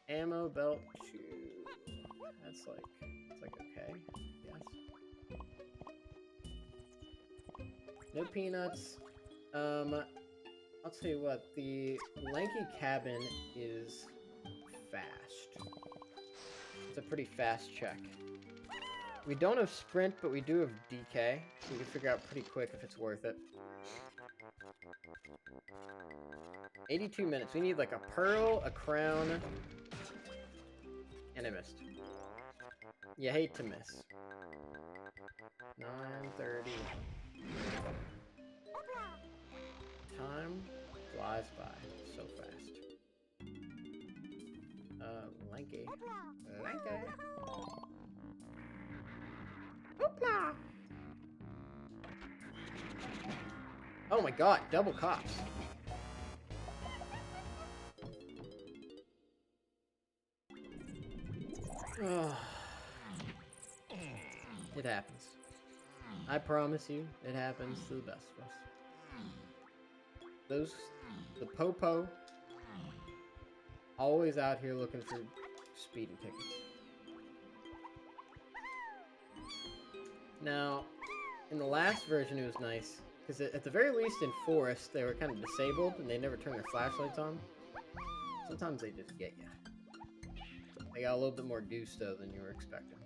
Ammo, belt, shoe. That's like, it's like okay, yes. No peanuts. I'll tell you what, the lanky cabin is fast. It's a pretty fast check. We don't have sprint, but we do have DK, so we can figure out pretty quick if it's worth it. 82 minutes. We need like a pearl, a crown, and I missed. You hate to miss. 9:30. Time flies by so fast. Lanky. Lanky. Hoopla! Oh my god, double cops. It happens. I promise you, it happens to the best of us. The Popo, always out here looking for speeding tickets. Now, in the last version it was nice, because at the very least in Forest, they were kind of disabled and they never turned their flashlights on. Sometimes they just get you. They got a little bit more gusto than you were expecting.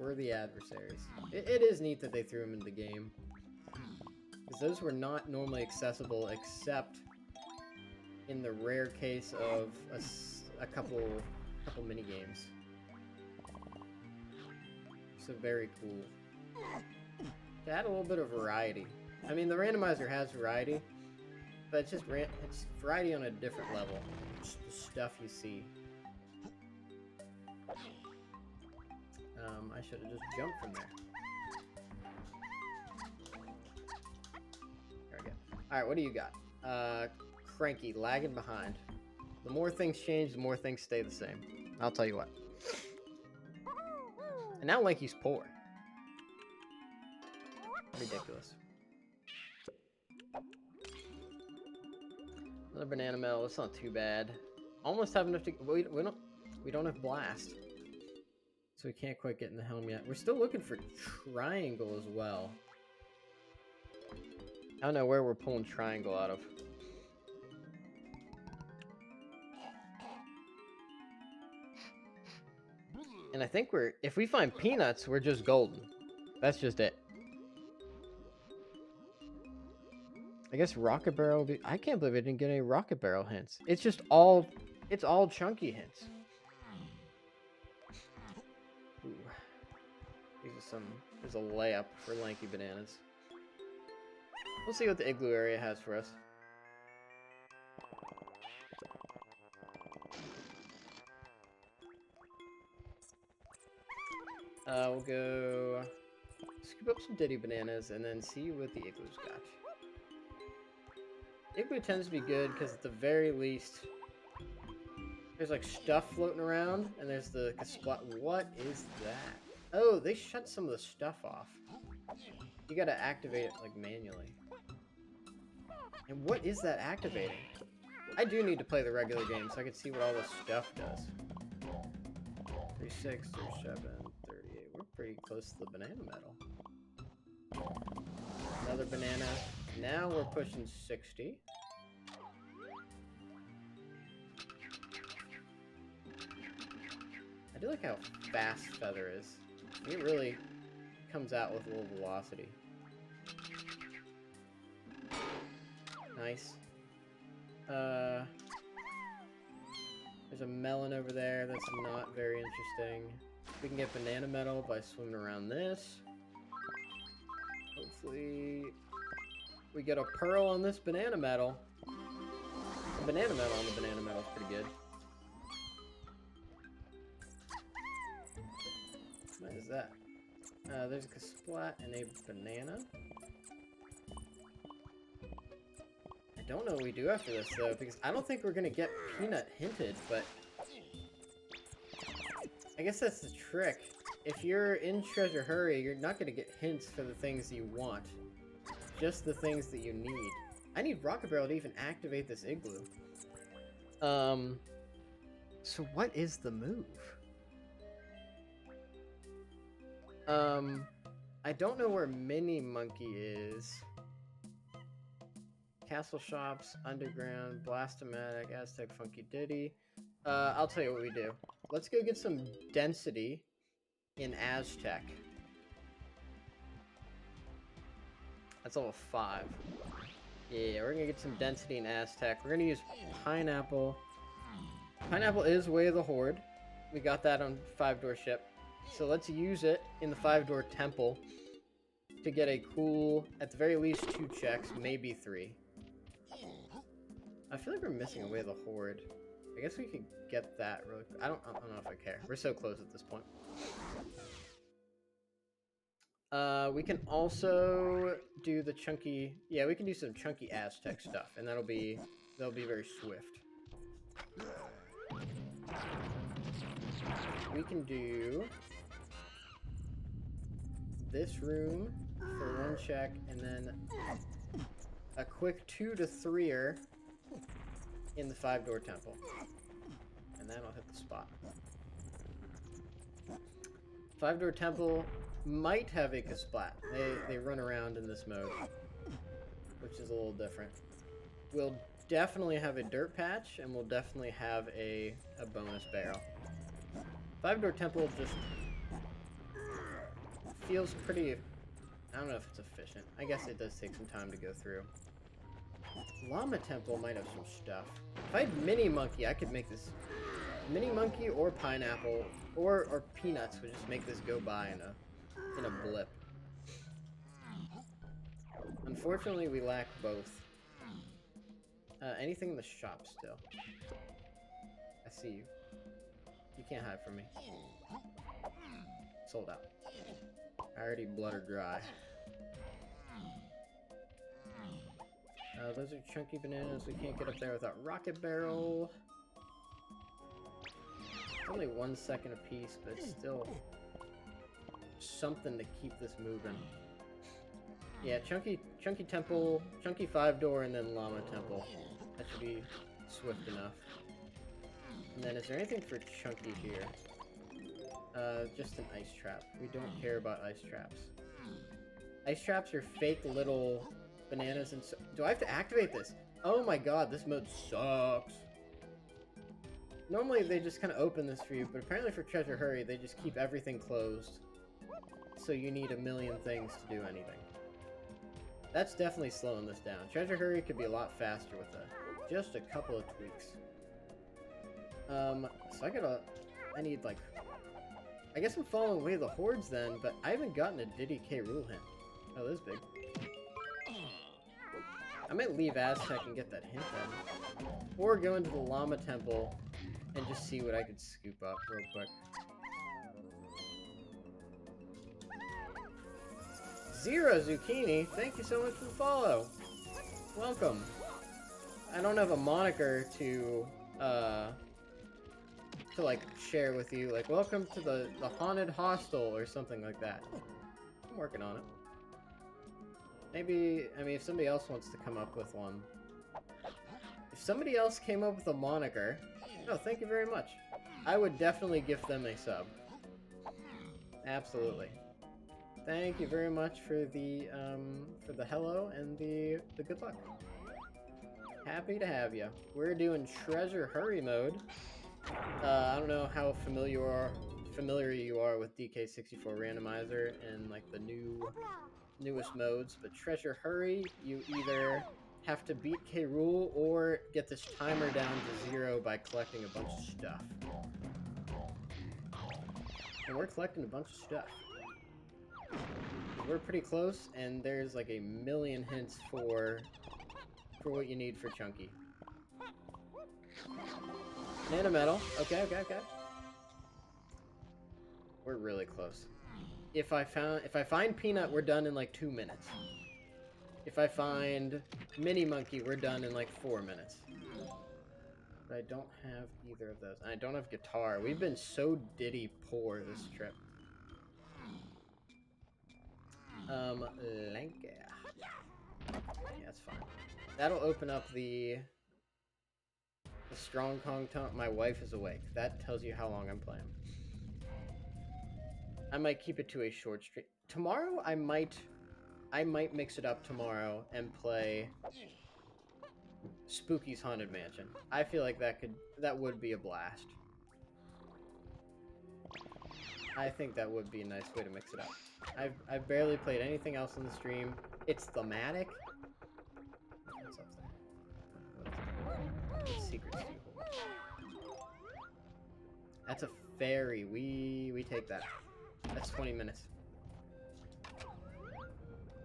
Worthy adversaries. It is neat that they threw them into the game. Because those were not normally accessible except in the rare case of a couple mini games. So very cool. To add a little bit of variety. I mean, the randomizer has variety, but it's just it's variety on a different level. Just the stuff you see. I should have just jumped from there. There we go. Alright, what do you got? Cranky, lagging behind. The more things change, the more things stay the same. I'll tell you what. And now Lanky's poor. Ridiculous. Another banana medal. That's not too bad. Almost have enough to. We don't have blast, so we can't quite get in the helm yet. We're still looking for triangle as well. I don't know where we're pulling triangle out of. And I think if we find peanuts, we're just golden. That's just it. I guess Rocket Barrel will be... I can't believe I didn't get any Rocket Barrel hints. It's just all... It's all chunky hints. Ooh. These are some... There's a layup for Lanky Bananas. We'll see what the igloo area has for us. We'll go... Scoop up some Diddy Bananas and then see what the igloo's got. Igloo tends to be good because at the very least there's like stuff floating around and there's the spot. What is that? Oh, they shut some of the stuff off. You gotta activate it like manually. And what is that activating? I do need to play the regular game so I can see what all this stuff does. 36, 37, 38. We're pretty close to the banana medal. Another banana. Now we're pushing 60. I do like how fast Feather is. It really comes out with a little velocity. Nice. There's a melon over there that's not very interesting. We can get banana medal by swimming around this. Hopefully we get a pearl on this banana medal. A banana medal on the banana medal is pretty good. What is that? There's a Kasplat and a banana. I don't know what we do after this though, because I don't think we're gonna get peanut hinted, but I guess that's the trick. If you're in Treasure Hurry, you're not gonna get hints for the things you want. Just the things that you need. I need Rocket Barrel to even activate this igloo. So what is the move? I don't know where Mini Monkey is. Castle Shops, Underground, Blastomatic, Aztec, Funky Diddy. I'll tell you what we do. Let's go get some density in Aztec. That's level 5. Yeah, we're gonna get some density in Aztec. We're gonna use Pineapple. Pineapple is Way of the Horde. We got that on 5-door ship. So let's use it in the 5-door temple to get a cool, at the very least, 2 checks, maybe 3. I feel like we're missing a Way of the Horde. I guess we could get that really quick. I don't know if I care. We're so close at this point. We can also do the chunky... Yeah, we can do some chunky Aztec stuff, and that'll be very swift. We can do this room for 1 check, and then a quick 2 to 3er in the 5-door temple. And then I'll hit the spot. 5-door temple might have a Kasplat. They run around in this mode, which is a little different. We'll definitely have a dirt patch, and we'll definitely have a bonus barrel. 5-door temple just feels pretty... I don't know if it's efficient. I guess it does take some time to go through. Llama Temple might have some stuff. If I had Mini Monkey, I could make this... Mini Monkey or Pineapple or Peanuts would just make this go by in a blip. Unfortunately, we lack both. Anything in the shop still. I see you. You can't hide from me. Sold out. I already blood her dry. Those are chunky bananas. We can't get up there without Rocket Barrel. It's only 1 second a piece, but it's still something to keep this moving. Yeah, Chunky Temple, Chunky 5-door, and then Llama Temple. That should be swift enough. And then, is there anything for Chunky here? Just an ice trap. We don't care about ice traps. Ice traps are fake little bananas and so... Do I have to activate this? Oh my god, this mode sucks. Normally they just kind of open this for you, but apparently for Treasure Hurry, they just keep everything closed. So you need a million things to do anything. That's definitely slowing this down. Treasure Hurry could be a lot faster with just a couple of tweaks. So I need like... I guess I'm following Way of the Hordes then, but I haven't gotten a DK rule hint. Oh, this is big. I might leave Aztec and get that hint then. Or go into the Llama Temple and just see what I could scoop up real quick. Zero Zucchini, thank you so much for the follow. Welcome. I don't have a moniker to like share with you, like welcome to the haunted hostel or something like that. I'm working on it. Maybe, I mean, if somebody else wants to come up with one. If somebody else came up with a moniker, no, thank you very much. I would definitely gift them a sub. Absolutely. Thank you very much for the hello and the good luck. Happy to have you. We're doing Treasure Hurry mode. I don't know how familiar you are with DK64 Randomizer and like the newest modes, but Treasure Hurry, you either have to beat K. Rool or get this timer down to 0 by collecting a bunch of stuff. And we're collecting a bunch of stuff. We're pretty close, and there's like a million hints for what you need for Chunky. Nanometal. Okay. We're really close. If I find Peanut, we're done in like 2 minutes. If I find Mini Monkey, we're done in like 4 minutes. But I don't have either of those. I don't have Guitar. We've been so Diddy poor this trip. Lanka. Yeah, that's fine. That'll open up the Strong Kong Tongue. My wife is awake. That tells you how long I'm playing. I might keep it to a short stream. Tomorrow, I might mix it up tomorrow and play Spooky's Haunted Mansion. I feel like that would be a blast. I think that would be a nice way to mix it up. I've barely played anything else on the stream. It's thematic. What's up there? Secrets. That's a fairy. We take that. That's 20 minutes.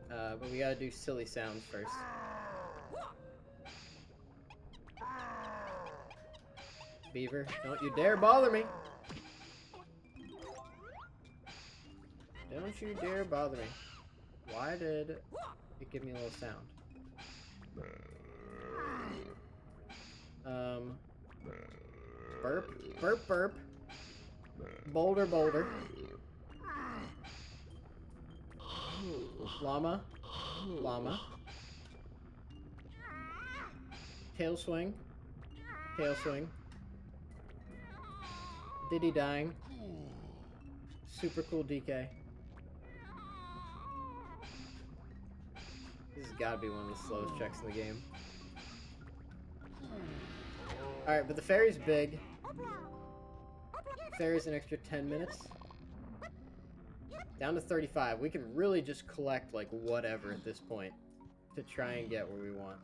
But we gotta do silly sounds first. Beaver, don't you dare bother me! Don't you dare bother me. Why did it give me a little sound? Burp, burp, burp. Boulder, boulder. Llama, llama. Tail swing, tail swing. Diddy dying. Super cool DK. This has got to be one of the slowest checks in the game. Alright, but the fairy's big. Fairy's an extra 10 minutes. Down to 35. We can really just collect, like, whatever at this point to try and get where we want.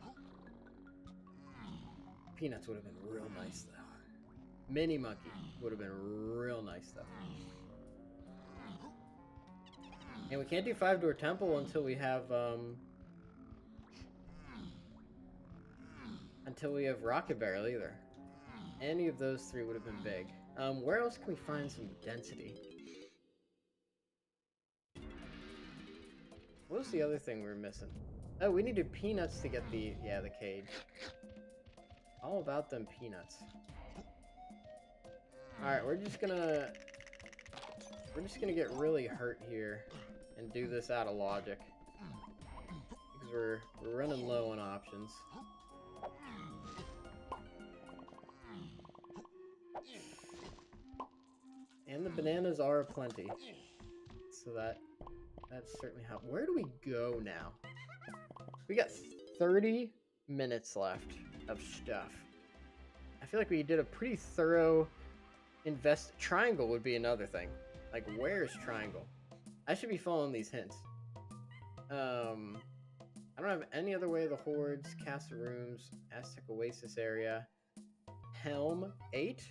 Peanuts would have been real nice, though. Mini Monkey would have been real nice, though. And we can't do 5-door temple until we have, until we have Rocket Barrel, either. Any of those three would have been big. Where else can we find some density? What was the other thing we were missing? Oh, we needed peanuts to get the cage. All about them peanuts. Alright, we're just gonna get really hurt here and do this out of logic. Because we're running low on options. And the bananas are aplenty. So that's certainly helped. Where do we go now? We got 30 minutes left of stuff. I feel like we did a pretty thorough Triangle would be another thing. Like, where's Triangle? I should be following these hints. I don't have any other way of the hordes, Castle Rooms, Aztec Oasis area, Helm 8.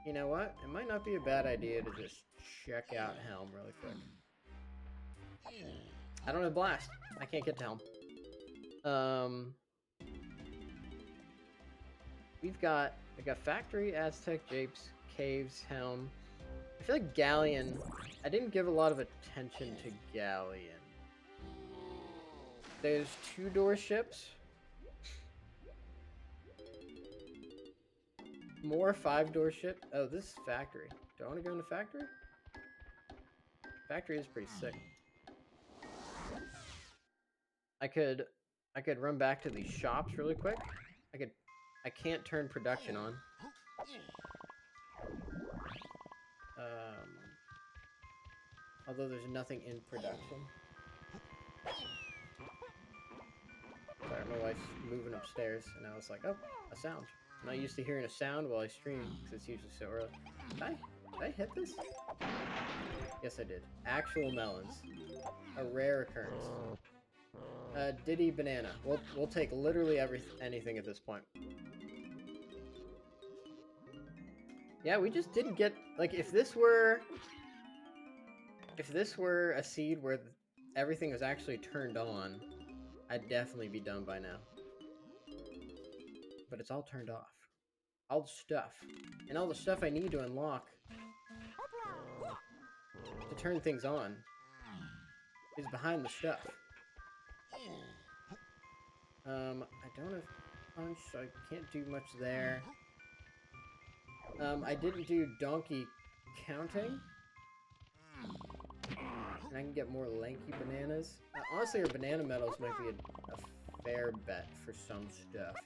You know what? It might not be a bad idea to just check out Helm really quick. I don't have Blast. I can't get to Helm. We got Factory, Aztec, Japes, Caves, Helm. I feel like Galleon. I didn't give a lot of attention to Galleon. There's 2-door ships. More 5-door ship. Oh, this is Factory. Do I want to go into Factory? Factory is pretty sick. I could run back to these shops really quick. I can't turn production on. Although there's nothing in production. Sorry, my wife's moving upstairs, and I was like, oh, a sound. I'm not used to hearing a sound while I stream, because it's usually so early. Did I hit this? Yes, I did. Actual melons. A rare occurrence. Diddy banana. We'll take literally anything at this point. Yeah, we just didn't get, like, if this were a seed where everything was actually turned on, I'd definitely be done by now. But it's all turned off. All the stuff. And all the stuff I need to unlock to turn things on is behind the stuff. I don't have punch, so I can't do much there. I didn't do donkey counting. And I can get more lanky bananas. Honestly, our banana medals might be a fair bet for some stuff.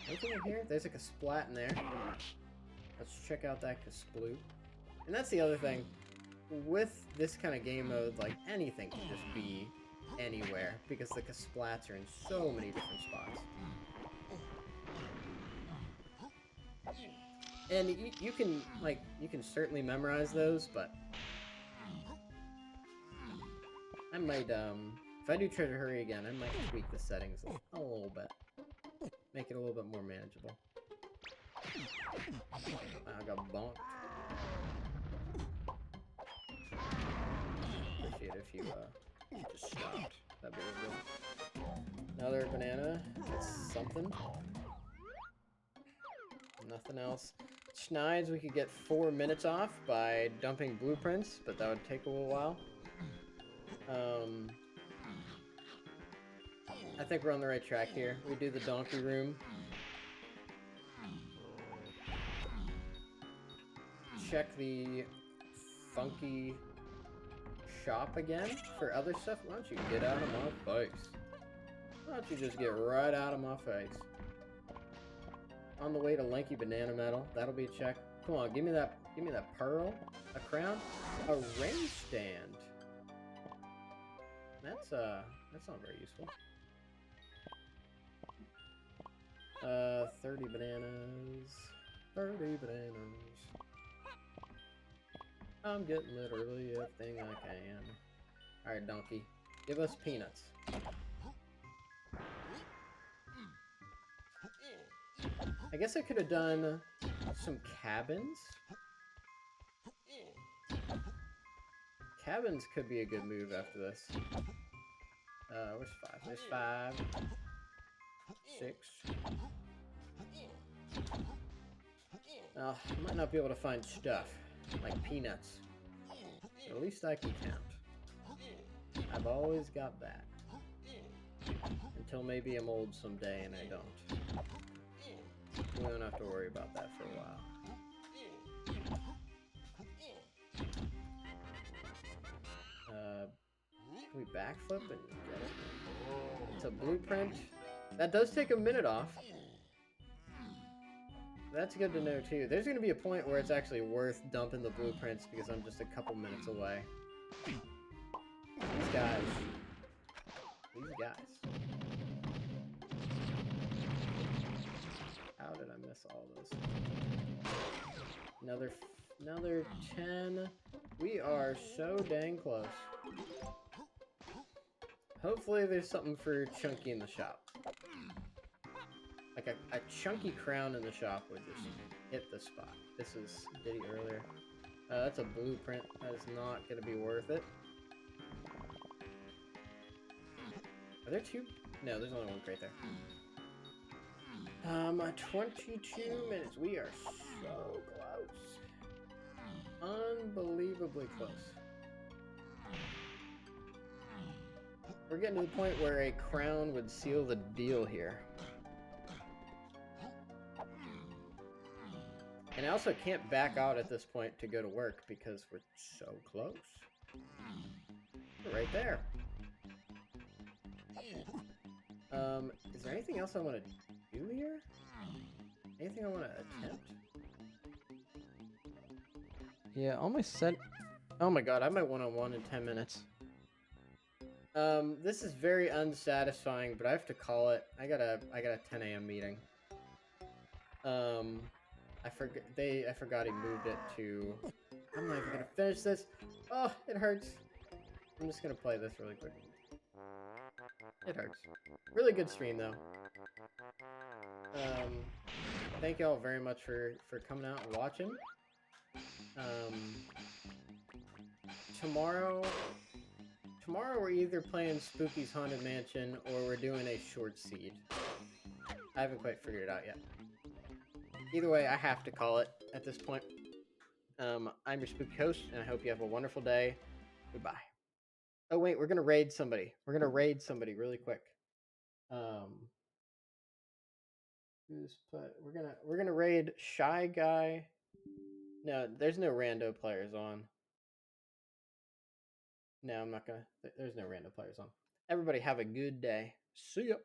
Anything in here? There's like a splat in there. Let's check out that Kasploot. And that's the other thing. With this kind of game mode, like, anything can just be anywhere. Because the Kasplats are in so many different spots. And you can certainly memorize those, but I might, if I do Treasure Hurry again, I might tweak the settings a little bit. Make it a little bit more manageable. I got bonked. Appreciate it if you just stopped. That'd be really good. Another banana. That's something. Nothing else. Schneid's, we could get 4 minutes off by dumping blueprints, but that would take a little while. I think we're on the right track here. We do the donkey room. Check the funky shop again for other stuff. Why don't you get out of my face? Why don't you just get right out of my face? On the way to Lanky Banana Medal. That'll be a check. Come on, give me that pearl. A crown. A range stand. That's not very useful. 30 bananas. 30 bananas. I'm getting literally everything I can. Alright, donkey. Give us peanuts. I guess I could have done some cabins. Cabins could be a good move after this. Where's 5? There's 5. 6. I might not be able to find stuff, like peanuts. But at least I can count. I've always got that. Until maybe I'm old someday and I don't. We don't have to worry about that for a while. Can we backflip and get it? It's a blueprint. That does take a minute off. That's good to know too. There's going to be a point where it's actually worth dumping the blueprints because I'm just a couple minutes away. These guys. How did I miss all this? Another 10. We are so dang close. Hopefully there's something for Chunky in the shop. Like a chunky crown in the shop would just hit the spot. This is Diddy earlier. That's a blueprint. That is not going to be worth it. Are there 2? No, there's only 1 crate there. 22 minutes. We are so close. Unbelievably close. We're getting to the point where a crown would seal the deal here. And I also can't back out at this point to go to work because we're so close. We're right there. Is there anything else I want to do here? Anything I want to attempt? Yeah, almost set. Oh my god, I might one-on-one in 10 minutes. This is very unsatisfying, but I have to call it. I got a 10 a.m. meeting. I forgot he moved it to. I'm not even gonna finish this. Oh, it hurts. I'm just gonna play this really quick. It hurts. Really good stream though. Thank y'all very much for coming out and watching. Tomorrow we're either playing Spooky's Haunted Mansion or we're doing a short seed. I haven't quite figured it out yet. Either way, I have to call it at this point. I'm your spooky host, and I hope you have a wonderful day. Goodbye. Oh wait, we're gonna raid somebody. We're gonna raid somebody really quick. We're gonna raid Shy Guy. No, there's no rando players on. No, I'm not gonna. There's no rando players on. Everybody have a good day. See ya.